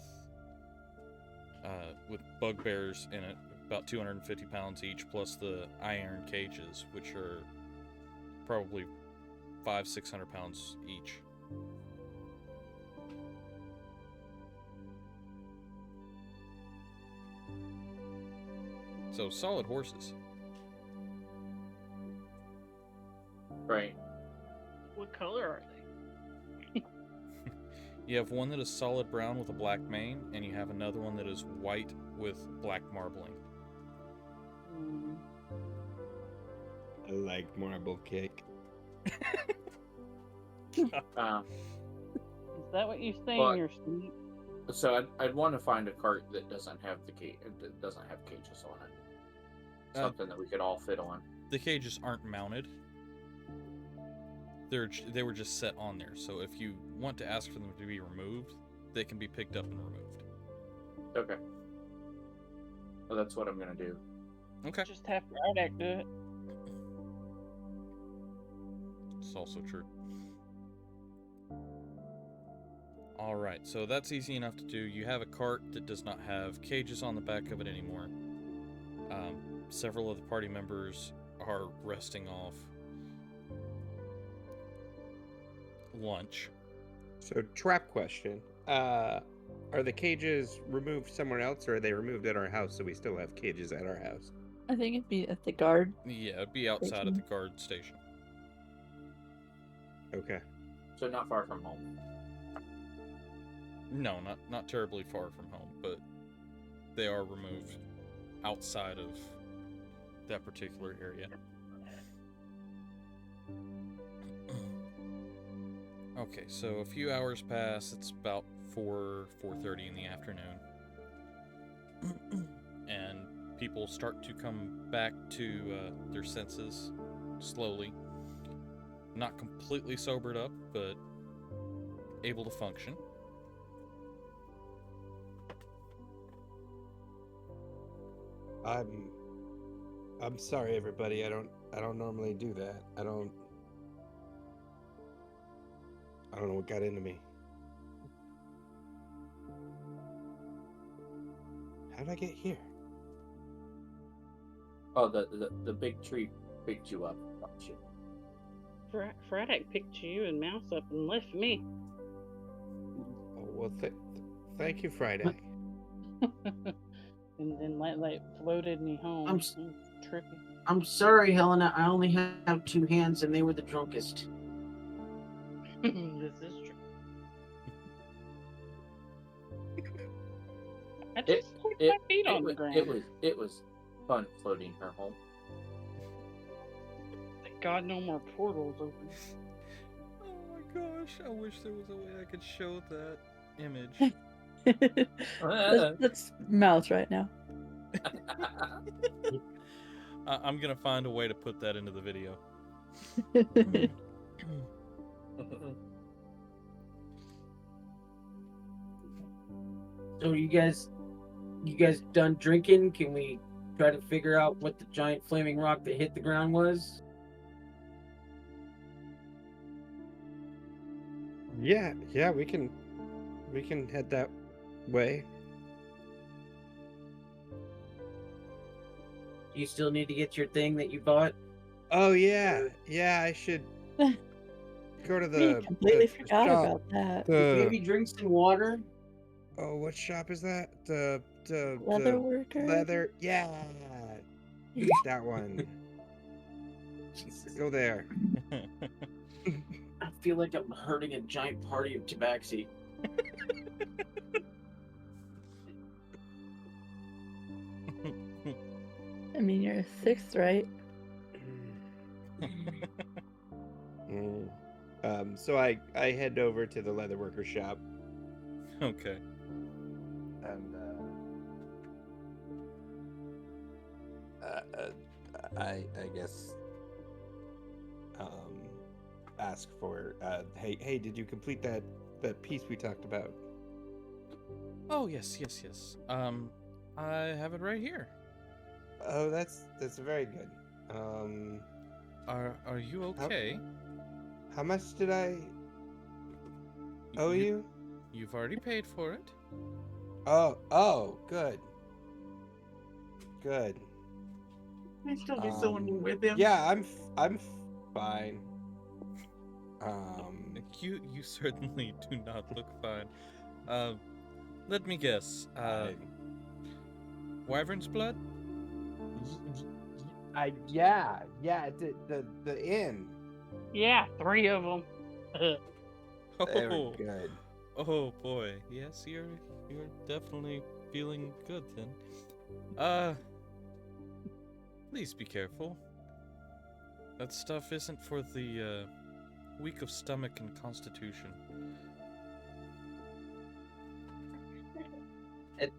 bugbears in it, about 250 pounds each, plus the iron cages, which are probably 500-600 pounds each. So solid horses. Right. What color are they? You have one that is solid brown with a black mane, and you have another one that is white with black marbling. Hmm. I like marble cake. Uh, Is that what you say But- in your sleep? so I'd want to find a cart that doesn't have that doesn't have cages on it. Something that we could all fit on. The cages aren't mounted. They were just set on there, so if you want to ask for them to be removed, they can be picked up and removed. Okay. Well, that's what I'm gonna do. Okay. Just have Rowdak do it. It's also true. Alright, so that's easy enough to do. You have a cart that does not have cages on the back of it anymore. Several of the party members are resting off lunch. So, trap question. Are the cages removed somewhere else, or are they removed at our house so we still have cages at our house? I think it'd be at the guard. Yeah, it'd be outside of the guard station. Okay. So not far from home. No, not terribly far from home, but they are removed outside of that particular area. Okay, so a few hours pass. It's about 4:30 in the afternoon. And people start to come back to their senses slowly. Not completely sobered up, but able to function. I'm sorry, everybody. I don't normally do that. I don't know what got into me. How'd I get here? Oh, the big tree picked you up. Friday picked you and Mouse up and left me. Oh, well, thank you, Friday. And then Light floated me home. I'm It was trippy. I'm sorry, Helena. I only have 2 hands, and they were the drunkest. This is true. I just put my feet on the ground. It was fun floating her home. Thank God, no more portals open. Oh my gosh, I wish there was a way I could show that image. That's Mouse right now. I'm gonna find a way to put that into the video. So you guys done drinking? Can we try to figure out what the giant flaming rock that hit the ground was? Yeah, we can head that way. You still need to get your thing that you bought? Oh yeah, I should go to We the completely the forgot shop. about that. Maybe drinks and water? Oh, what shop is that? The Leather worker? leather. Yeah, that one. Let's go there. I feel like I'm hurting a giant party of tabaxi. I mean, you're a 6th, right? So I head over to the leather worker shop. Okay. And I guess ask for hey, did you complete that piece we talked about? Oh yes. I have it right here. Oh, that's very good. Are you okay? How much did I owe you? You've already paid for it. Oh, good. Can I still get someone with him? Yeah, I'm fine. You certainly do not look fine. Let me guess. Wyvern's blood? Yeah, the inn. Yeah, 3 of them. Very Oh, good. oh boy. Yes, you're definitely feeling good then. Please be careful. That stuff isn't for the weak of stomach and constitution.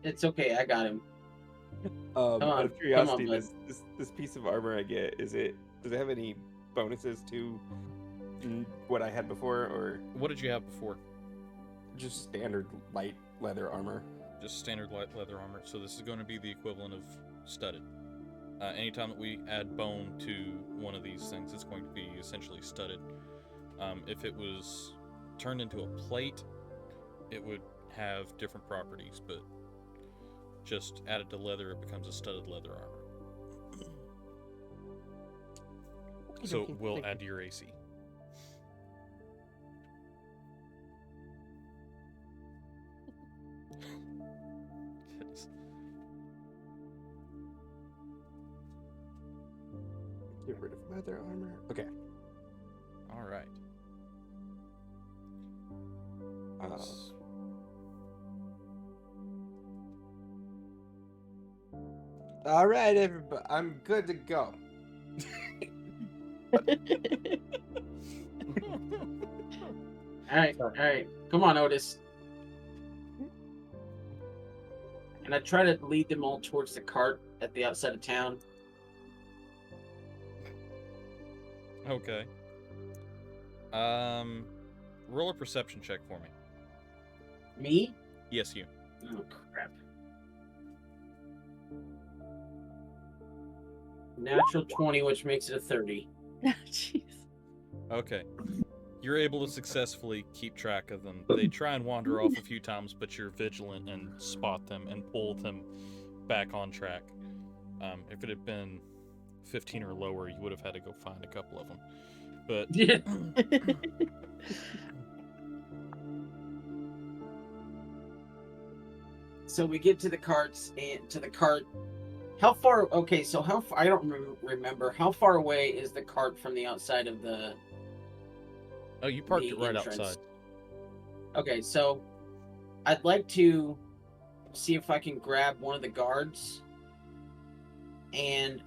It's okay. I got him. Out on, of curiosity, bud. this piece of armor I get, does it have any bonuses to what I had before, or What did you have before? just standard light leather armor? Just standard light leather armor. So this is going to be the equivalent of studded. Anytime that we add bone to one of these things, it's going to be essentially studded. If it was turned into a plate, it would have different properties, but just added to leather, it becomes a studded leather armor. So Okay, we'll thank add to your AC. Yes. Get rid of leather armor. Okay. All right. All right, everybody. I'm good to go. All right. Come on, Otis. And I try to lead them all towards the cart at the outside of town. Okay. Roll a perception check for me. Me? Yes, you. Oh, crap. Natural 20, which makes it a 30. Jeez. Okay. You're able to successfully keep track of them. They try and wander off a few times, but you're vigilant and spot them and pull them back on track. If it had been 15 or lower, you would have had to go find a couple of them. But So we get to the carts and to the cart. How far? Okay, so how far? I don't remember. How far away is the cart from the outside of the? oh, you parked The it right entrance. outside. Okay, so I'd like to see if I can grab one of the guards and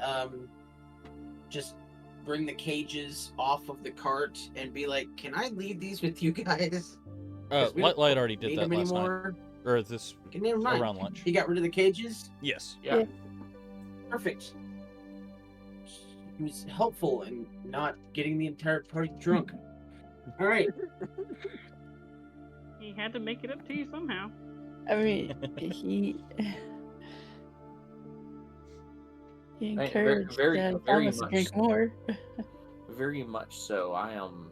just bring the cages off of the cart and be like, "Can I leave these with you guys?" 'Cause we don't Light already did need that them last night, anymore. or this Okay, never mind. around lunch. He got rid of the cages. Yes. Yeah. Perfect. He was helpful in not getting the entire party drunk. All right. He had to make it up to you somehow. I mean, he encouraged very Thomas to much drink so. more. Very much so. I am.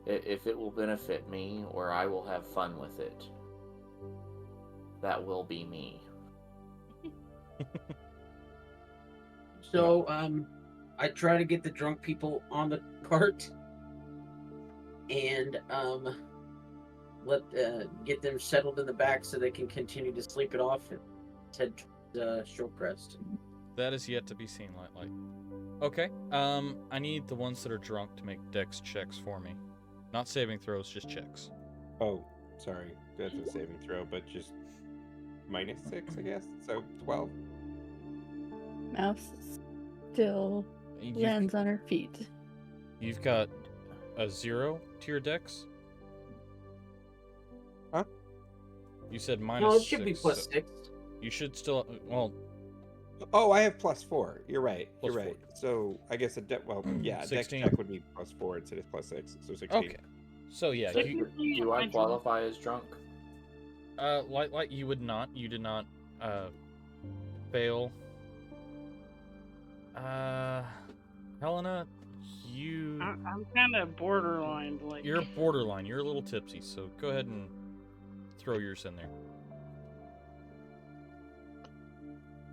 If it will benefit me, or I will have fun with it, that will be me. So, I try to get the drunk people on the cart and get them settled in the back so they can continue to sleep it off and head to Short Crest. That is yet to be seen, Light. Okay. I need the ones that are drunk to make dex checks for me. Not saving throws, just checks. Oh, sorry. That's a saving throw, but just -6, I guess. So 12. Mouse still lands on her feet. You've got a 0 to your dex? Huh? You said -6. No, it should be so +6. you should still. Well, Oh, I have +4. You're right. Plus You're right. So I guess a dex dex 16. check would be +4 instead of +6. So 16. okay. So yeah, So you, do I qualify as drunk? Light, you would not. You did not fail. Helena, I'm kind of borderline. Like you're borderline. You're a little tipsy, so go ahead and throw yours in there.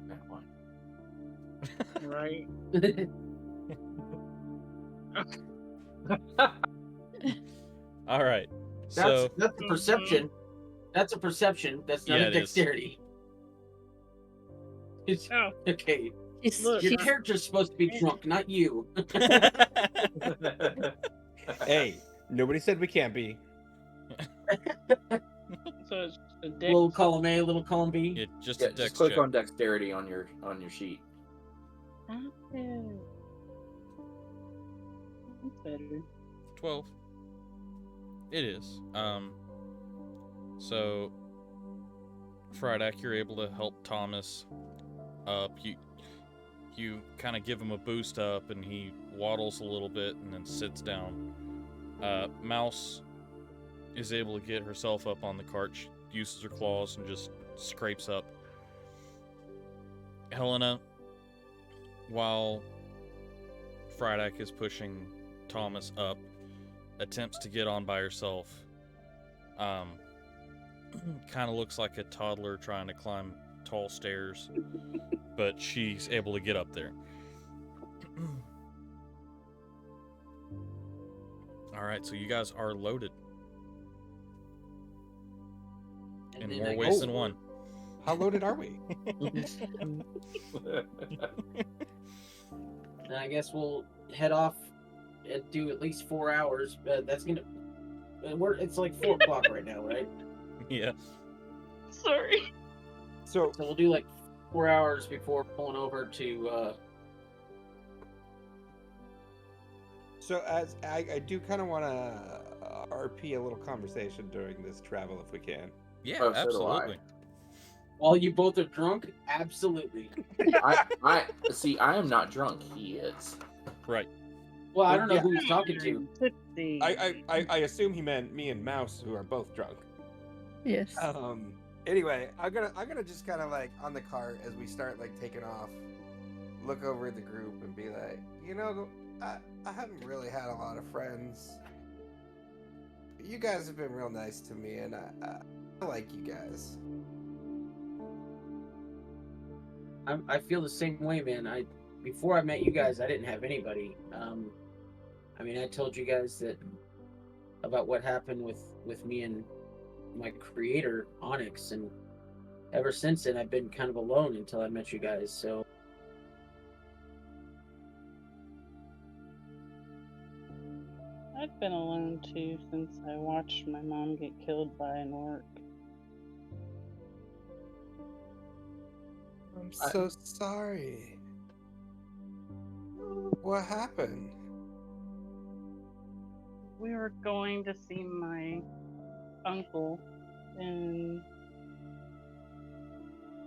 That one. right. All right. That's So a perception. That's a perception. That's not Yeah, a it is. dexterity. Oh, Okay. Look, Your character's supposed to be drunk, not you. Hey, nobody said we can't be. so it's a dex. Little column A, little column B. yeah, just Yeah, a dex just click check. on dexterity on your sheet. Okay. That's better. 12. It is. So Fridak, you're able to help Thomas up. You kind of give him a boost up, and he waddles a little bit and then sits down. Mouse is able to get herself up on the cart. She uses her claws and just scrapes up. Helena, while Fridak is pushing Thomas up, attempts to get on by herself. Kind of looks like a toddler trying to climb tall stairs, but she's able to get up there. All right, so you guys are loaded in then more I ways guess- than one. How loaded are we? And I guess we'll head off and do at least 4 hours. That's gonna. It's like 4 o'clock right now, right? Yeah. Sorry. So So we'll do like 4 hours before pulling over to. So as I do kind of want to RP a little conversation during this travel if we can. Yeah, Oh, so do I. absolutely. While you both are drunk, absolutely. I see. I am not drunk. He is. Right. Well, I don't know Yeah. who he's talking to. Tipsy. I assume he meant me and Mouse, who are both drunk. Yes. Anyway, I'm gonna just kind of like on the cart as we start like taking off, look over at the group and be like, you know, I haven't really had a lot of friends. You guys have been real nice to me, and I like you guys. I feel the same way, man. Before I met you guys, I didn't have anybody. I mean, I told you guys that about what happened with me and my creator, Onyx, and ever since then I've been kind of alone until I met you guys. So I've been alone too since I watched my mom get killed by an orc. I'm so sorry. What happened? We were going to see my uncle, and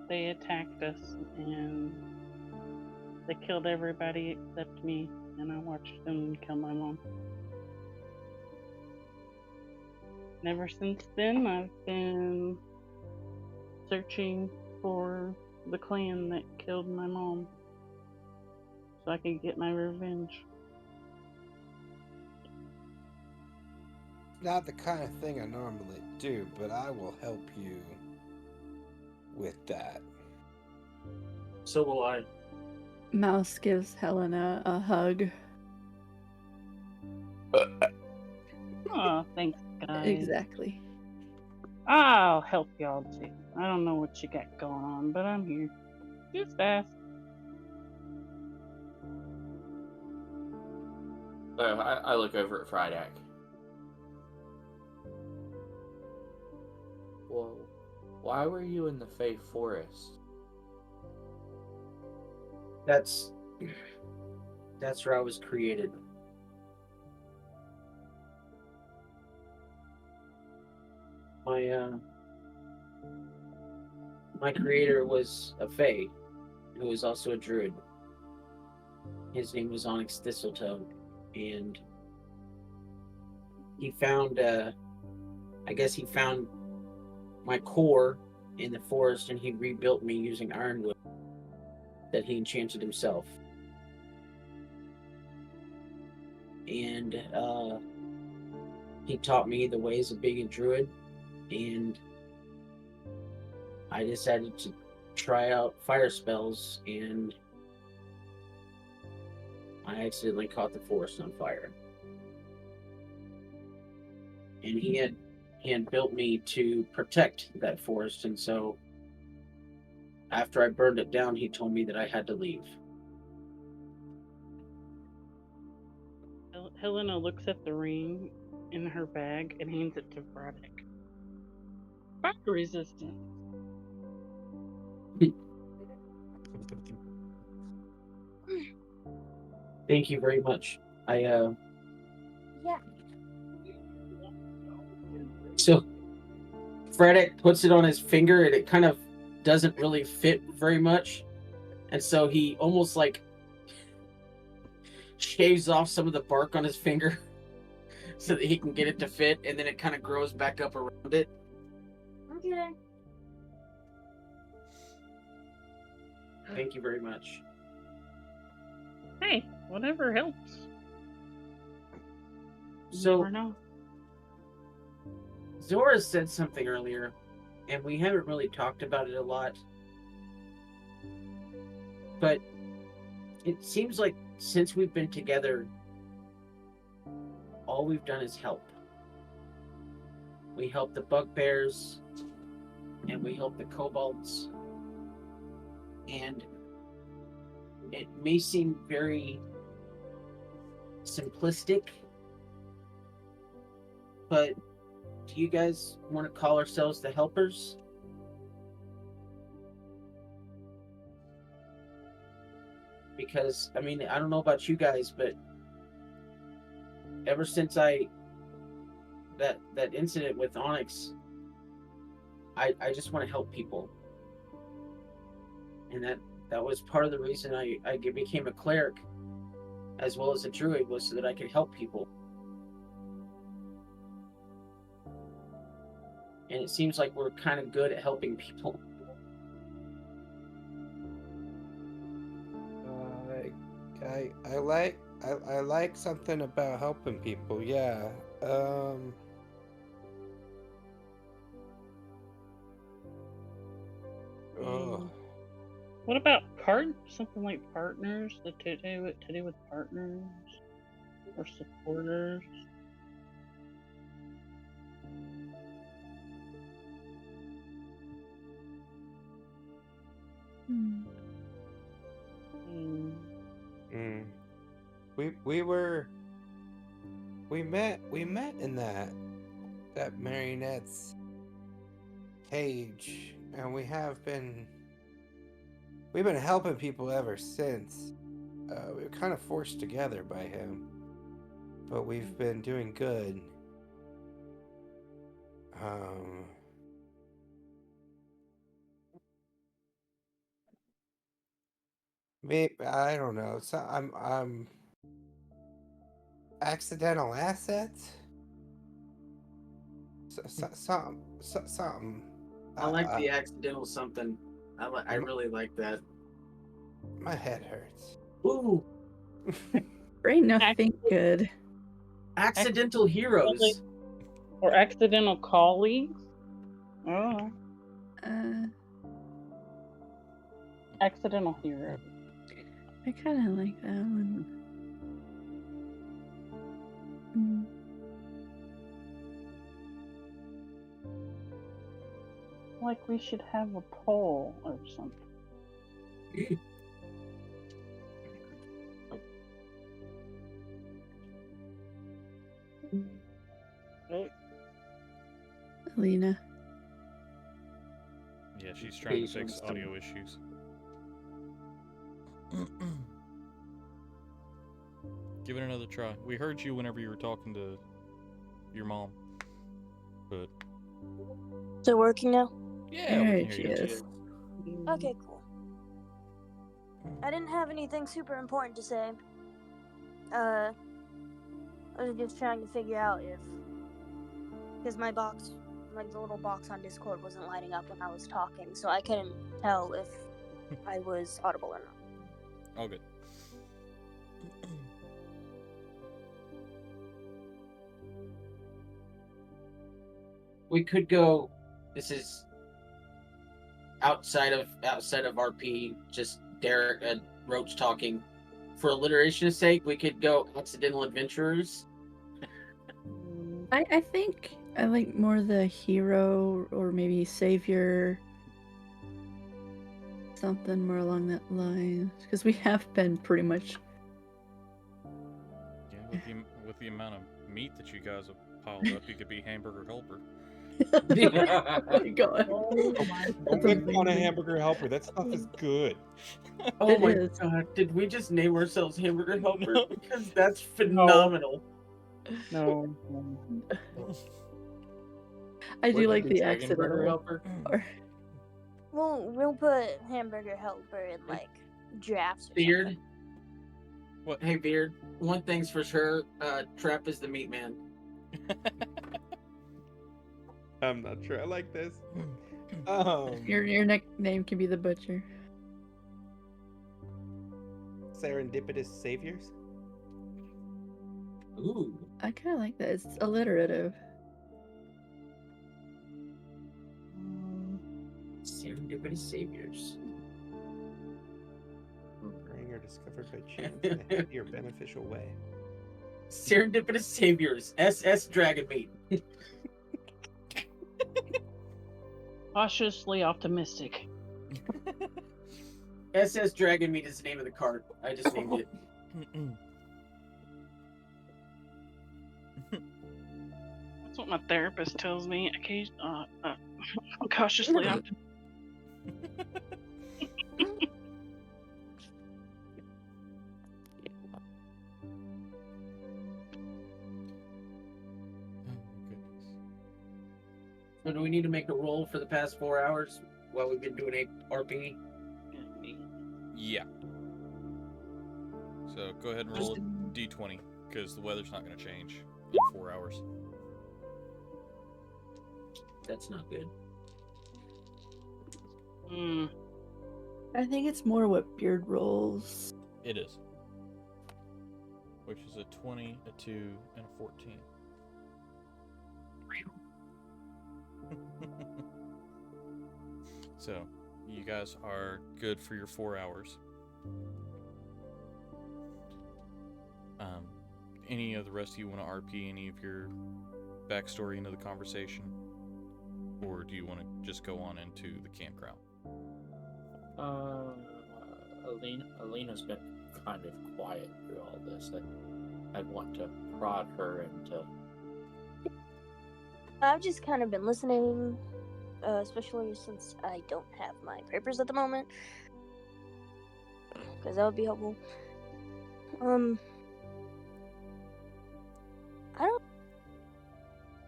they attacked us, and they killed everybody except me, and I watched them kill my mom. And ever since then, I've been searching for the clan that killed my mom, so I could get my revenge. Not the kind of thing I normally do, but I will help you with that. so will I. Mouse gives Helena a hug. Oh, thanks, guys. Exactly. I'll help y'all too. I don't know what you got going on, but I'm here. Just ask. I look over at Frydak. Well, why were you in the Fey Forest? That's where I was created. My creator was a Fey, who was also a druid. His name was Onyx Thistletoe, and he found I guess he found my core in the forest, and he rebuilt me using ironwood that he enchanted himself. And he taught me the ways of being a druid, and I decided to try out fire spells, and I accidentally caught the forest on fire. And he had built me to protect that forest, and so after I burned it down, he told me that I had to leave. Helena looks at the ring in her bag and hands it to Braddock. Fire resistant. Thank you very much. Yeah. So Frederick puts it on his finger, and it kind of doesn't really fit very much, and so he almost like shaves off some of the bark on his finger so that he can get it to fit, and then it kind of grows back up around it. Okay. Thank you very much. Hey, whatever helps. You So never know. Zora said something earlier, and we haven't really talked about it a lot, but it seems like since we've been together, all we've done is help. We help the bugbears, and we help the kobolds, and it may seem very simplistic, but do you guys want to call ourselves the helpers? Because, I mean, I don't know about you guys, but ever since that incident with Onyx, I just want to help people. And that was part of the reason I became a cleric as well as a druid, was so that I could help people. And it seems like we're kind of good at helping people. I like something about helping people. Yeah. Oh. What about something like partners? To do with partners? Or supporters. Hmm. Hmm. Mm. We met in that marionette's cage, and we've been helping people ever since. We were kind of forced together by him, but we've been doing good. Um, Maybe I don't know. So I'm accidental assets. Something. I like the accidental something. I really like that. My head hurts. Ooh, Ain't nothing good. accidental heroes. Or accidental colleagues. Oh, Uh, accidental hero. I kind of like that one. Mm. Like we should have a poll or something. Right. Alina. Yeah, she's trying to fix Patience. audio issues. Give it another try. We heard you whenever you were talking to your mom. But Is it working now? yeah, we There can she hear you. is. Okay, cool. I didn't have anything super important to say. I was just trying to figure out because my box, like the little box on Discord, wasn't lighting up when I was talking, so I couldn't tell if I was audible or not. All good. We could go. This is outside of RP. Just Derek and Roach talking. For alliteration's sake, we could go accidental adventurers. I think I like more the hero or maybe savior. Something more along that line. Because we have been pretty much. Yeah, with the amount of meat that you guys have piled up, you could be hamburger helper. Oh my god. Don't make fun of hamburger helper. That stuff is good. Oh It my is. god! Did we just name ourselves Hamburger Helper? No. Because that's phenomenal. No. I do Wouldn't like it be the Dragon Burger accidental. Helper? We'll put Hamburger Helper in like drafts or Beard. something. What? Hey Beard. One thing's for sure. Trap is the meat man. I'm not sure I like this. Your nickname can be the butcher. Serendipitous saviors. Ooh. I kind of like that. It's alliterative. Serendipitous saviors. Occurring or discovered by chance in a happy or beneficial way. Serendipitous saviors. SS Dragon Meat. Cautiously optimistic. SS Dragon Meat is the name of the card. I just named it. That's what my therapist tells me. Cautiously optimistic. So do we need to make a roll for the past 4 hours while we've been doing RP? Yeah. So go ahead and roll a d20, because the weather's not going to change in 4 hours. That's not good. I think it's more what Beard rolls. It is. Which is a 20, a 2, and a 14. So, you guys are good for your 4 hours. any of the rest of you want to RP any of your backstory into the conversation? Or do you want to just go on into the campground? Alina's been kind of quiet through all this. I'd want to prod her into. I've just kind of been listening, especially since I don't have my papers at the moment, because that would be helpful.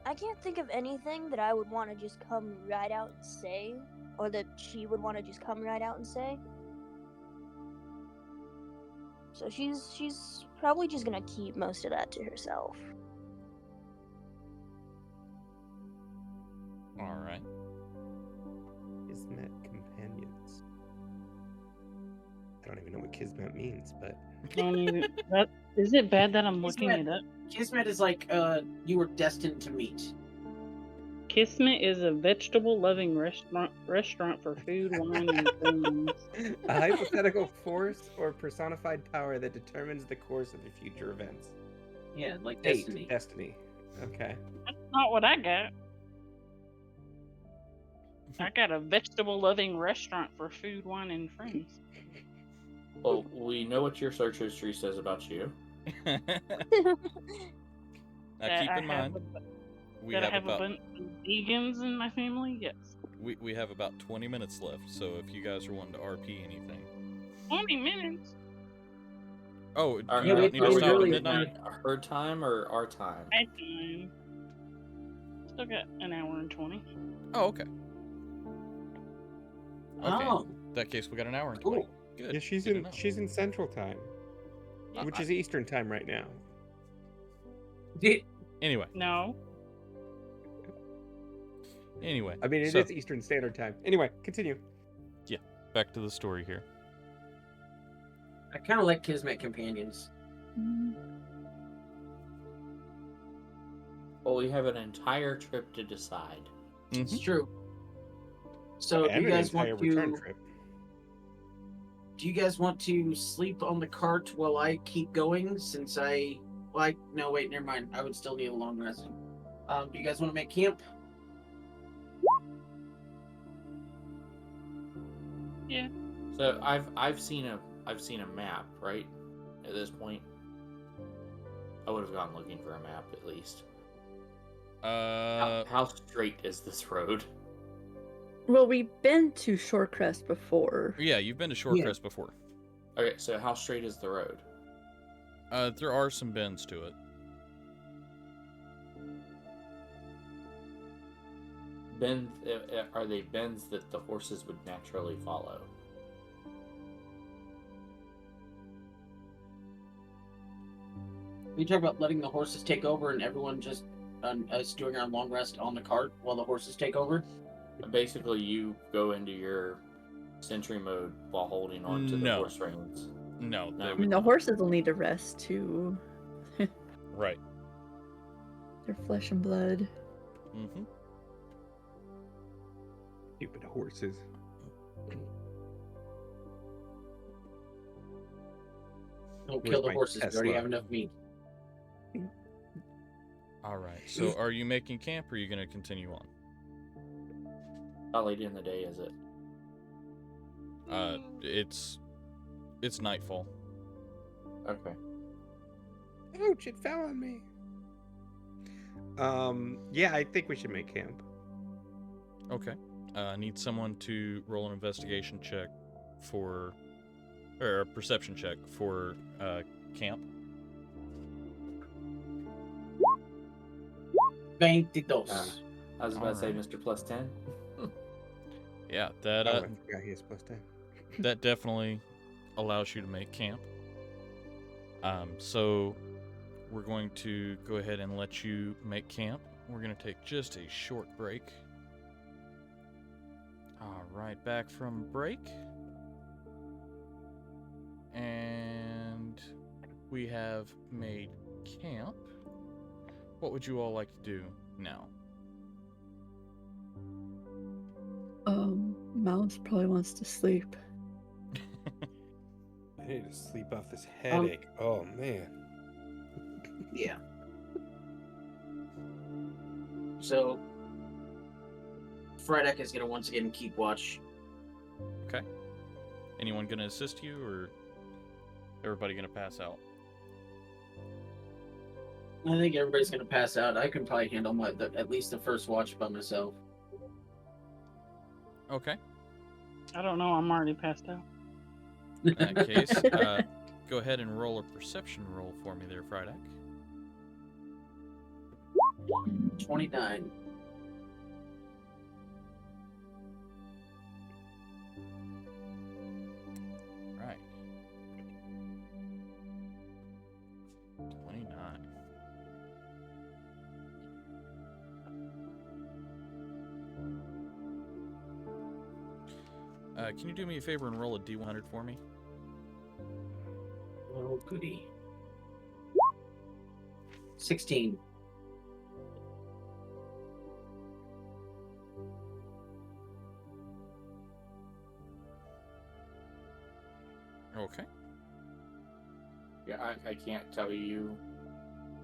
I can't think of anything that I would want to just come right out and say, or that she would want to just come right out and say. So she's probably just gonna keep most of that to herself. All right. Kismet companions. I don't even know what Kismet means, but Is it bad that I'm looking Kismet. it up? Kismet is like you were destined to meet. Kismet is a vegetable-loving restaurant for food, wine, and things. a hypothetical force or personified power that determines the course of the future events. Yeah, like Fate, destiny. destiny. Okay. That's not what I got. I got a vegetable-loving restaurant for food, wine, and friends. Well, we know what your search history says about you. Now keep in mind, we I have have a about bunch of vegans in my family. Yes. we have about 20 minutes left. So if you guys are wanting to RP anything, 20 minutes. oh, do Are, you we- not need to we stop at really- midnight? Her time or our time? I time. Still got an hour and 20. Oh, okay. Okay. Oh, In that case, we got an hour and 20. cool. Good. Yeah, she's Good to in know. Central Time, which is Eastern Time right now. Anyway. No. Anyway. I mean, it so, is Eastern Standard Time. Anyway, continue. back to the story here. I kind of like Kismet companions. Well, we have an entire trip to decide. It's Mhm. true. So, And do you an guys want entire return to? trip. Do you guys want to sleep on the cart while I keep going? Since no, wait, never mind. I would still need a long rest. Do you guys want to make camp? Yeah. So I've seen a map, right? At this point, I would have gone looking for a map at least. How straight is this road? Well, we've been to Shorecrest before. Yeah, you've been to Shorecrest before. Okay, so how straight is the road? There are some bends to it. Bends? Are they bends that the horses would naturally follow? We talk about letting the horses take over and everyone just us doing our long rest on the cart while the horses take over. Basically, you go into your sentry mode while holding on to the No. horse reins. No, No. they I mean, would. the horses will need to rest too. Right. They're flesh and blood. Mm-hmm. Stupid horses. Don't Where's kill the my horses. We already Tesla? have enough meat. All right. So, are you making camp, or are you going to continue on? How late in the day is it? It's nightfall. Okay. Ouch! It fell on me. Yeah, I think we should make camp. Okay. I need someone to roll an investigation check or a perception check for camp. 22. I was about to say, Alright. Mr. Plus 10. Yeah, that Oh, I forgot he is plus 10. that definitely allows you to make camp. So we're going to go ahead and let you make camp. We're going to take just a short break. All right, back from break. And we have made camp. What would you all like to do now? Mouse probably wants to sleep. I need to sleep off this headache. Oh man. Yeah. So, Frydek is gonna once again keep watch. Okay. Anyone gonna assist you, or everybody gonna pass out? I think everybody's gonna pass out. I can probably handle at least the first watch by myself. Okay. I don't know. I'm already passed out. In that case, go ahead and roll a perception roll for me there, Frydek. 29. Right. 29. Can you do me a favor and roll a D100 for me? Oh, goody. 16. Okay. Yeah, I can't tell you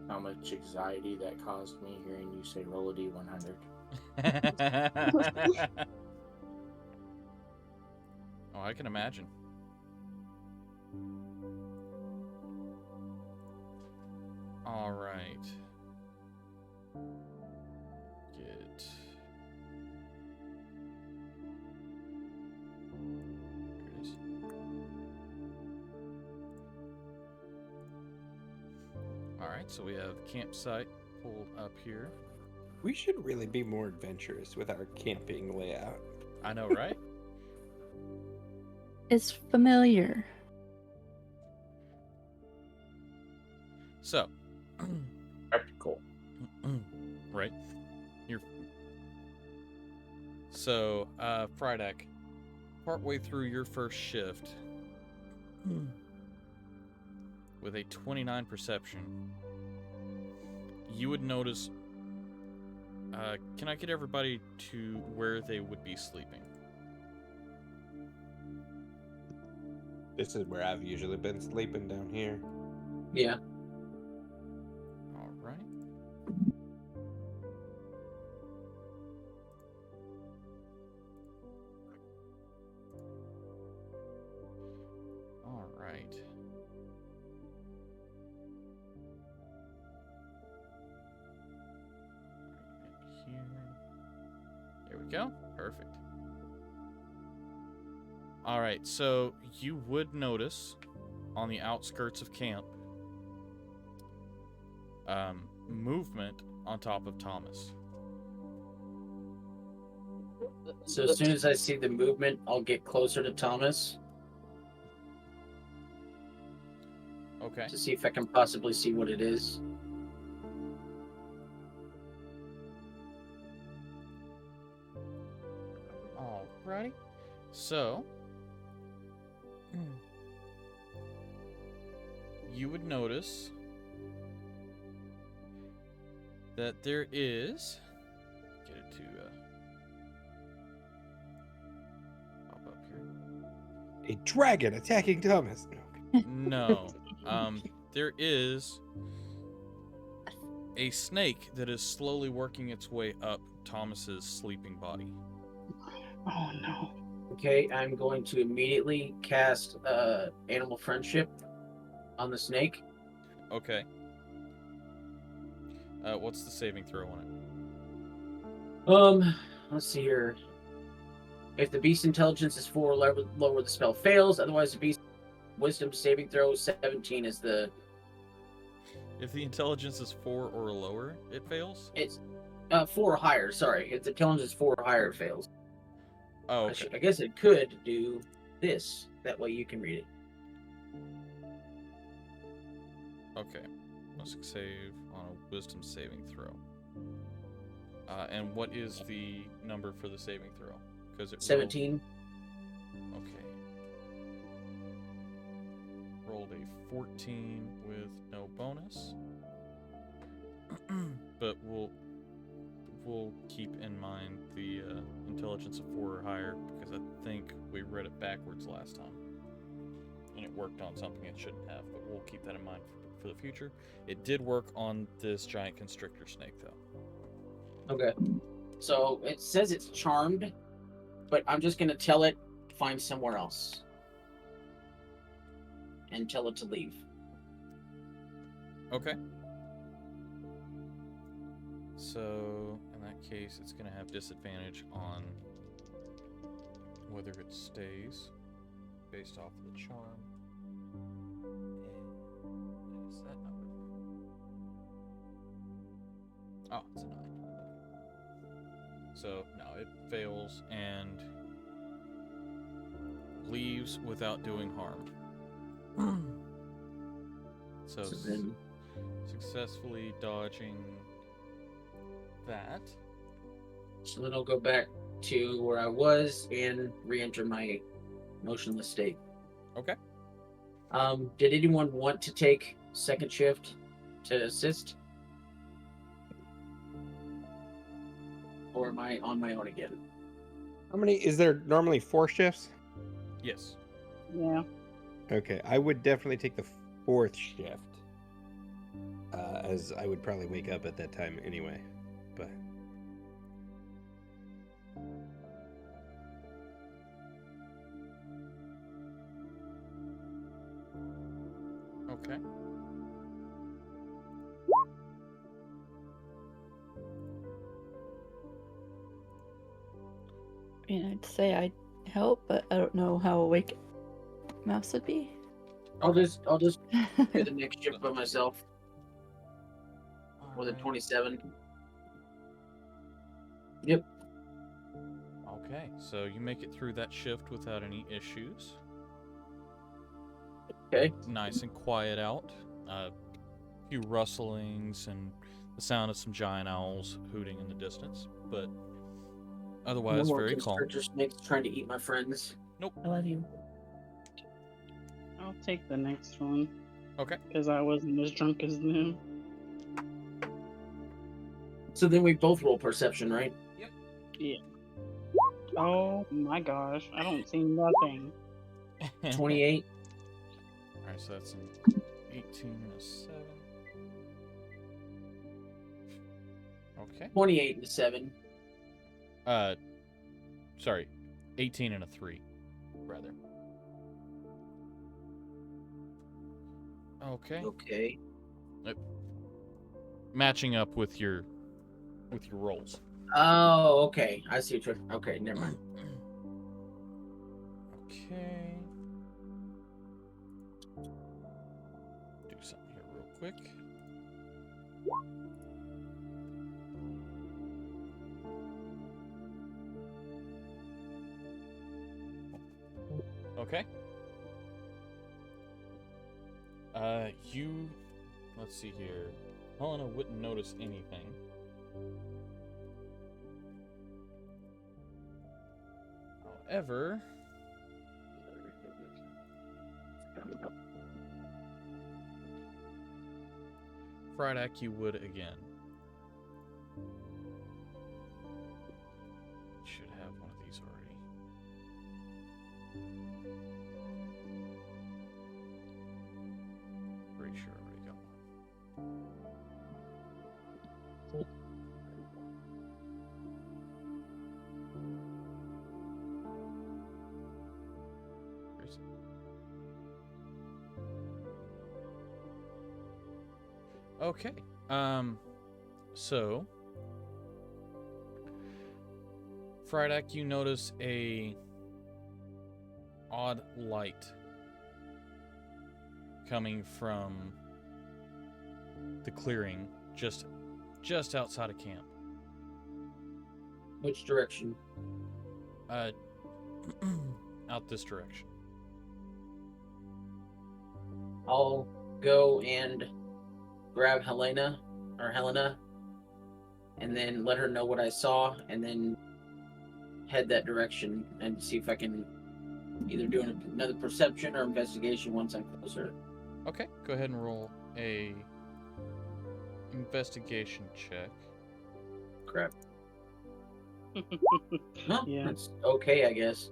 how much anxiety that caused me hearing you say roll a D100. Oh, I can imagine. All right. Get. Here it is. All right, so we have campsite pulled up here. We should really be more adventurous with our camping layout. I know, right? It's familiar. So, Practical. right? So, Frydek, partway through your first shift, with a 29 perception, you would notice. Can I get everybody to where they would be sleeping? This is where I've usually been sleeping, down here. Yeah. All right. All right. Here. There we go. Perfect. All right, so you would notice on the outskirts of camp movement on top of Thomas. So as soon as I see the movement, I'll get closer to Thomas Okay. to see if I can possibly see what it is. Alrighty. So, you would notice that there is. Get it to pop up here. A dragon attacking Thomas. No. There is a snake that is slowly working its way up Thomas's sleeping body. Oh no. Okay, I'm going to immediately cast Animal Friendship on the snake. Okay. What's the saving throw on it? Let's see here. If the beast intelligence is 4 or lower, the spell fails. Otherwise, the beast wisdom saving throw 17 is the. If the intelligence is 4 or lower, it fails? It's 4 or higher. Sorry, if the intelligence is 4 or higher, it fails. Oh, okay. I guess it could do this. That way you can read it. Okay. Must save on a wisdom saving throw. And what is the number for the saving throw? Because it 17. Okay. Rolled a 14 with no bonus. But we'll keep in mind the intelligence of 4 or higher, because I think we read it backwards last time. And it worked on something it shouldn't have, but we'll keep that in mind for the future. It did work on this giant constrictor snake, though. Okay. So it says it's charmed, but I'm just gonna tell it find somewhere else. And tell it to leave. Okay. So, in that case, it's going to have disadvantage on whether it stays based off of the charm. And is that number? Oh, it's a 9. So, no, it fails and leaves without doing harm. So then, successfully dodging that. so then I'll go back to where I was and re-enter my motionless state. Okay. Did anyone want to take second shift to assist? Or am I on my own again? How many is there normally 4 shifts? Yes. Yeah. Okay, I would definitely take the 4th shift. As I would probably wake up at that time anyway. But Okay. I mean, I'd say I'd help, but I don't know how awake Mouse would be. I'll just do the next shift by myself. With a 27. Yep. Okay, so you make it through that shift without any issues. Okay. Nice and quiet out. A few rustlings and the sound of some giant owls hooting in the distance, but otherwise No more very calm. constrictor snakes trying to eat my friends. Nope. I love you. I'll take the next one. Okay. Because I wasn't as drunk as them. So then we both roll perception, right? Yeah. Oh my gosh, I don't see nothing. 28. Alright, so that's an 18 and a 7. Okay. 28 and a 7. Sorry, 18 and a 3, rather. Okay. Okay. Matching up with your rolls. Oh, okay. I see what you're... Okay, never mind. Okay. Do something here real quick. Okay. Let's see here. Helena wouldn't notice anything. However, Fridak, you would again. Should have one of these already. Pretty sure I already got one. Where's it? Okay. So Fridak, you notice a odd light coming from the clearing just outside of camp. Which direction? Out this direction. I'll go and grab Helena, and then let her know what I saw, and then head that direction and see if I can either do another perception or investigation once I'm closer. Okay, go ahead and roll a investigation check. Crap. No, Yeah. that's okay, I guess.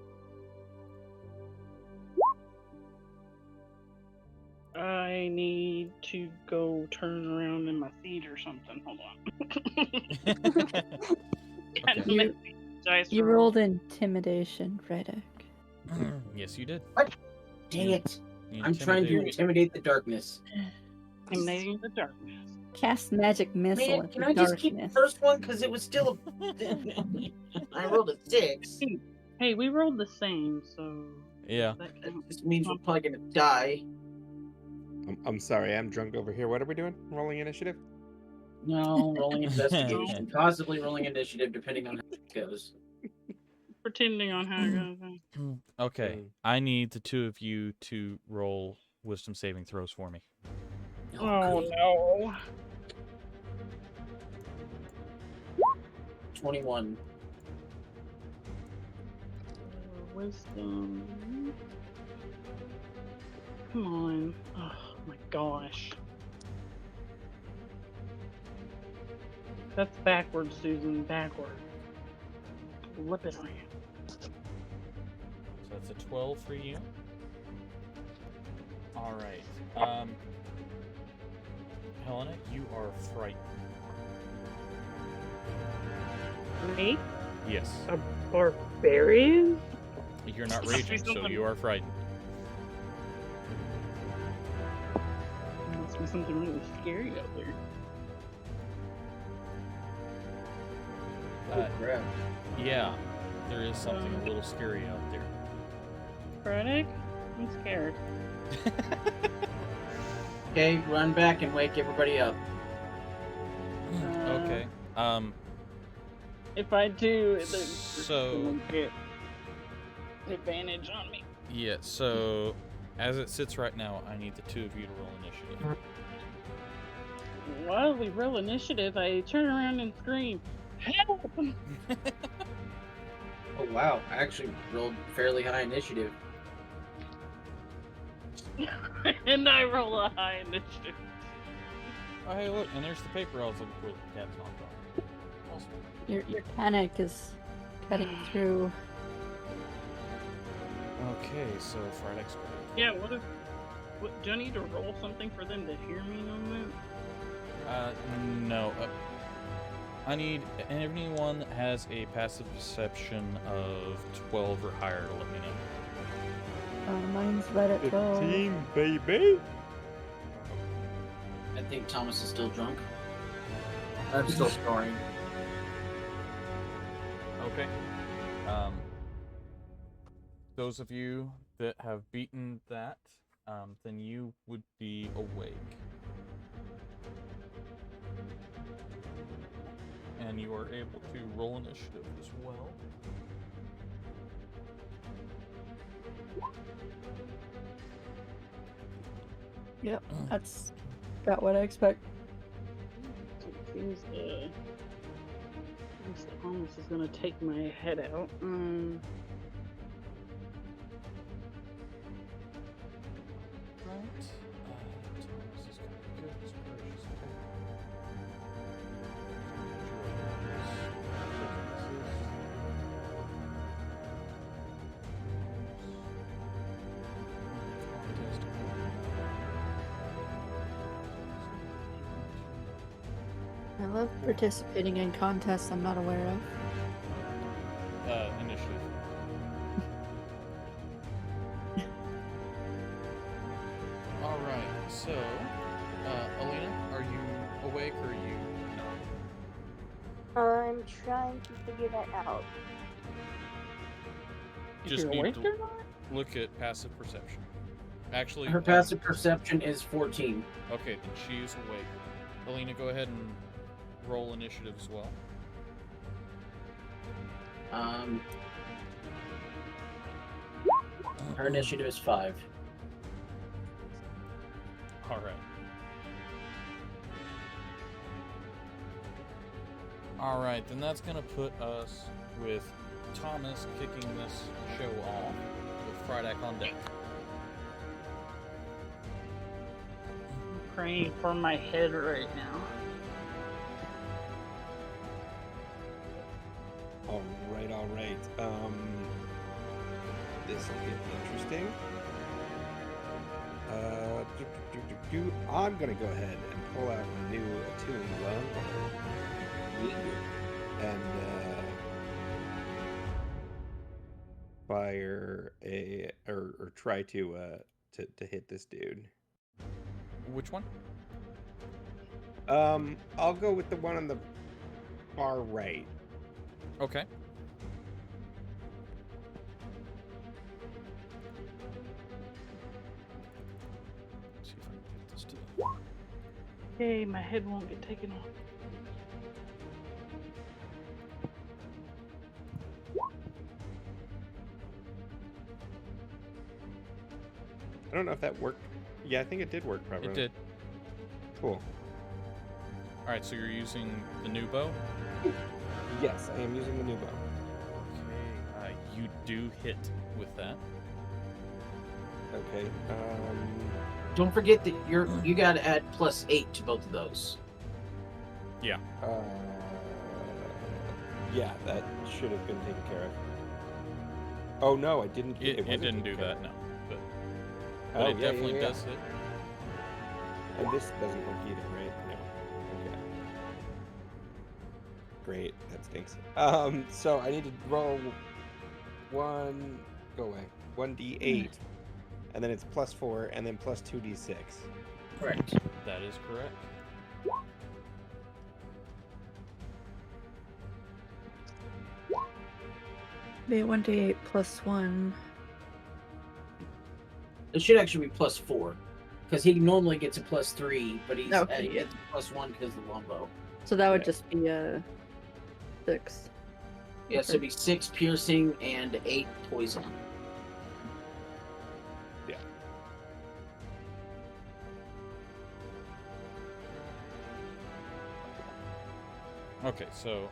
I need to go turn around in my seat or something. Hold on. Gotta Okay. make these dice You roll. rolled intimidation, Reddick. Yes, you did. Dang it! You I'm trying to intimidated- intimidate the darkness. Emanating the darkness. Cast magic missile Man, into can I just keep the darkness. first one because it was still I rolled a 6. Hey, we rolled the same, so Yeah. that That counts. just means we're probably gonna die. I'm sorry, I'm drunk over here. What are we doing? Rolling initiative? No, rolling investigation, possibly rolling initiative, depending on how it goes. Pretending on how it goes. Okay. Mm. I need the two of you to roll wisdom saving throws for me. Oh good. no. 21. Wisdom. Come on. Oh my gosh. That's backwards, Susan. Backward. Flip it on you. So that's a 12 for you. All right. Helena, you are frightened. Me? Yes. A barbarian? You're not Must be raging, so something- you are frightened. There must be something really scary out there. Oh, crap. Yeah, there is something a little scary out there. Reddick? I'm scared. Okay, run back and wake everybody up. Okay. If I do, then So- someone get advantage on me. Yeah, so as it sits right now, I need the two of you to roll initiative. While we roll initiative, I turn around and scream, "Help!" Oh, wow. I actually rolled fairly high initiative. And I roll a high initiative. Oh, hey, look, and there's the paper I was looking for. The cat's knocked off. Awesome. Your panic is cutting through. Okay, so Friday's great. Yeah, what, do I need to roll something for them to hear me on No. I need anyone that has a passive perception of 12 or higher to let me know. Mine's right at 12. 15, baby. I think Thomas is still drunk. I'm still snoring. Okay. Those of you that have beaten that, then you would be awake. And you are able to roll initiative as well. Yep, that's about what I expect. So it seems Thomas is gonna take my head out. Right. Thomas is gonna be good. It's precious. I love participating in contests I'm not aware of. Initiative. All right. So, Elena, are you awake or are you not? I'm trying to figure that out. You just You're need awake to or not? look at passive perception. Actually, Her passive perception is 14. Okay, then she is awake. Elena, go ahead and roll initiative as well. Her initiative is 5. All right. All right, then that's gonna put us with Thomas kicking this show off with Frydak on deck. I'm praying for my head right now. All right. This will get interesting. I'm gonna go ahead and pull out my new attuned longbow and fire a or try to hit this dude. Which one? I'll go with the one on the far right. Okay. See if I can get this to. Yay, my head won't get taken off. I don't know if that worked. Yeah, I think it did work properly. It did. Cool. All right, so you're using the new bow. Yes, I am using the new bow. Okay. You do hit with that. Okay. Don't forget that you got to add +8 to both of those. Yeah. Yeah, that should have been taken care of. Oh no, I didn't. It wasn't didn't do taken care that, no. But of. Oh, it yeah, definitely yeah, yeah. does hit. And this doesn't work either, right? No. Okay. Great. That stinks. So I need to roll one. Go away. 1d8, and then it's +4, and then +2d6. Correct. That is correct. Be 1d8 plus 1. It should actually be +4, because he normally gets a +3, but he Okay. gets a +1 because of the longbow. So that would Yeah. just be a 6. Yeah, so it'd be 6 piercing and 8 poison. Okay, so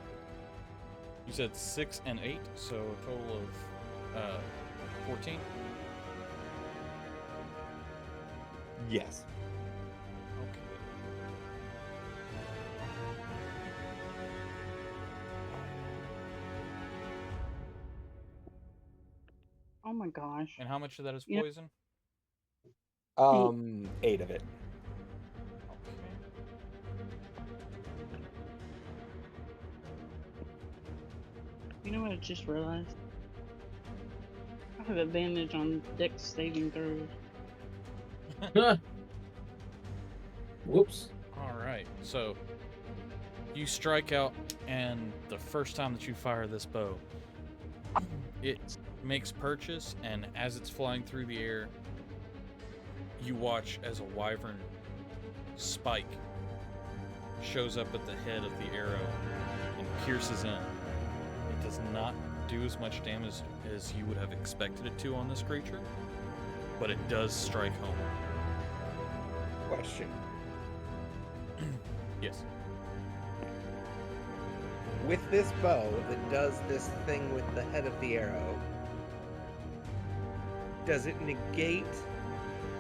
you said 6 and 8, so a total of 14. Yes. Okay. Oh my gosh. And how much of that is Yep. poison? 8 of it. Okay. You know what I just realized? I have advantage on dex saving throws. Whoops. All right, so you strike out, and the first time that you fire this bow, it makes purchase, and as it's flying through the air, you watch as a wyvern spike shows up at the head of the arrow and pierces in. It does not do as much damage as you would have expected it to on this creature, but it does strike home. Question. Yes. With this bow that does this thing with the head of the arrow, does it negate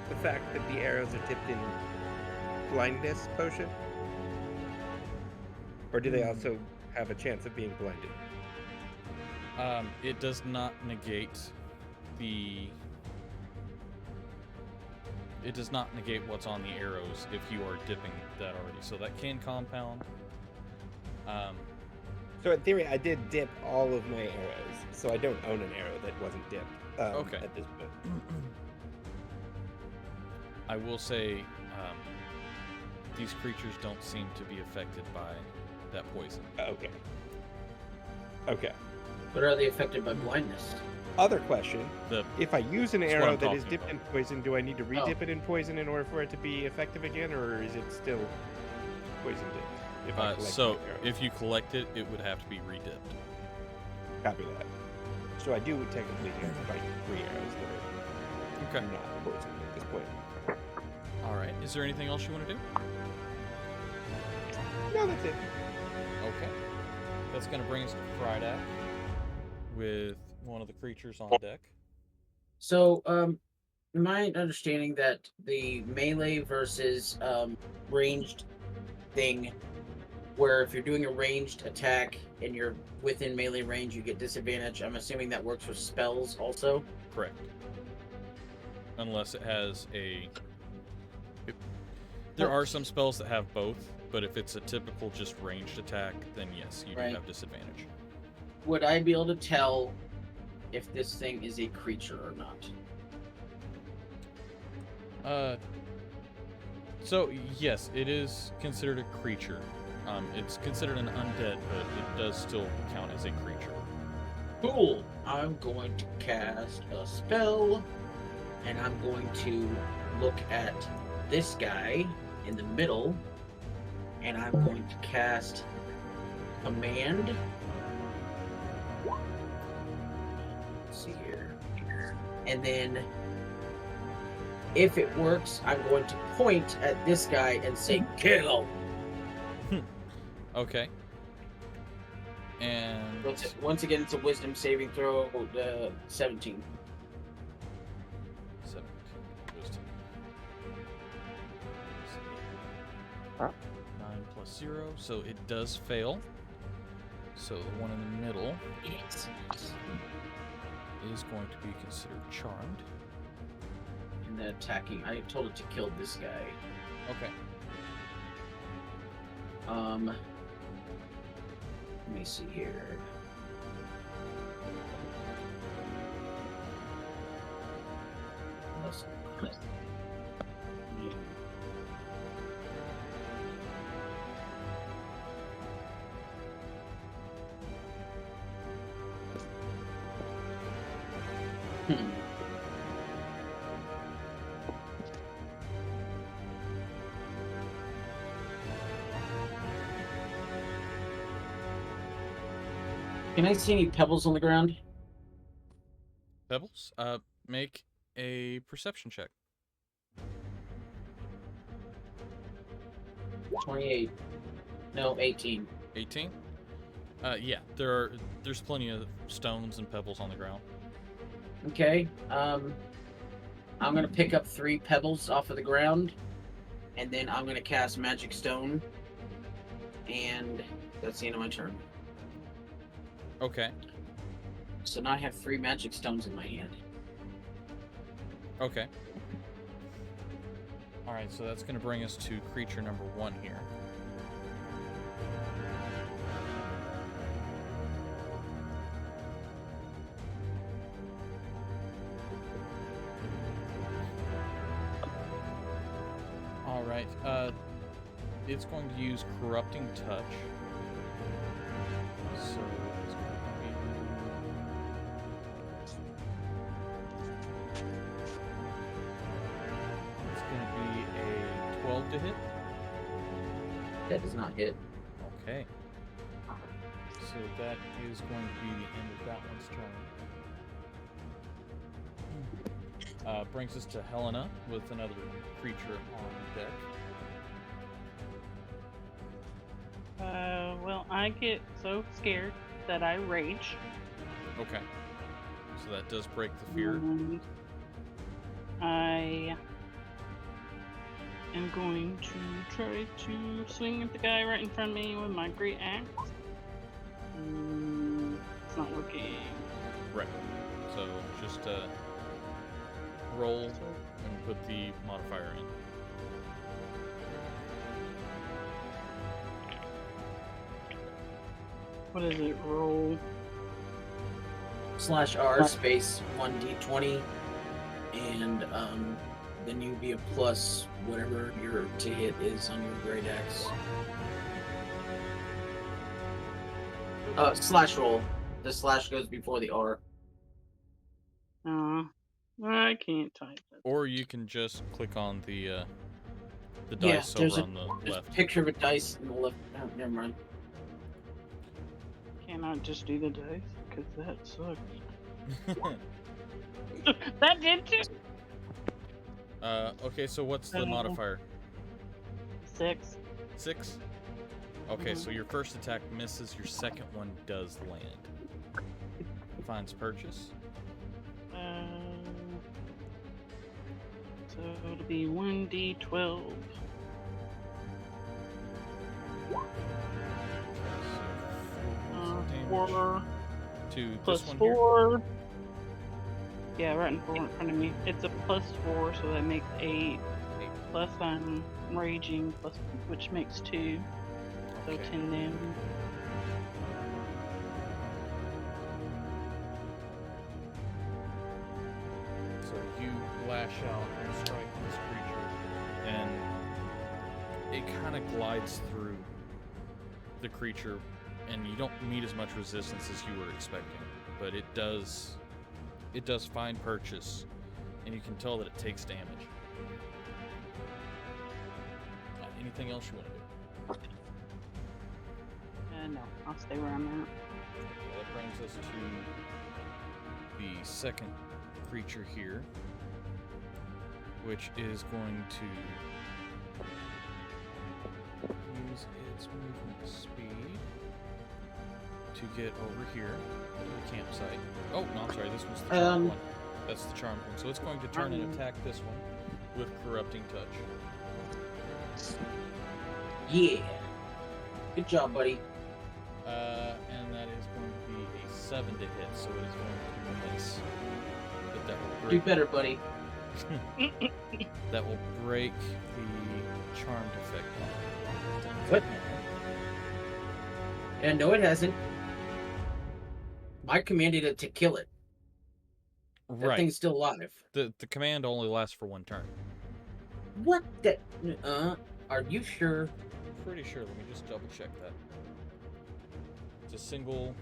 the fact that the arrows are dipped in blindness potion? Or do they also have a chance of being blinded? It does not negate the. It does not negate what's on the arrows if you are dipping that already. So that can compound. So in theory, I did dip all of my arrows, so I don't own an arrow that wasn't dipped Okay. at this point. I will say, these creatures don't seem to be affected by that poison. Okay. Okay. But are they affected by blindness? Other question. The If I use an That's what arrow I'm that is talking dipped about. in poison, do I need to Oh. re-dip it in poison in order for it to be effective again, or is it still poison dipped? If I collect so my arrows? if you collect it, it would have to be redipped. Copy that. So I do technically have like 3 arrows that Okay. are not poisoned at this point. All right. Is there anything else you want to do? No, that's it. Okay. That's going to bring us to Friday with one of the creatures on deck. So, my understanding that the melee versus ranged thing, where if you're doing a ranged attack and you're within melee range, you get disadvantage. I'm assuming that works for spells also. Correct. Unless it has a There are some spells that have both, but if it's a typical just ranged attack, then yes, you do Right. have disadvantage. Would I be able to tell if this thing is a creature or not? So yes, it is considered a creature. It's considered an undead, but it does still count as a creature. Cool. I'm going to cast a spell, and I'm going to look at this guy in the middle, and I'm going to cast Command. Let's see here. And then, if it works, I'm going to point at this guy and say, kill! Okay. And Once again, it's a wisdom saving throw, 17. 17 wisdom. 9 plus 0, so it does fail. So the one in the middle is going to be considered charmed. And then attacking, I told it to kill this guy. Okay. Let me see here. Can I see any pebbles on the ground? Pebbles, make a perception check. 28. No, 18. 18? Yeah, there's plenty of stones and pebbles on the ground. Okay. I'm gonna pick up 3 pebbles off of the ground, and then I'm gonna cast Magic Stone, and that's the end of my turn. Okay. So now I have 3 Magic Stones in my hand. Okay. Alright, so that's going to bring us to creature number 1 here. Alright, it's going to use Corrupting Touch. So it's going to be... It's going to be a 12 to hit. That does not hit. Okay. So that is going to be the end of that one's turn. Brings us to Helena with another creature on deck. Well, I get so scared that I rage. Okay. So that does break the fear. And I am going to try to swing at the guy right in front of me with my great axe. It's not working. Right. So just roll and put the modifier in. What is it? Roll. /R space 1d20, and then you'd be a plus whatever your to hit is on your great axe. Slash roll. The slash goes before the R. I can't type it. Or you can just click on the Yeah, dice there's over on the There's left. a picture of a dice in the left. Oh, never mind. Can I just do the dice? Because that sucks. That did too. Okay, so what's the modifier? 6. 6? Okay, so your first attack misses, your second one does land. Finds purchase. So it'll be 1d12. Okay, so 4 to plus this one 4. Yeah, right in front of me. It's a +4, so that makes 8. 8 plus I'm raging, which makes 2. So Okay. 10 damage. So you lash out and strike this creature, and it kind of glides through the creature, and you don't meet as much resistance as you were expecting, but it does find purchase, and you can tell that it takes damage. Anything else you want to do? No, I'll stay where I'm at. Well, that brings us to the second creature here, which is going to use its movement speed to get over here to the campsite. Oh, no, I'm sorry, this was the charmed one. That's the charmed one. So it's going to turn and attack this one with Corrupting Touch. Yeah. Good job, buddy. And that is going to be a 7 to hit, so it is going to miss. But that will Do break. better, buddy. That will break the charmed effect on it. What? And no, it hasn't. I commanded it to kill it. That Right. thing's still alive. The command only lasts for 1 turn. What the? Are you sure? Pretty sure. Let me just double check that. It's a single.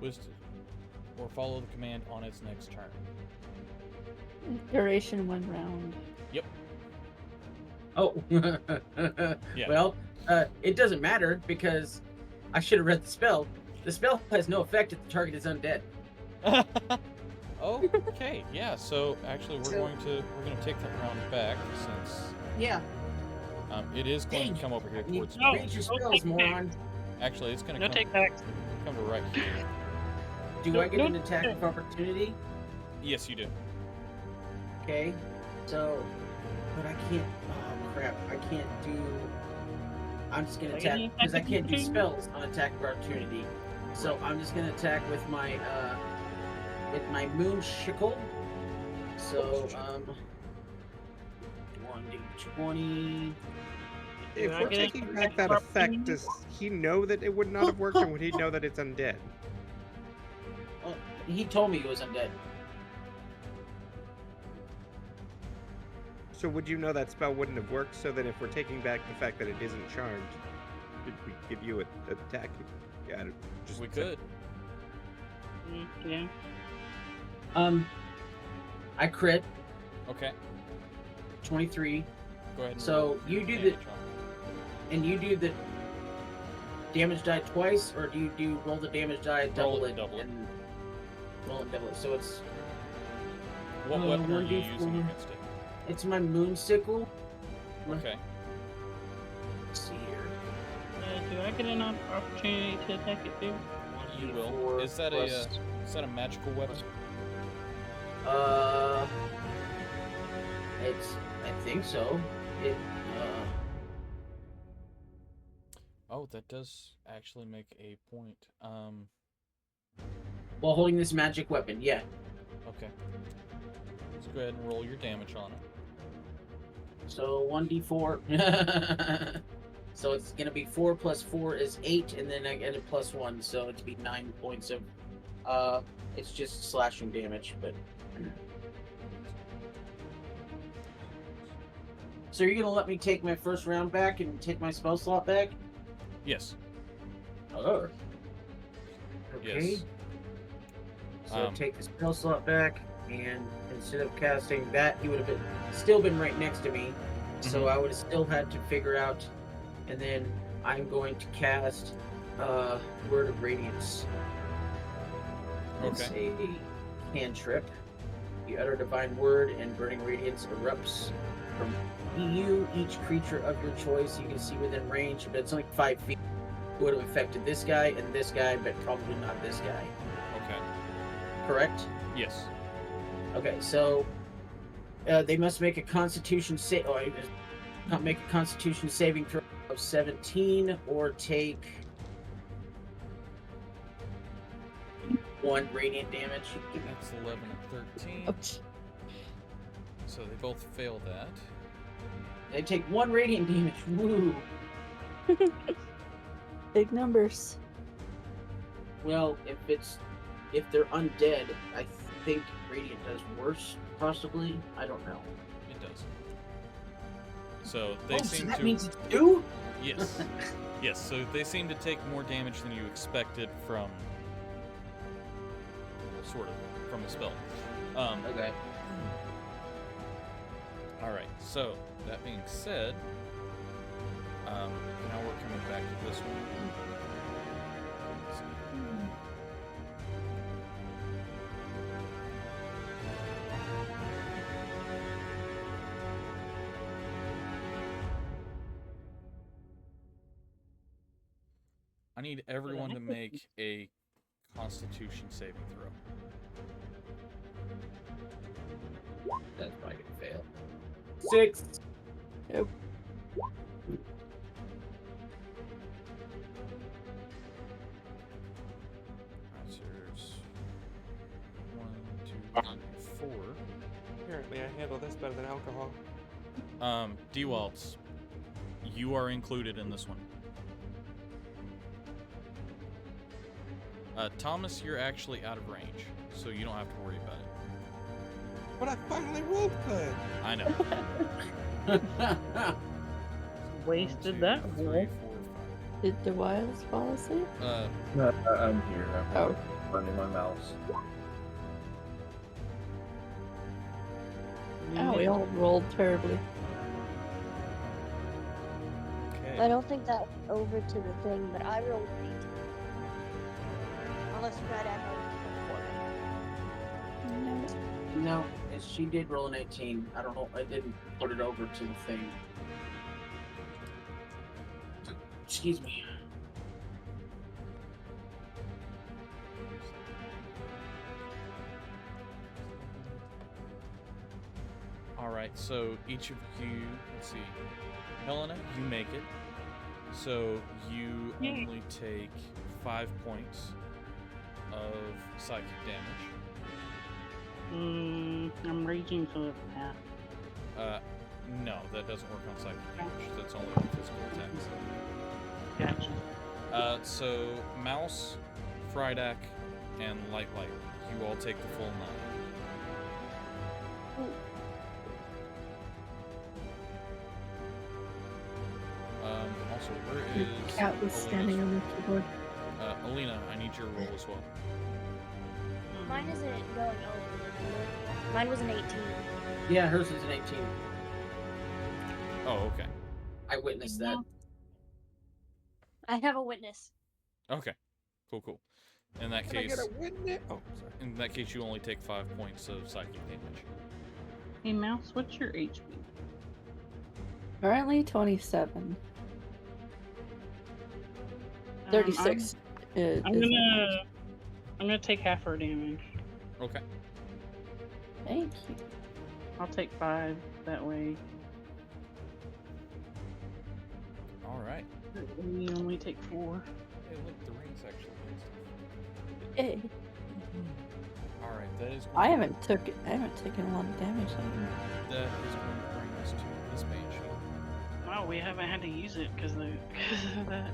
Wisdom. Or follow the command on its next turn. Duration 1 round. Yep. Oh. Yeah. Well, it doesn't matter because I should have read the spell. The spell has no effect if the target is undead. Okay. Yeah. So actually, we're going to take that round back since Yeah. it is going to come over here You towards No. me. read your don't spells, take moron. Actually, it's going to No come, take backs. come to right here. Do No, I get no an attack of opportunity? Yes, you do. Okay. So, but I can't. Oh crap! I can't do. I'm just gonna Like attack any because I attack can't do opportunity? spells on attack of opportunity. So I'm just gonna attack with my moon shickle. So 1d20. If I we're get taking an back that attack effect, opportunity? does he know that it would not have worked, or would he know that it's undead? Well, he told me he was undead. So would you know that spell wouldn't have worked? So that if we're taking back the fact that it isn't charmed, did we give you an attack? Yeah, just We could. Yeah. I crit Okay. 23, Go ahead. And So, roll you your do damage on it. and you do the damage die twice, or do you do roll the damage die, double it, double it. and roll and double it? So it's What weapon are you 1d4. using against it? it's my moon sickle. Okay. Let's see here. Do I get an opportunity to attack it too? You will. 1d4 Is that plus- is that a magical weapon? It's. I think so. It. Oh, that does actually make a point. While holding this magic weapon, yeah. Okay. Let's go ahead and roll your damage on it. So 1d4. So it's gonna be 4 plus 4 is 8, and then I get a plus 1, so it'd be 9 points of. It's just slashing damage, but. So you're gonna let me take my first round back and take my spell slot back? Yes. Oh. Okay. Yes. So take the spell slot back, and instead of casting that, he would have still been right next to me. So Mhm. I would have still had to figure out, and then I'm going to cast Word of Radiance. It's Okay. a cantrip. You utter divine word, and burning radiance erupts from you, each creature of your choice. You can see within range, but it's only 5 feet. It would have affected this guy and this guy, but probably not this guy. Okay. Correct? Yes. Okay, so they must make a Constitution make a Constitution saving throw of 17, or take 1 radiant damage. That's 11 and 13. Ouch. So they both fail that. They take 1 radiant damage. Woo! Big numbers. Well, if they're undead, I think radiant does worse, possibly. I don't know. It does. So they So seem that to. means it's 2? Yes. Yes. So they seem to take more damage than you expected from. Sort of from the spell. Okay. All right. So that being said, now we're coming back to this one. Let's see. I need everyone to make a Constitution saving throw. That's probably gonna fail. 6. Yep. So there's 1, 2, 3, 4. Apparently, I handle this better than alcohol. D-Waltz, you are included in this one. Thomas, you're actually out of range, so you don't have to worry about it. But I finally rolled good. I know. Wasted 1, 2, that 3, roll. 4, Did the wilds fall asleep? 5. I'm here. I'm Oh. running my mouse. Oh, we all rolled terribly. Okay. I don't think that's over to the thing, but I rolled an 18. Unless Red Apple rolled No, she did roll an 18. I don't know. I didn't put it over to the thing. Excuse me. All right, so each of you, let's see. Helena, you make it. So you Yay. only take 5 points of psychic damage. I'm raging for the path. No, that doesn't work on psychic damage. That's only on physical attacks. Gotcha. So Mouse, Frydak, and Light, you all take the full 9. Also, where is Cat was standing on the keyboard. Alina, I need your roll as well. Mine isn't going over. Mine was an 18. Yeah, hers is an 18. Oh, okay. I witnessed that. I have a witness. Okay. Cool. In that Can I case, get a witness? Oh, sorry. in that case, you only take 5 points of psychic damage. Hey, Mouse, what's your HP? Currently 27. 36. I'm gonna take half her damage. Okay. Thank you. I'll take 5 that way. All right. We only take 4. Hey, look, the rings actually did stuff. Hey, All right, that is. I haven't taken a lot of damage lately. That is going to bring us to this banshee, Wow, we haven't had to use it because of that.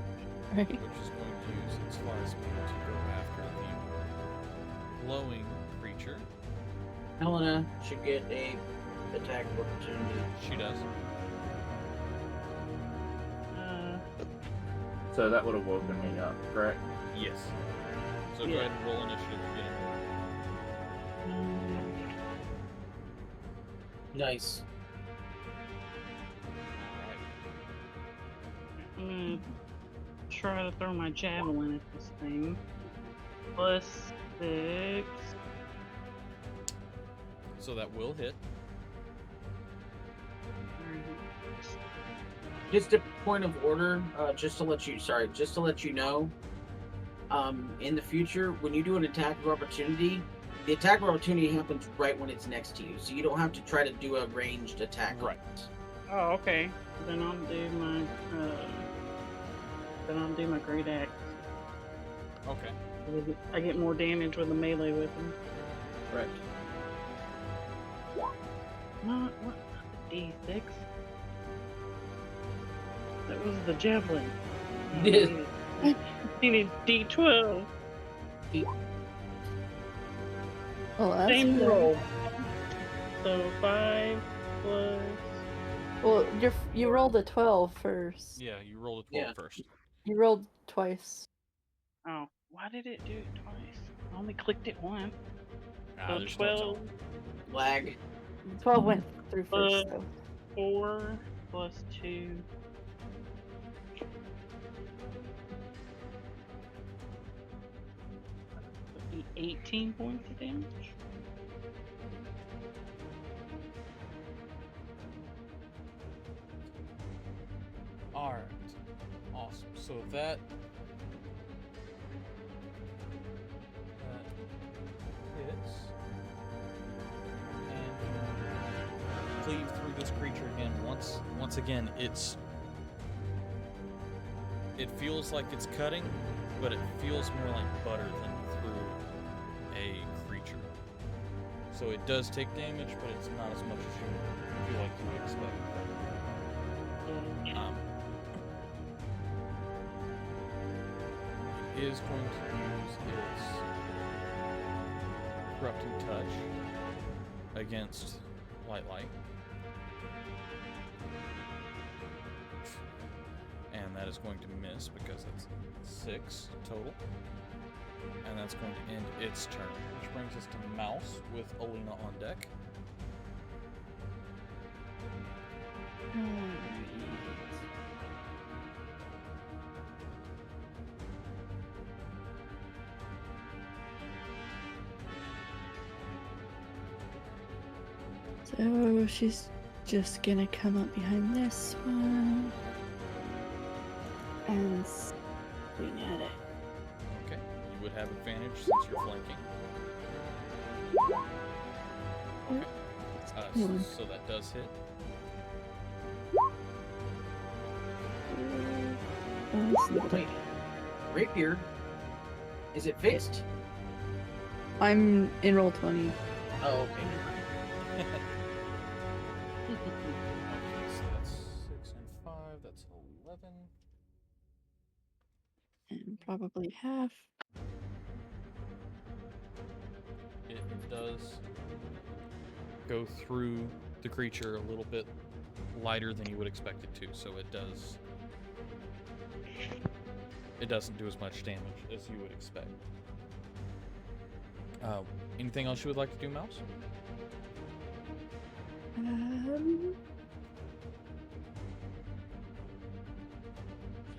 Right? which is going to use its fly speed to go after the glowing creature. Helena should get a attack opportunity. She does. So that would have woken me up, correct? Yes. So go Yeah. ahead and roll initiative again. Nice. I'm gonna try to throw my javelin at this thing. +6. So that will hit. Just a point of order, just to let you know, in the future, when you do an attack of opportunity, the attack of opportunity happens right when it's next to you, so you don't have to try to do a ranged attack. Right. Oh, okay. Then I'll do my great axe. Okay. I get more damage with a melee weapon. Correct. Not what? D6. That was the javelin. I need D12. Oh, that's Same good. roll. So 5 plus. Well, you rolled a 12 first. Yeah, you rolled a 12 Yeah. first. You rolled twice. Oh, why did it do it twice? I only clicked it once. So There's no 12 Lag. 12 went through first, though. 4 plus 2. Would be 18 points of damage. Alright. Awesome. So that hits. And cleave through this creature again. Once again, it feels like it's cutting, but it feels more like butter than through a creature. So it does take damage, but it's not as much as you feel like you would expect. It is going to use its corrupting touch against Light. And that is going to miss because it's 6 total. And that's going to end its turn, which brings us to Mouse with Alina on deck. So she's just gonna come up behind this one and swing at it. Okay, you would have advantage since you're flanking. Okay, so that does hit. Wait. Rapier. Is it fixed? I'm in roll 20. Oh, okay. Okay, so that's 6 and 5, that's 11. And probably half. It does go through the creature a little bit lighter than you would expect it to, so it doesn't do as much damage as you would expect. Anything else you would like to do, Mouse?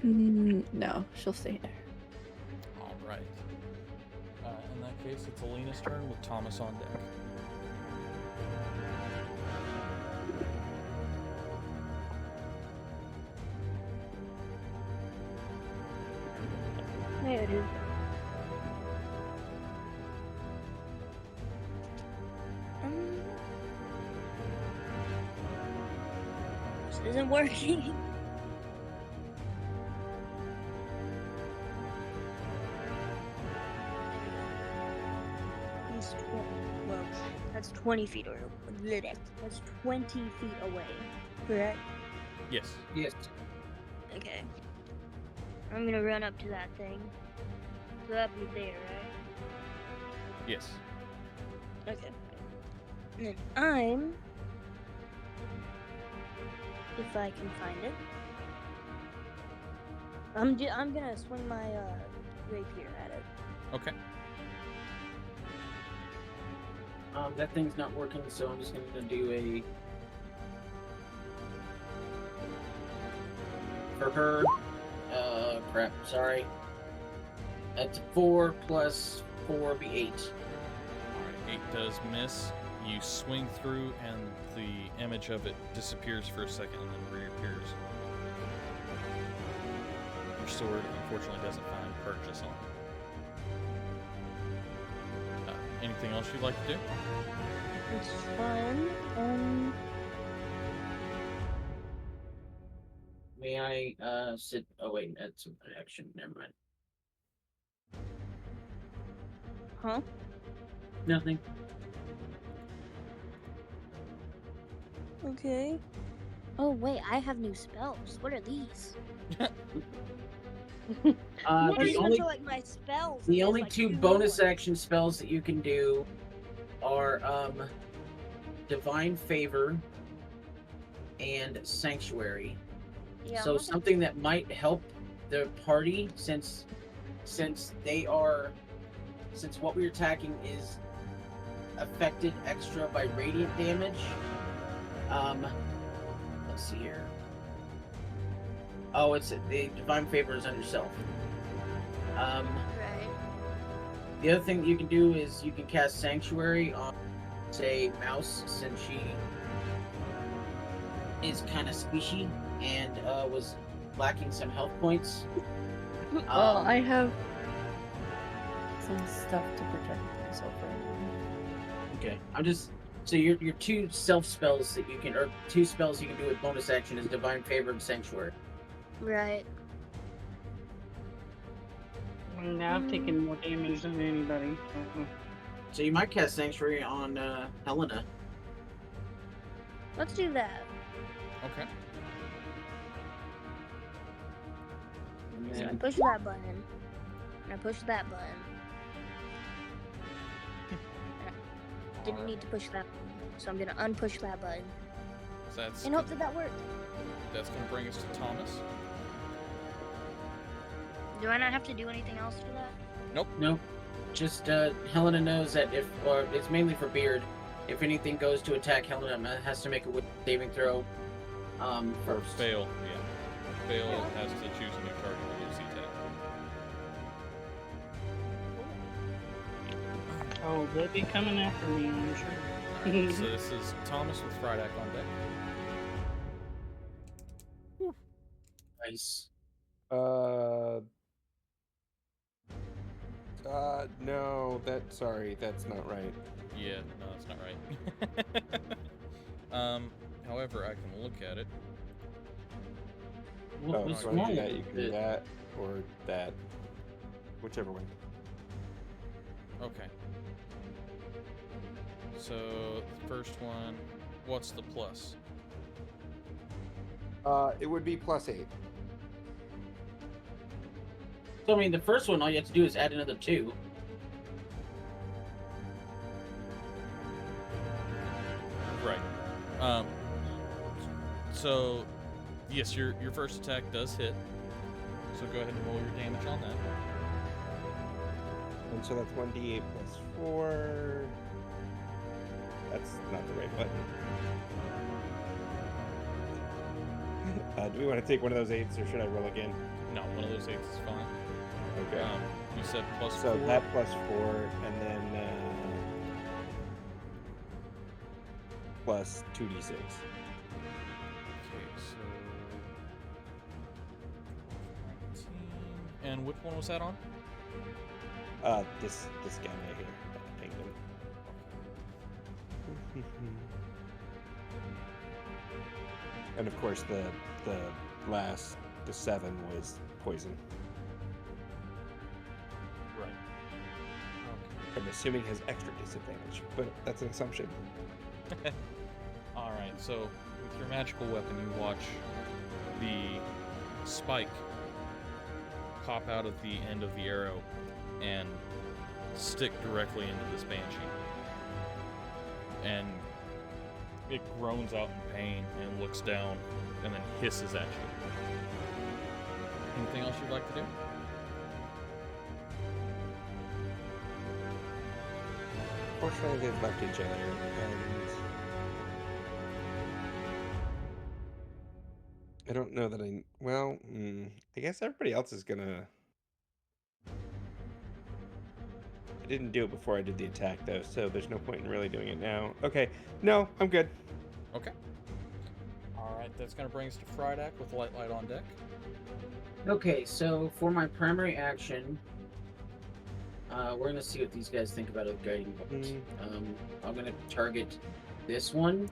No, she'll stay there. All right. In that case, it's Alina's turn with Thomas on deck. There it is. This isn't working. Well, that's 20 feet or that's 20 feet away, correct? Yes. Yes. Okay. I'm gonna run up to that thing. So that'd be there, right? Yes. Okay. And then I'm, if I can find it, I'm gonna swing my rapier at it. Okay. That thing's not working, so I'm just gonna do a for her. Crap. Sorry. That's 4 plus 4 be 8. Alright, 8 does miss. You swing through, and the image of it disappears for a second and then reappears. Your sword, unfortunately, doesn't find purchase on it. Anything else you'd like to do? It's fun. May I sit? Oh wait, that's an action. Never mind. Huh? Nothing. Okay. Oh wait, I have new spells. What are these? The Those only are like my spells. the and there's, only like, two new bonus ones. action spells that you can do are Divine Favor and Sanctuary. Yeah, So something that might help the party since what we're attacking is affected extra by radiant damage. Let's see here. Oh, it's the Divine Favor is on yourself. Right. The other thing that you can do is you can cast Sanctuary on, say, Mouse, since she is kind of squishy and was lacking some health points. Well, I have some stuff to protect myself right now. Okay, I'm just so your two self spells that you can, or two spells you can do with bonus action is Divine Favor and Sanctuary. Right. Now I've taken more damage than anybody. So you might cast Sanctuary on Helena. Let's do that. Okay. And So I then, push that button. And I push that button. Didn't need to push that button, so I'm gonna unpush that button. So that's And hope that worked. that's gonna bring us to Thomas. Do I not have to do anything else for that? nope. Just Helena knows that or it's mainly for Beard. If anything goes to attack Helena, it has to make a wisdom saving throw. Or First. fail, yeah. Fail has to choose a new target to use attack. Oh, they'll be coming after me, I'm sure. Alright, so this is Thomas with Frydak on deck. Nice. No, sorry, that's not right. Yeah, no, that's not right. However, I can look at it. What Oh, was so I do wrong that, you with can do it? that, or that. Whichever way. Okay. So, the first one, what's the plus? It would be +8. So I mean, the first one, all you have to do is add another 2. Right. So, yes, your first attack does hit. So go ahead and roll your damage on that. And so that's 1d8 plus 4. That's not the right button. Do we want to take one of those 8s, or should I roll again? No, one of those 8s is fine. Okay. You said plus So 4. that plus 4, and then plus 2d6. Okay, so 19. And which one was that on? This guy right here. Penguin. And of course, the 7 was poison. Right. I'm assuming has extra disadvantage, but that's an assumption. Okay. All right. So with your magical weapon, you watch the spike pop out of the end of the arrow and stick directly into this banshee, and it groans out in pain and looks down and then hisses at you. Anything else you'd like to do? Fortunately, they've left each other, and I don't know that I. Well, I guess everybody else is gonna. I didn't do it before I did the attack, though, so there's no point in really doing it now. Okay, no, I'm good. Okay. All right. That's gonna bring us to Frydak with Light on deck. Okay, so for my primary action, we're gonna see what these guys think about a guiding bolt. I'm gonna target this one,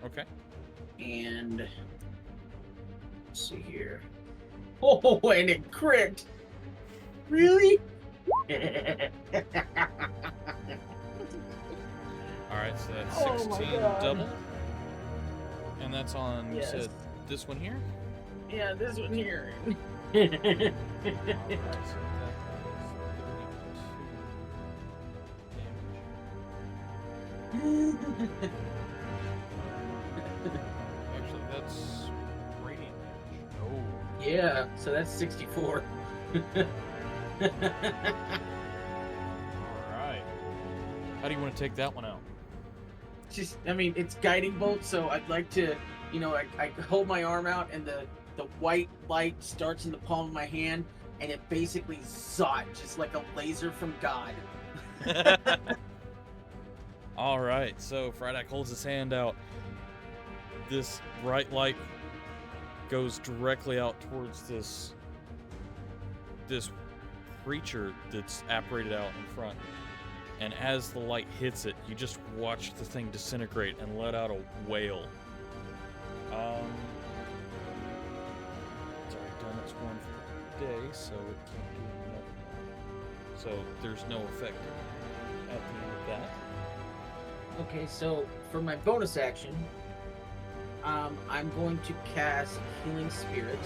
Okay. and let's see here. Oh, and it crit! Really? All right, so that's Oh my 16 God. double, and that's on. Yes. You said this one here. Yeah, this one here. All right, so that is 32 damage. Actually, that's radiant damage. Oh. Yeah, so that's 64. All right. How do you want to take that one out? Just, I mean, it's guiding bolt, so I'd like to, I hold my arm out and the white light starts in the palm of my hand, and it basically zot, just like a laser from God. All right, so Fryedeck holds his hand out. This bright light goes directly out towards this creature that's apparated out in front. And as the light hits it, you just watch the thing disintegrate and let out a wail. It's already done its one for the day, so it can't do another one. So there's no effect at the end of that. Okay, so for my bonus action, I'm going to cast Healing Spirit.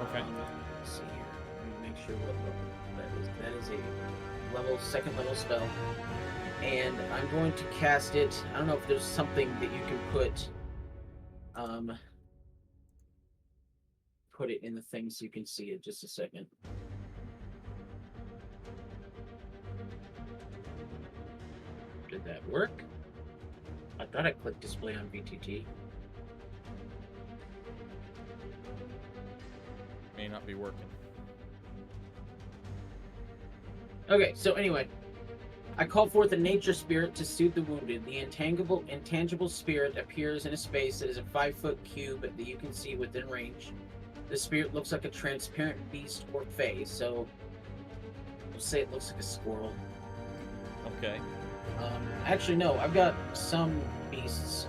Okay. Let's see here. Let me make sure what level that is. That is a second level spell. And I'm going to cast it. I don't know if there's something that you can put it in the thing so you can see it. Just a second. Did that work? I thought I clicked display on VTT. May not be working. Okay, so anyway, I call forth a nature spirit to soothe the wounded. The intangible spirit appears in a space that is a 5-foot cube that you can see within range. The spirit looks like a transparent beast or fae, so we'll say it looks like a squirrel. Okay. Actually, no, I've got some beasts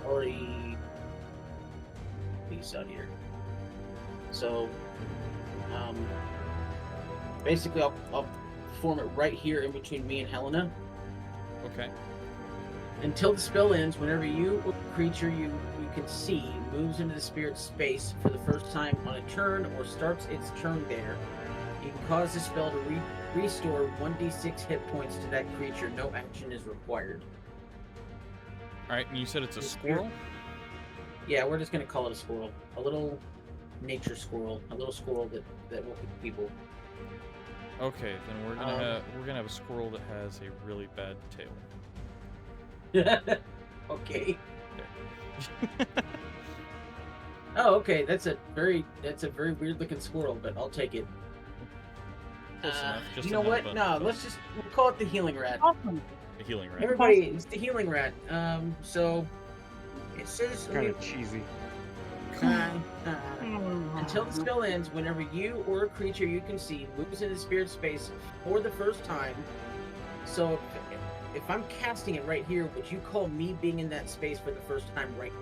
out here. So, basically, I'll form it right here in between me and Helena. Okay. Until the spell ends, whenever you or creature you can see moves into the spirit's space for the first time on a turn or starts its turn there, you can cause the spell to restore 1d6 hit points to that creature. No action is required. Alright, and you said it's a squirrel? Yeah, we're just going to call it a squirrel. A little nature squirrel. A little squirrel that will eat people. Okay, then we're gonna have a squirrel that has a really bad tail. Okay. Oh, okay. That's a very weird looking squirrel, but I'll take it. Close enough, just You know to have what? a No, bunch we'll call it the healing rat. Awesome. the healing rat. Everybody, it's the healing rat. So it says Kind of cheesy. until the spell ends, whenever you or a creature you can see moves into spirit space for the first time. So if I'm casting it right here, would you call me being in that space for the first time right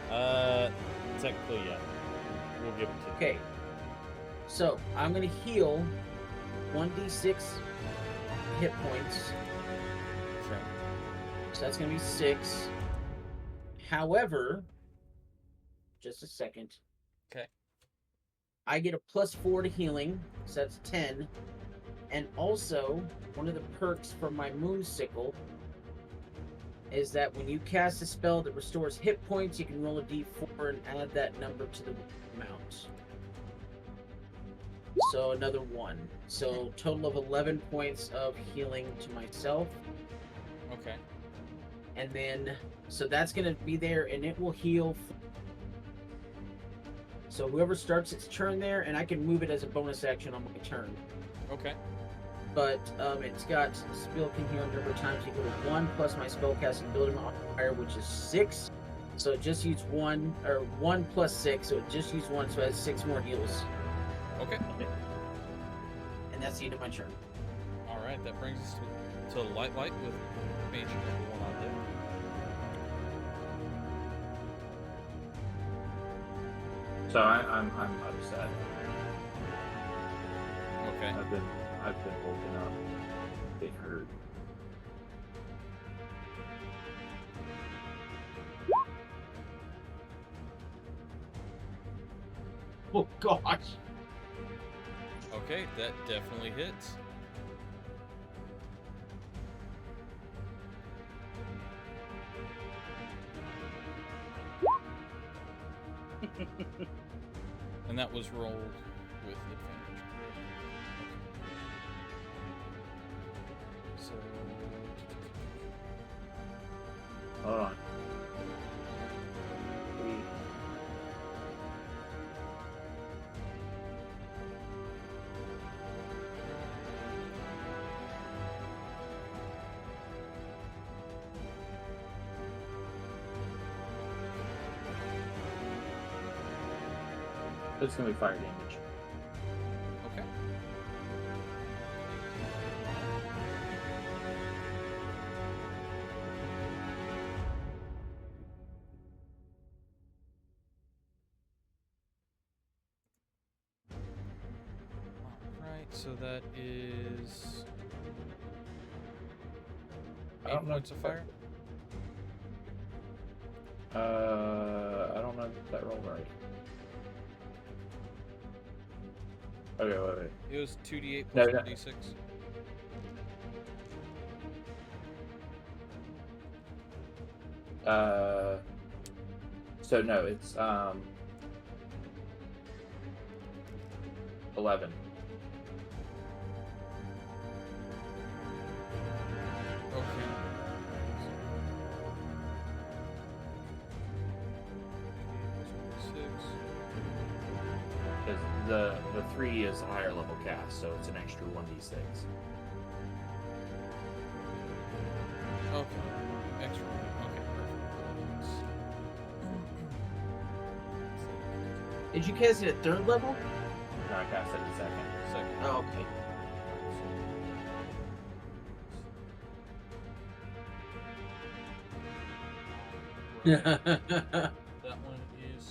now? Technically, yeah. We'll give it to you. Okay. So I'm gonna heal 1d6 hit points. Okay. So that's gonna be 6. However, just a second. Okay. I get a +4 to healing, so that's 10. And also, one of the perks from my Moon Sickle is that when you cast a spell that restores hit points, you can roll a d4 and add that number to the amount. So another 1. So total of 11 points of healing to myself. Okay. And then, so that's going to be there, and it will heal. So whoever starts its turn there, and I can move it as a bonus action on my turn. Okay. But it's got spell can heal a number of times equal to 1 plus my spellcasting ability modifier, which is 6. So it just used 1, or 1 plus 6, so it just used 1, so it has 6 more heals. Okay. And that's the end of my turn. All right, that brings us to light with mage number 1 on deck. So I'm upset. Okay. I've been woken up. It hurt. Oh gosh. Okay, that definitely hits. And that was rolled with advantage, correct? Okay. So, Hold on. 3. It's gonna be fire damage. okay. Alright, so that is I 8 don't know points of if that- fire. I don't know if that rolled right. Okay, wait. It was 2d8 No, plus no. 1d6. So no, it's 11. Okay. Because the 3 is a higher level cast, so it's an extra 1d6. Okay. Extra. Okay, perfect. Did you cast it at 3rd level? No, I cast it in second. Second. Oh, okay. Right. That one is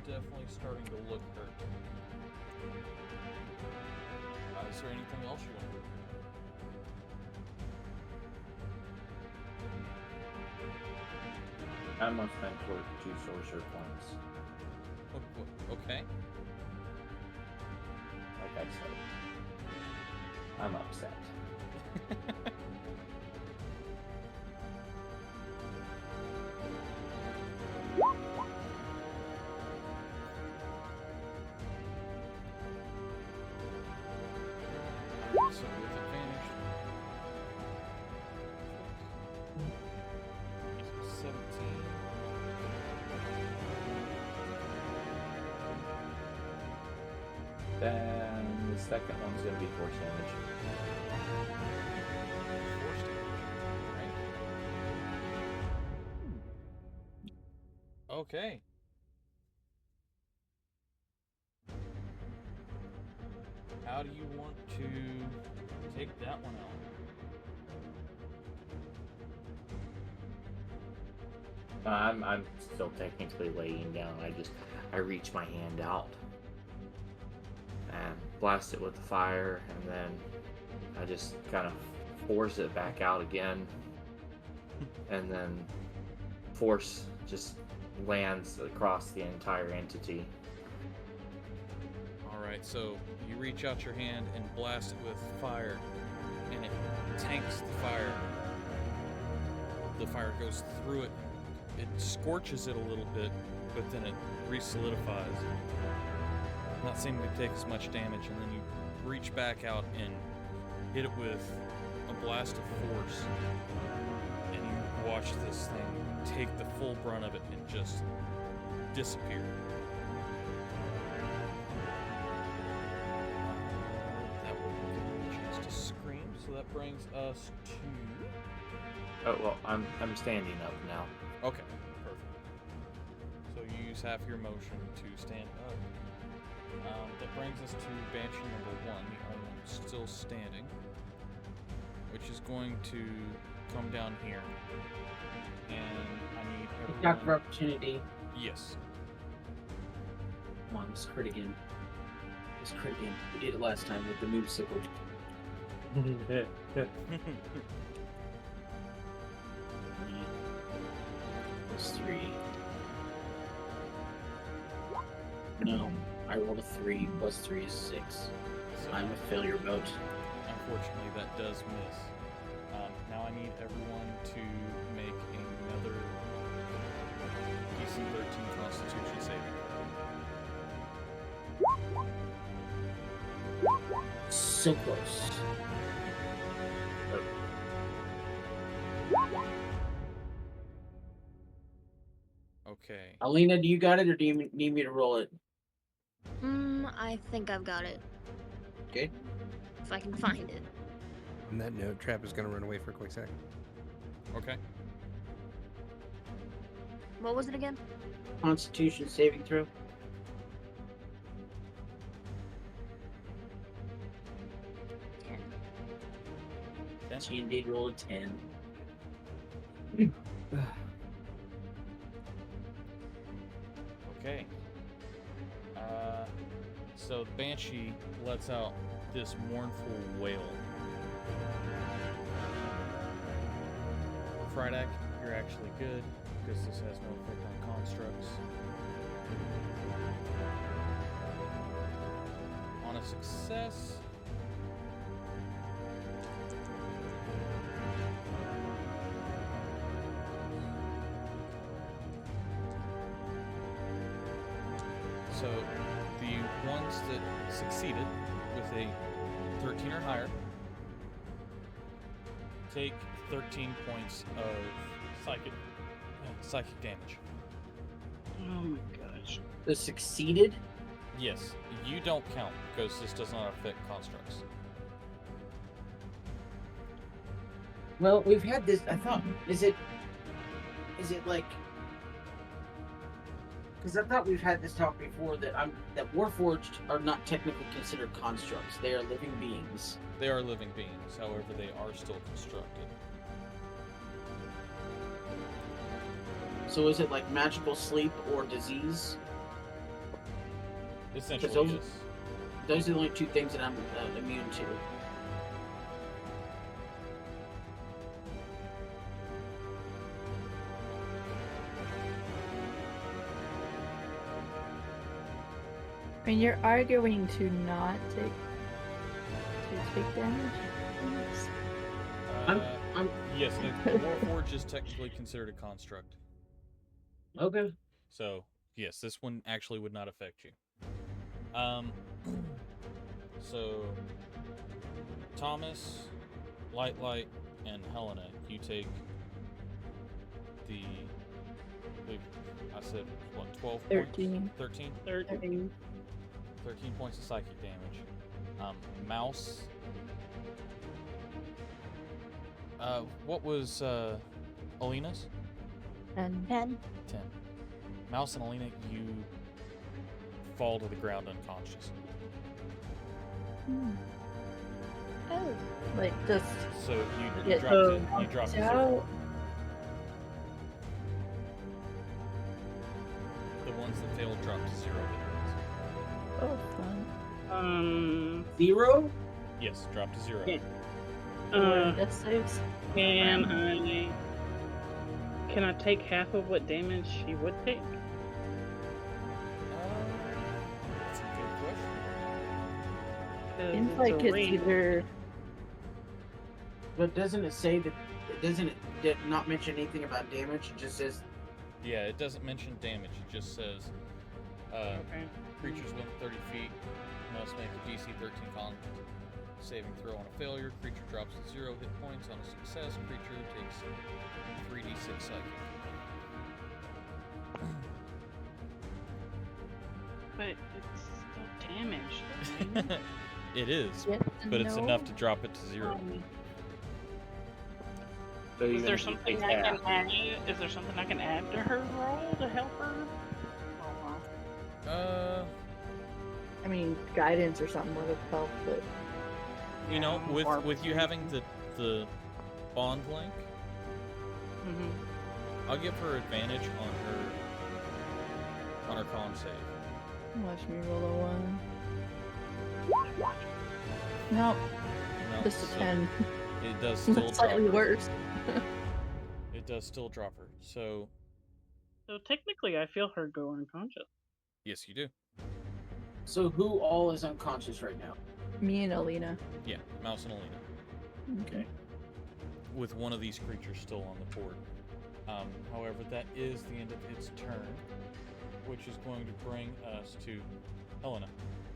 definitely starting to look hurt. Is there anything else you want to do? I must spend toward 2 sorcerer points. Okay. Like I said, I'm upset. So with advantage. 17. Then the second one's gonna be force damage. Force damage. Right. Okay. How do you want to take that one out? I'm still technically laying down. I reach my hand out and blast it with the fire, and then I just kind of force it back out again, and then force just lands across the entire entity. Alright, so you reach out your hand and blast it with fire, and it tanks the fire. The fire goes through it. It scorches it a little bit, but then it re-solidifies. Not seeming to take as much damage, and then you reach back out and hit it with a blast of force, and you watch this thing take the full brunt of it and just disappear. That will give you a chance to scream, so that brings us to... Oh well, I'm standing up now. Okay, perfect. So you use half your motion to stand up. That brings us to Banshee number 1, the only one still standing, which is going to come down here. And I need everyone... Attack for opportunity. Yes. Come on, let's crit again. It's crit-in. We did it last time with the moosicle. Plus 3. No, I rolled a 3. Plus 3 is 6. So, I'm a failure mode. unfortunately, that does miss. Now I need everyone to make another DC 13 Constitution saving throw. So close. Okay. Alina, do you got it, or do you need me to roll it? I think I've got it. Okay. If I can find it. On that note, Trap is going to run away for a quick second. Okay. What was it again? Constitution saving throw. 10. She indeed rolled a 10. Okay. So the Banshee lets out this mournful wail. Frydak, you're actually good, because this has no effect on constructs. On a success... So, the ones that succeeded with a 13 or higher take 13 points of psychic damage. Oh my gosh. The succeeded? Yes, you don't count because this does not affect constructs. Well, we've had this. I thought, is it like? Because I thought we've had this talk before that Warforged are not technically considered constructs; they are living beings. They are living beings, however, they are still constructed. So is it like magical sleep or disease? Essentially, those- yes. Those are the only two things that I'm immune to. I mean, you're arguing to not take damage. Yes. I'm Yes, the Warforged is technically considered a construct. okay. So, yes, this one actually would not affect you. So, Thomas, Light, and Helena, you take I said, what, 12 13. points? 13? 13. 13 points of psychic damage. Mouse. What was, Alina's? And 10. 10. Mouse and Alina, you fall to the ground unconscious. oh, like just So you get drop to 0. out. The ones that failed drop to 0 hit points. Oh, fun. 0? Yes, drop to 0. Yeah. Death saves. Can I take half of what damage she would take? That's a good question. 'Cause Seems it's like a it's range. either. But doesn't it say that? Doesn't it did not mention anything about damage? It just says Yeah, it doesn't mention damage. It just says Okay. creatures within 30 feet must make a DC 13 con saving throw on a failure. Creature drops to 0 hit points on a success. Creature takes 3d6 psychic. But it's still damage. though, It is, Yes and but it's no. enough to drop it to 0. Um, So Is even there if you something take I can half, add? Is there something I can add to her roll to help her? I mean, guidance or something would have helped, but You know, Or- with you having the bond link, Mm-hmm. I'll give her advantage on her con save. watch me roll a 1. No, No, just a so 10. It does still drop Slightly her. worse. It does still drop her. So, So technically, I feel her go unconscious. yes, you do. So who all is unconscious right now? Me and Alina. Yeah, Mouse and Alina. Okay. With one of these creatures still on the board. However, that is the end of its turn, which is going to bring us to Helena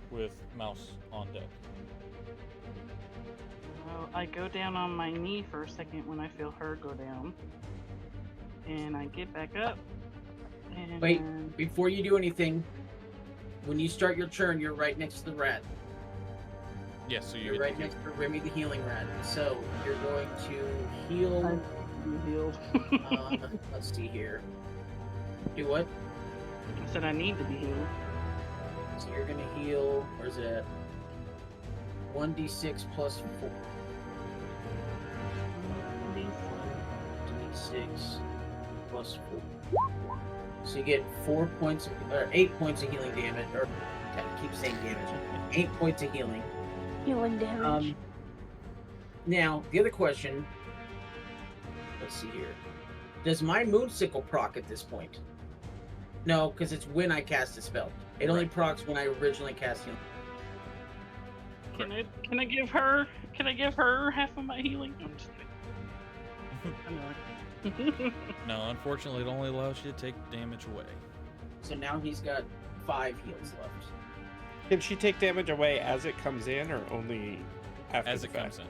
with Mouse on deck. Well, I go down on my knee for a second when I feel her go down. And I get back up. And Wait, before you do anything, when you start your turn, you're right next to the rat. Yes, so You're right next to Remy the healing rat. So you're going to heal. You healed. Let's see here. Do what? I said I need to be healed. So you're gonna heal. Where's it at? 1d6 plus 4. 1d6 plus 4. So you get 4 points, or 8 points of healing damage, or I keep saying damage. 8 points of healing. Healing damage. Now the other question. Let's see here. Does my Moonsicle proc at this point? No, because it's when I cast a spell. It only procs when I originally cast healing. Can I give her half of my healing? No, I'm just kidding. I know. No, unfortunately, it only allows you to take damage away. So now he's got 5 heals left. Can she take damage away as it comes in, or only after As the it fact? comes in.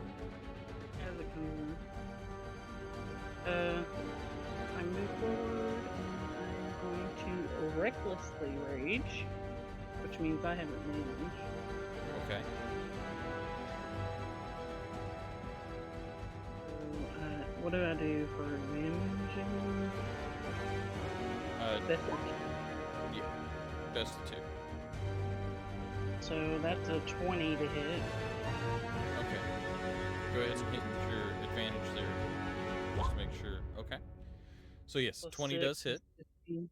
As it comes in. I move forward. I'm going to recklessly rage, which means I have advantage. Okay. So, what do I do for advantage? That's Yeah. Best of 2. So that's a 20 to hit. Okay. Go ahead and hit your advantage there. Just to make sure. Okay. So yes, Plus 20 6 does hit. is 15.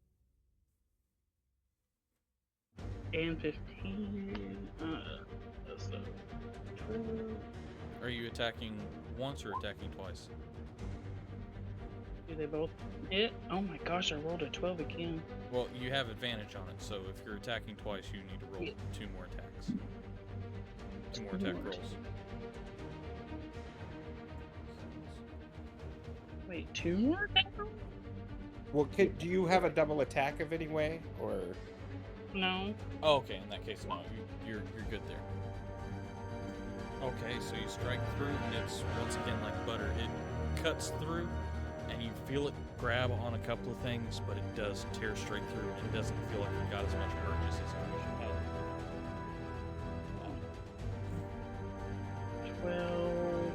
And 15. So 12. Are you attacking once or attacking twice? Do they both hit? Oh my gosh, I rolled a 12 again. Well, you have advantage on it, so if you're attacking twice, you need to roll 2 more attacks. 2 more attack rolls. Wait, 2 more attack rolls? Well, do you have a double attack of any way, or? No. Oh, okay. In that case, no, you're good there. Okay, so you strike through, and it's once again like butter. It cuts through, and you feel it grab on a couple of things, but it does tear straight through, and it doesn't feel like it got as much purchase as you wish it had. 12.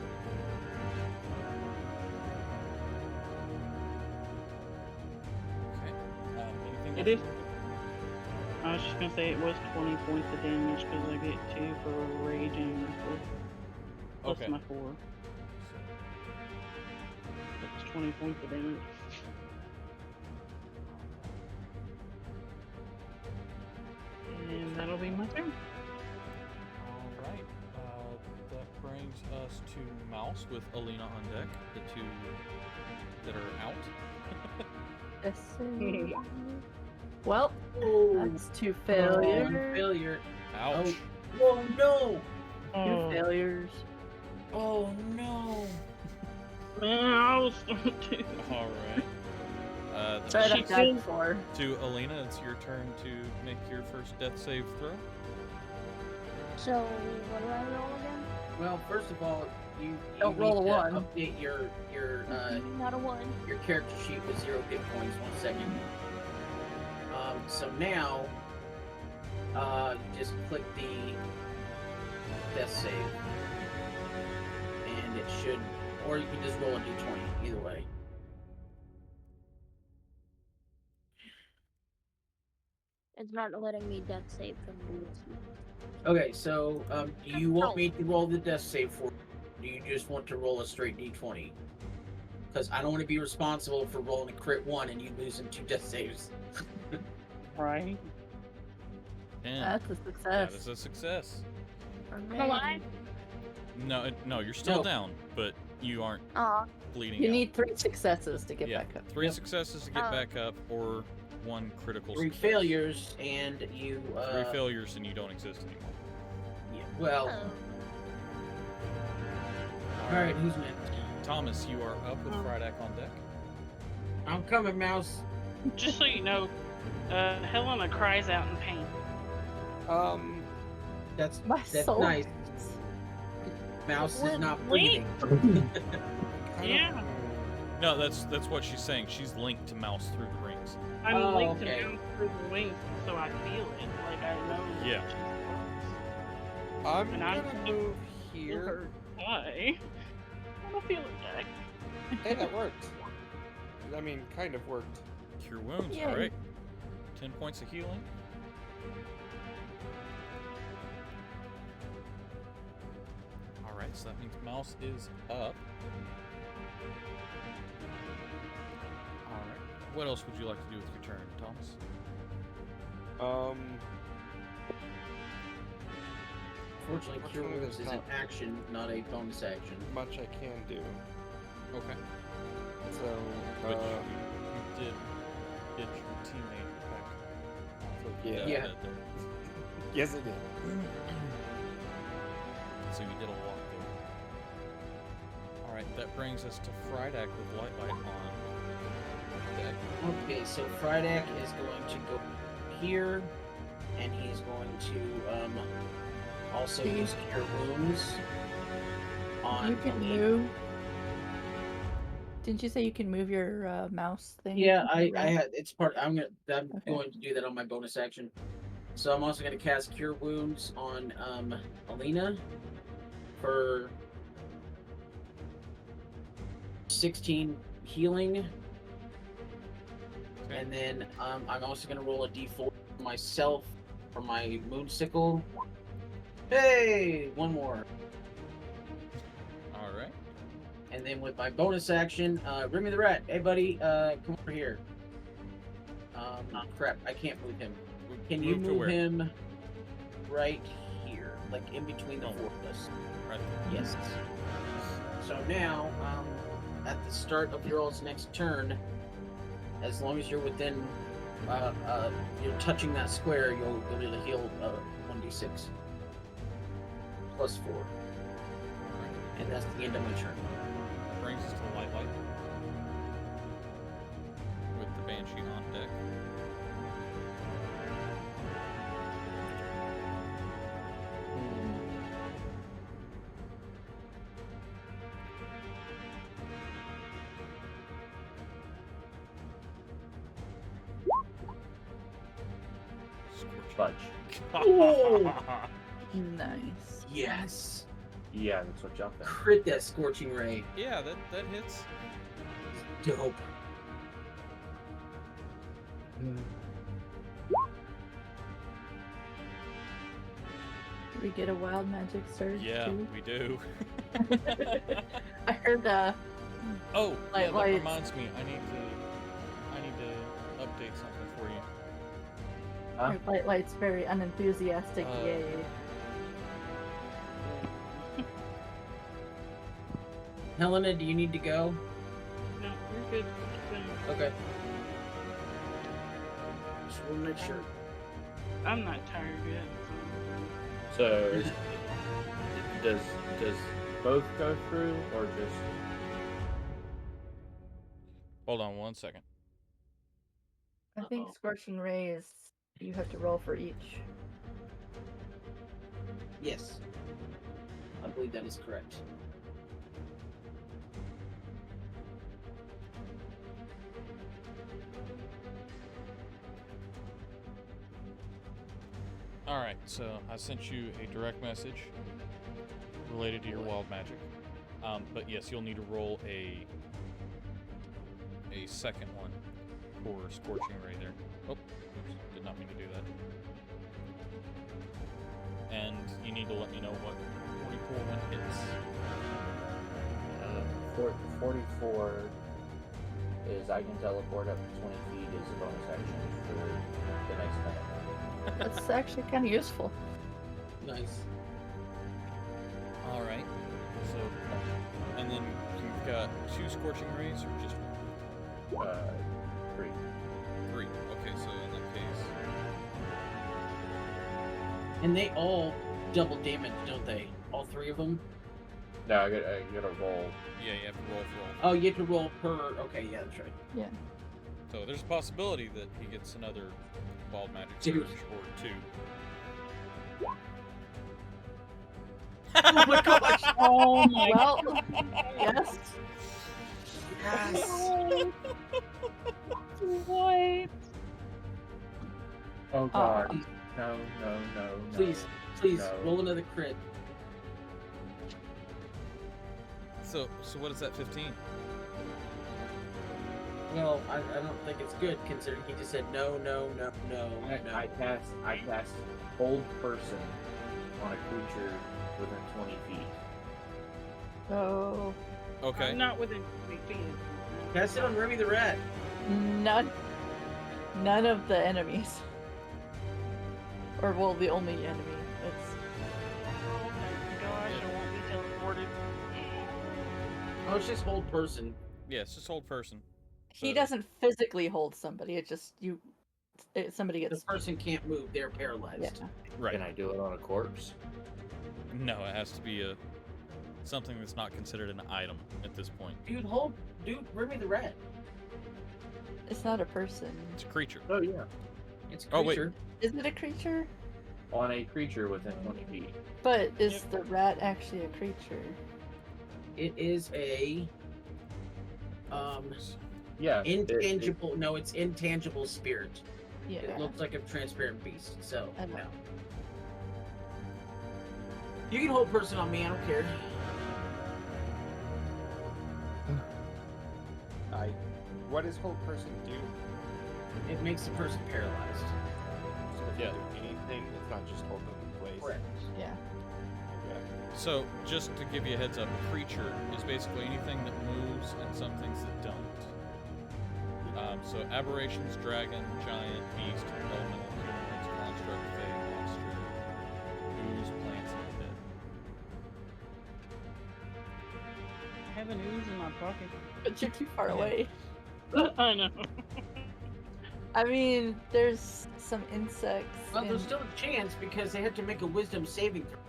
Okay. Anything It else? is. I was just gonna say it was 20 points of damage because I get 2 for rage and reckless. Plus Okay. my 4. That's 20 points of damage. And that'll be my turn. All right. That brings us to Mouse with Alina on deck, the 2 that are out. Yes. Well, Oh, that's 2 one failures. failure. Ouch. Oh no! 2 Oh, failures. Oh no! mouse. All right. That's right, She I've died feels- before. To Alina, it's your turn to make your first death save throw. So, what do I roll again? Well, first of all, you Don't roll need a to 1. update your Not a 1. your character sheet with 0 hit points. 1 second. So now, you just click the death save, and it should, or you can just roll a d20. Either way. It's not letting me death save from these. Okay, so do you want me to roll the death save for you? Do you just want to roll a straight d20? Because I don't want to be responsible for rolling a crit 1 and you losing 2 death saves. Right. 10. That's a That success. is a success. I'm alive. No, you're still No. down, but you aren't Aw. bleeding You out. need 3 successes to get Yeah, back up. 3 Yep. successes to get Oh. back up, or 1 critical 3 success. failures, and you. 3 failures and you don't exist anymore. Yeah, well. Oh. All right, who's next? Thomas, you are up with Frydak on deck. I'm coming, Mouse. Just so you know, Helena cries out in pain. That's My soul. nice. Mouse is not breathing. Yeah. No, that's what she's saying. She's linked to Mouse through the rings. I'm Oh, linked okay. to Mouse through the wings, so I feel it. Like I know. Yeah. I'm And I'm gonna just- move here. Why? I don't feel it, Jack. Hey, that worked. I mean, kind of worked. Cure wounds, Yay. alright. 10 points of healing. Alright, so that means Mouse is up. Alright. What else would you like to do with your turn, Thomas? Fortunately, Which Cure one of Wounds those is an top? action, not a bonus action. Much I can do. Okay. So, But you did get your teammate back off of the Yeah. bed there. yes, it did. So you did a walk there. Alright, that brings us to Frydak with Lightlight on deck. Okay, so Frydak is going to go here, and he's going to also See? use Cure Wounds on. You can move. Didn't you say you can move your mouse thing? Yeah, I around? had. It's part. I'm Okay. going to do that on my bonus action. So I'm also going to cast Cure Wounds on Alina for 16 healing. Okay. And then I'm also going to roll a d4 for myself for my Moonsicle. Hey! One more. Alright. And then with my bonus action, Remy the Rat. Hey, buddy, come over here. Crap, I can't move him. Can you to move where? him right here? Like in between the four of us? Right there. Yes. So now, at the start of your all's next turn, as long as you're within, you're touching that square, you'll be able to heal 1d6 plus 4, and that's the end of my turn. That brings us to Lightlight with the Banshee on deck. Fudge. Nice. Yes. Yeah, that's what jumped in. Crit that Scorching Ray. Yeah, that hits. Dope. Do we get a wild magic surge Yeah, too? we do. I heard Oh, yeah, that Lightlights. reminds me. I need to update something for you. Huh? Lightlight's very unenthusiastic. Yay. Helena, do you need to go? No, you're good. Okay. Just want to make sure. I'm not tired yet. So, does both go through, or just? Hold on 1 second. I think Scorching Ray is. You have to roll for each. Yes. I believe that is correct. Alright, so I sent you a direct message related to your wild magic. But yes, you'll need to roll a second one for Scorching Ray there. Oh, oops, did not mean to do that. And you need to let me know what 44 one hits. 44 is I can teleport up to 20 feet as a bonus action for the next minute. That's actually kind of useful. Nice. All right. So, and then you've got 2 scorching rays or just 1? 3. 3. Okay, so in that case, And they all double damage, don't they? All 3 of them? No, I gotta roll. yeah, you have to roll for all. Oh, you have to roll per. Okay, yeah, that's right. Yeah. So there's a possibility that he gets another wild magic Dude. surge or 2. Oh my gosh! Oh my Well, yes. Yes! What? Oh god. No. Please, No. roll another crit. So what is that? 15. Well, I don't think it's good considering he just said no. I cast hold person on a creature within 20 feet. So Okay. Not within 20 feet. Cast it on Remy the Rat. none of the enemies. Or well, the only enemy. It's Oh my gosh, I won't be teleported. Oh, it's just hold person. Yeah, it's just hold person. he So- doesn't physically hold somebody. It just somebody The gets person can't move; they're paralyzed. yeah. Right. Can I do it on a corpse? No, it has to be something that's not considered an item at this point. Dude, Remy the Rat. It's not a person. It's a creature. Oh yeah. It's a Oh, wait. creature. Is it a creature? On a creature within 20 feet. But is Yep. the rat actually a creature? It is a Yeah. intangible. No, it's intangible spirit. Yeah. It looks like a transparent beast. So I know. no. You can hold person on me. I don't care. What does hold person do? It makes the person paralyzed. So if Yeah. you do anything, it's not just hold them in place. Correct. Yeah. Okay. So just to give you a heads up, a creature is basically anything that moves and some things that don't. So aberrations, dragon, giant, beast, elemental, humanoids, construct, fey, monster, ooze, plants, and dead. I have an ooze in my pocket. But you're too far away. I know. I mean, there's some insects. Well, there's and- still a chance because they have to make a wisdom saving throw.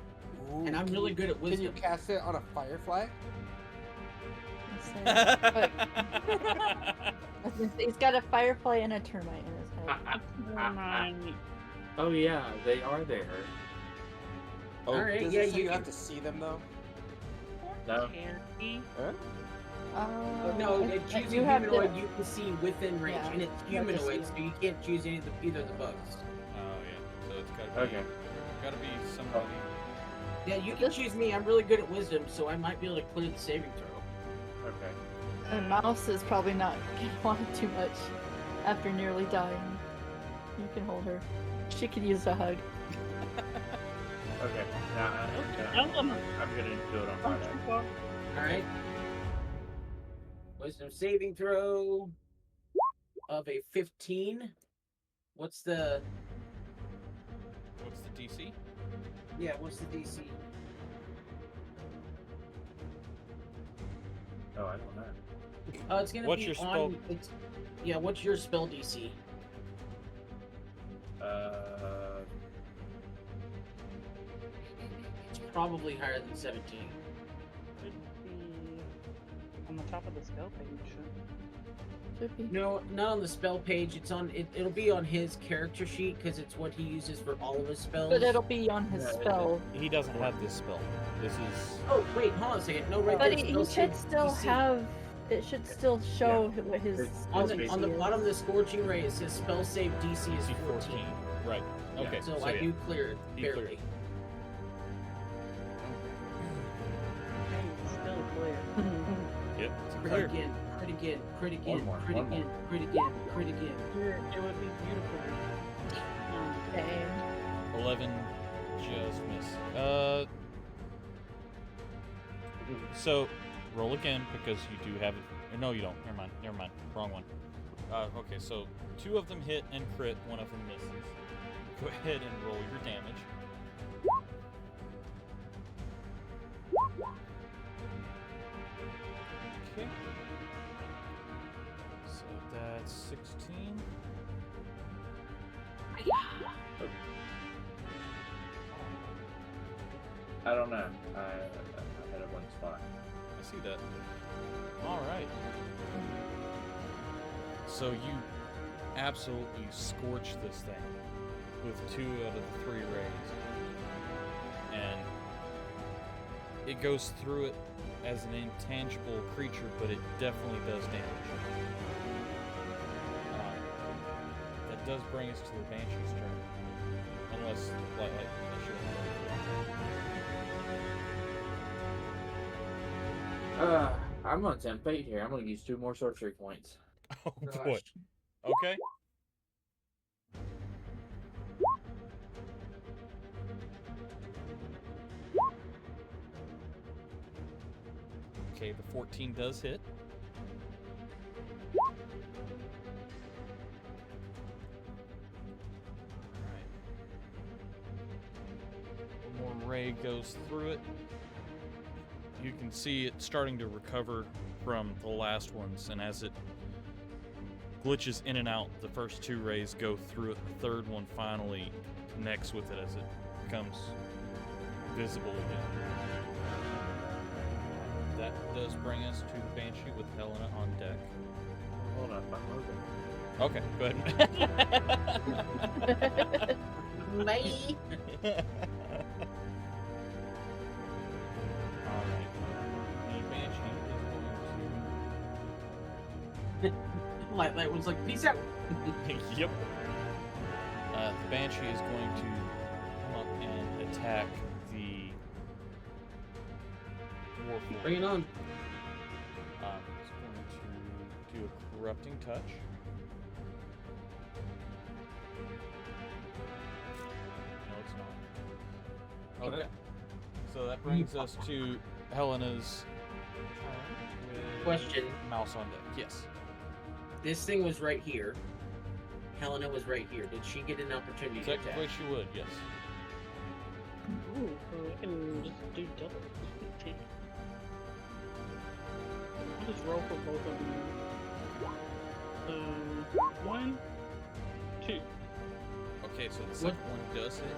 Ooh, And I'm can really you- good at Can you wisdom. cast it on a firefly? but he's got a firefly and a termite in his head. Never mind. Oh yeah, they are there. Oh, Alright, does yeah, it say you you can- have to see them though? No. Scary. Huh? No, I- choosing you have humanoid to- you can see within range, Yeah, and it's you have to see humanoid, them. so you can't choose either of the bugs. Oh yeah. So it's Okay. gotta be somebody. Yeah, you can This- choose me. I'm really good at wisdom, so I might be able to clear the saving throw. Okay. And Mouse is probably not gonna want it too much after nearly dying. You can hold her. She could use a hug. Okay. Now I'm gonna do it on Friday. All right. Wisdom saving throw of a 15. What's the What's the DC? What's the DC? Oh, I don't know. It's gonna What's be your spell? on. What's your spell DC? It's probably higher than 17. Should be on the top of the spell page. Should be. No, not on the spell page. It's on. It'll be on his character sheet because it's what he uses for all of his spells. But it'll be on his Yeah, spell. He doesn't have this spell. This is. Oh wait, hold on a second. No, right But there. he spell should save still DC. have. It should still show what his. It's- On Spell the save. bottom of the scorching ray. It says spell save DC is DC 14. Right. Yeah. Okay. So I yeah. do clear it You clear barely. it. Hey, it's still clear. Yep. It's a Crit clear. again. Crit again. Crit again. more, Crit one again. more. Crit again. Crit again. It would be beautiful. Okay. 11 just miss. So roll again because you do have it. Or no, you don't. Never mind. Wrong one. Okay, so 2 of them hit and crit, 1 of them misses. Go ahead and roll your damage. Okay. So that's 16. I don't know. I had a one spot. I see that. All right. So you absolutely scorch this thing with 2 out of the 3 rays. And it goes through it as an intangible creature, but it definitely does damage. That does bring us to the Banshee's turn. Unless, unless you I'm on temp fate here. I'm gonna use 2 more sorcery points. Oh boy. Okay. Okay, the 14 does hit. Alright. One more ray goes through it. You can see it starting to recover from the last ones, and as it glitches in and out, the first 2 rays go through it. The third one finally connects with it as it becomes visible again. That does bring us to the Banshee with Helena on deck. Hold up, I'm moving. Okay, go ahead. Me. Alright. The Banshee is Lightlight was like, peace out. going to... Yep. The Banshee is going to come up and attack the Warforged. Bring it on. It's going to do a corrupting touch. No, it's not. Okay. So that brings us to Helena's turn with Question. Mouse on deck. Yes. This thing was right here. Helena was right here. Did she get an opportunity to Technically, attack? she would. Yes. Ooh, so we can just do double. I'll just roll for both of them. 1, 2. Okay, so the second one does hit.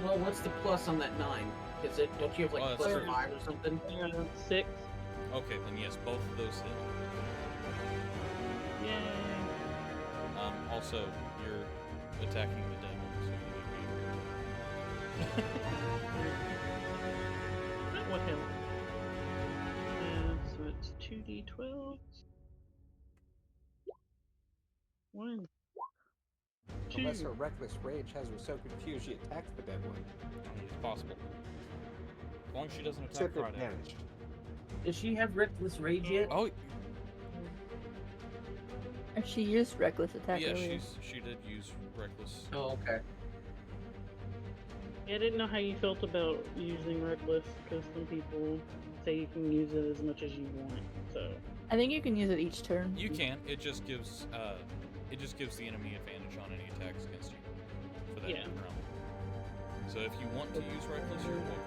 Well, what's the plus on that 9? Is it? Don't you have like Oh, plus that's true. 5 or something? 6. Okay, then yes, both of those hit. Yay. Also, you're attacking the dead one, so you need That would help. And so it's 2d12. 1, 2. Unless her reckless rage has her so confused she attacks the dead one. it's possible. As long as she doesn't attack Except Friday. advantage. Does she have reckless rage yet? Oh, She used reckless attack yeah, earlier. she did use reckless. Oh, okay. I didn't know how you felt about using reckless, because some people say you can use it as much as you want. So I think you can use it each turn. You can. It just gives the enemy advantage on any attacks against you for that Yeah. round. So if you want to use reckless, you're welcome to.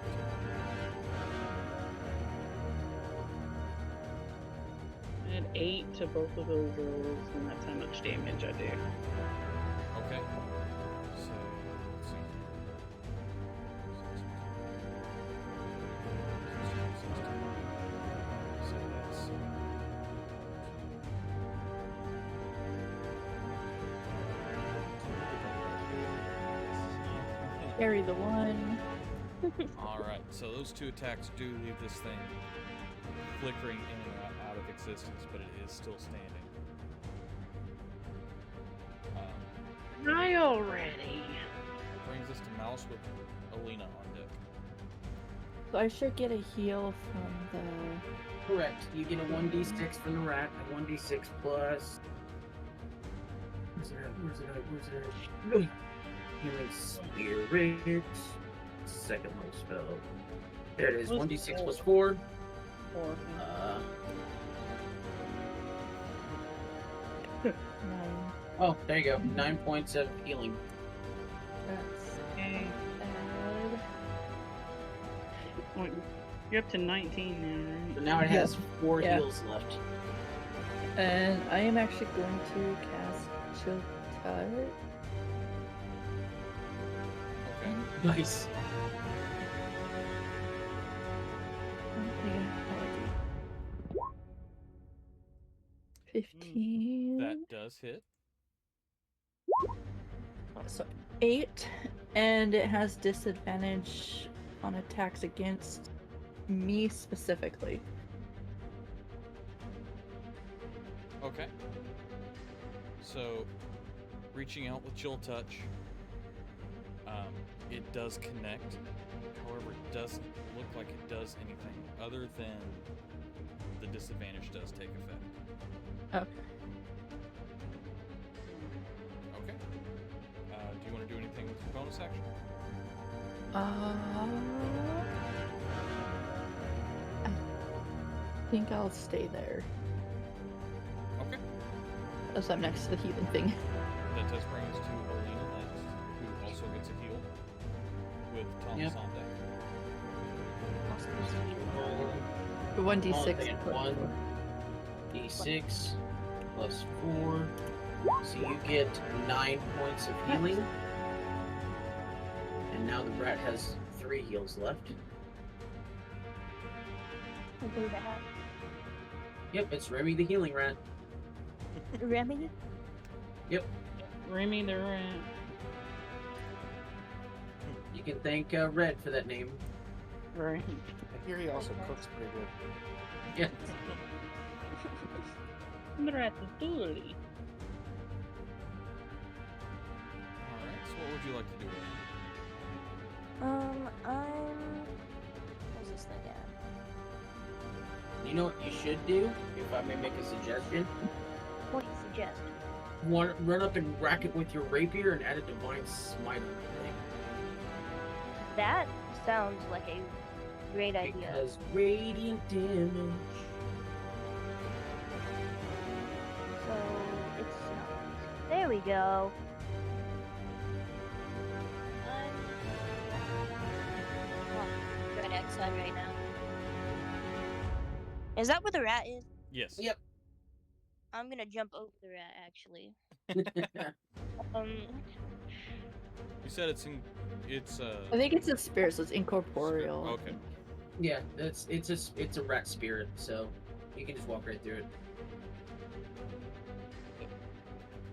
I had 8 to both of those rolls, and that's how much damage I do. Okay. So let's see. 16. So that's Carry the 1. all right. So those 2 attacks do leave this thing flickering in and out of existence, but it is still standing. Die already! Brings us to Mouse with Alina on deck. So I should get a heal from the... Correct. You get a 1d6 from the rat, a 1d6 plus. Where's it at? Where's it at? Where's it at? Healing Spirit. Second level spell. There it is. What's 1d6 four? plus 4. 4. 9. Oh, there you go. 9 points of healing. That's Okay. bad. Wait, You're up to 19 now, So right? now it has 4 Yeah. heals left. And I am actually going to cast Chill Touch. Okay. Nice. Yeah, 15. That does hit. So 8, and it has disadvantage on attacks against me specifically. Okay. So, reaching out with Chill Touch, it does connect. However, it doesn't look like it does anything other than the disadvantage does take effect. Okay. Okay. Do you want to do anything with your bonus action? I think I'll stay there. Okay. As I'm next to the heathen thing. That does bring us to Alina next, who also gets a heal with Thomas Yep. on deck. The 1d6. and 1d6 plus 4. So you get 9 points of healing. And now the rat has 3 heals left. Who the heck? Yep, it's Remy the healing rat. Remy? Remy the rat. You can thank Red for that name. Right. I hear he also cooks pretty good. Yeah. The ratatouille. Alright, so what would you like to do? Where's this thing at? You know what you should do, if I may make a suggestion? What do you suggest? Run up and rack it with your rapier and add a divine smite on the thing. That sounds like a great idea. Because radiant damage. So it's not. There we go. I'm right outside right now. Is that where the rat is? Yes. Yep. I'm gonna jump over the rat actually. You said it's I think it's a spirit, so it's incorporeal. Okay. Yeah, it's a rat spirit, so you can just walk right through it.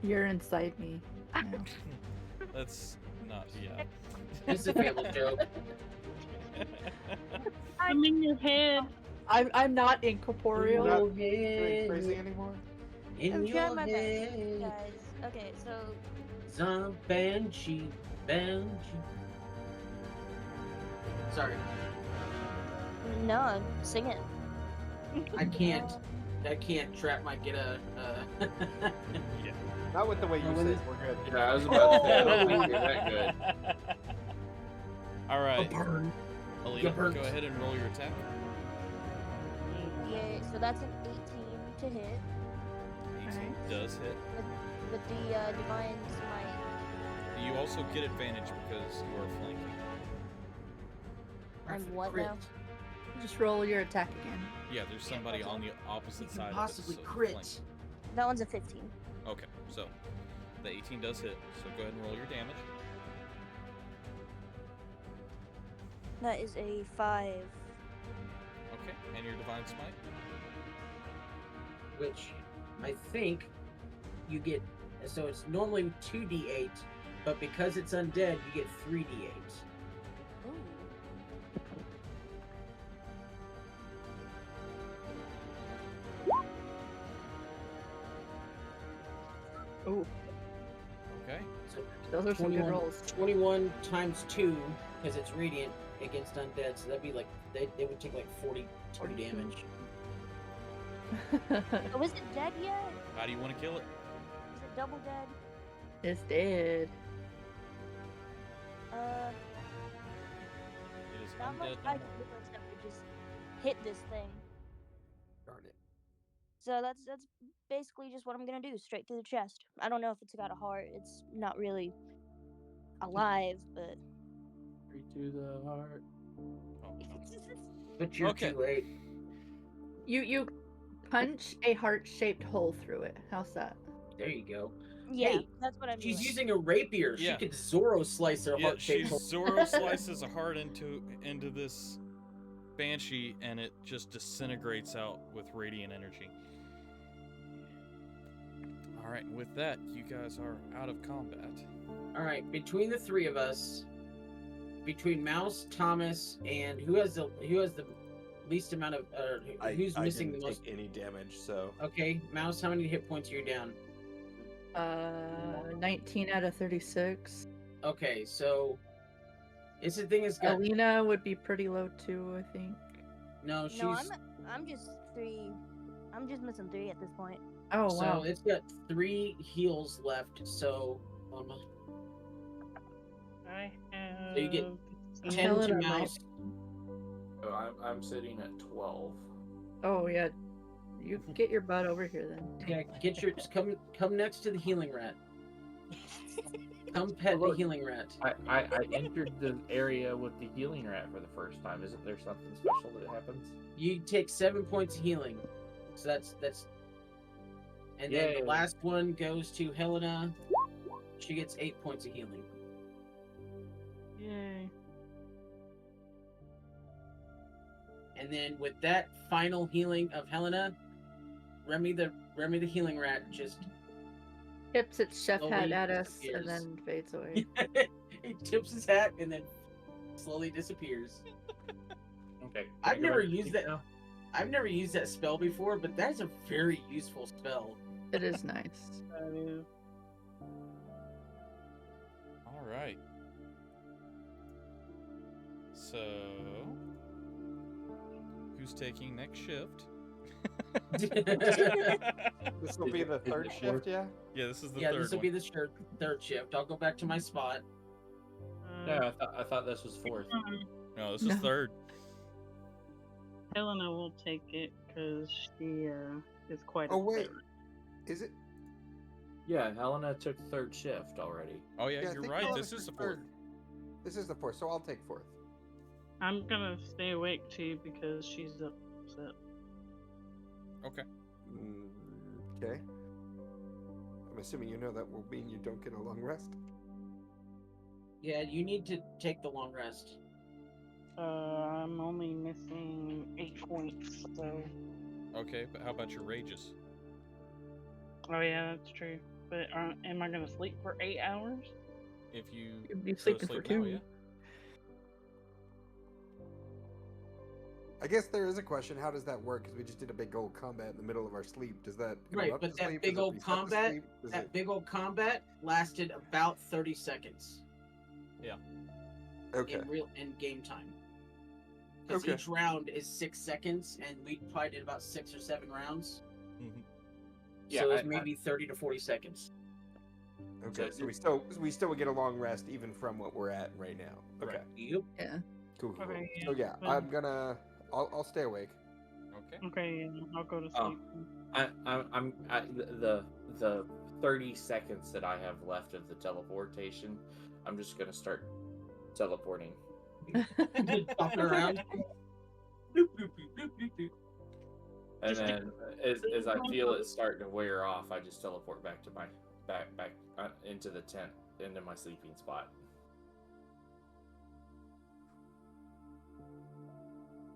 You're inside me. now. That's not It's a family joke. I'm in your head. I'm not incorporeal. Not doing crazy anymore? In I'm your trying my best, head. guys. Okay, so Banshee. Sorry, no, sing it. I can't. Trap might get a. Yeah. Not with the way you No, say it it, is- we're good. Yeah, I was about to say, I don't think you're that good. All a right, burn. Alina, burnt. go ahead and roll your attack. Yeah, so that's an 18 to hit 18 does hit. with the divine smite. You also get advantage because you are flanking. I'm Perfect what crit. now? Just roll your attack again. Yeah, there's somebody on the opposite You side can possibly of it. So crit. flanking. That one's a 15. Okay, so the 18 does hit. So go ahead and roll your damage. That is a 5. Okay, and your divine smite. Which I think you get. So it's normally 2d8, but because it's undead, you get 3d8. Ooh. Ooh, Okay. So those are some good 21 rolls. 21 times 2, because it's radiant against undead, so that'd be like, they would take like 42 damage. Oh, is it dead yet? How do you want to kill it? Is it double dead? It's dead. It is Not much undead. I no can more. do except for just hit this thing. Darn it. So that's basically just what I'm gonna do, straight through the chest. I don't know if it's got a heart. It's not really alive, but Straight to the heart. Oh, But you're Okay. too late. You punch a heart-shaped hole through it. How's that? There you go. Yeah, Hey, that's what I'm she's doing. using a rapier. Yeah. She could Zorro slice her Yeah, heart she shaped hole. Zoro slices a heart into this banshee, and it just disintegrates out with radiant energy. All right, with that, you guys are out of combat. All right, between the three of us, between Mouse, Thomas, and who has the least amount of who's missing the didn't most? take any damage, so Okay, Mouse, how many hit points are you down? 19 out of 36. Okay, so it's the thing is got Alina would be pretty low too, I think. no, she's No, I'm just 3. I'm just missing 3 at this point. Oh so wow. it's got 3 heals left. So I have. So you get 10 to Helena might- Mouse. So I'm sitting at 12. Oh yeah. You get your butt over here then. Yeah, get your come next to the healing rat. Come pet the Look. healing rat. I entered the area with the healing rat for the first time. Isn't there something special that happens? You take 7 points of healing. So that's and then Yay. the last one goes to Helena. She gets 8 points of healing. Yay. And then with that final healing of Helena, Remy the healing rat just Tips its chef hat Slowly at us disappears. and then fades away. he tips his hat and then slowly disappears. Okay. can I've I go never back to used sleep that. now? I've never used that spell before, but that's a very useful spell. It is nice. That is. All right. So, who's taking next shift? this will be the Is third it shift, fourth? yeah? Yeah, this is the Yeah, third this will one. be the third shift. I'll go back to my spot. No, I thought this was 4th. No, this is No. third. Helena will take it because she is quite. Oh a wait, third. is it? Yeah, Helena took 3rd shift already. Oh yeah, I you're think right. Helena This is the took fourth. third. This is the 4th, so I'll take 4th. I'm gonna stay awake too because she's upset. Okay. Okay. I'm assuming you know that will mean you don't get a long rest. Yeah, you need to take the long rest. I'm only missing 8 points, so. Okay, but how about your rages? Oh yeah, that's true. But am I gonna sleep for 8 hours? If you You'd be go to sleeping for sleep now, 2. yeah. I guess there is a question. How does that work? Because we just did a big old combat in the middle of our sleep. Does that Right, interrupt but the that sleep? big Does it old reset the combat- sleep? Does That it- big old combat lasted about 30 seconds Okay. in game time. Because Okay. each round is 6 seconds, and we probably did about 6 or 7 rounds. Mhm. Yeah, So I- it's maybe 30 to 40 seconds. Okay. So So we still would get a long rest even from what we're at right now. Okay. Right. Yep. Yeah. Cool. Okay, So yeah, well- I'll stay awake. Okay. Okay, yeah, I'll go to Oh. sleep. The 30 seconds that I have left of the teleportation, I'm just gonna start teleporting. Popping around. Bloop, bloop, bloop, bloop, bloop, bloop. And Just then as I feel it starting to wear off, I just teleport back to my back into the tent, into my sleeping spot.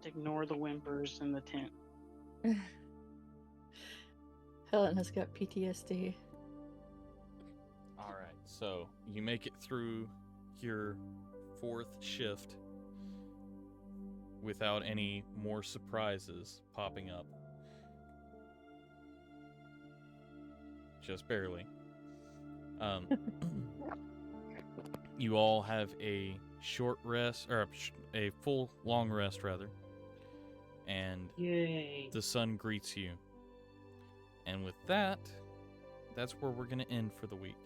Ignore the whimpers in the tent. Helena's got PTSD. All right. So you make it through your fourth shift without any more surprises popping up. Just barely. You all have a short rest, or a full long rest rather, and Yay. the sun greets you. And with that, that's where we're going to end for the week.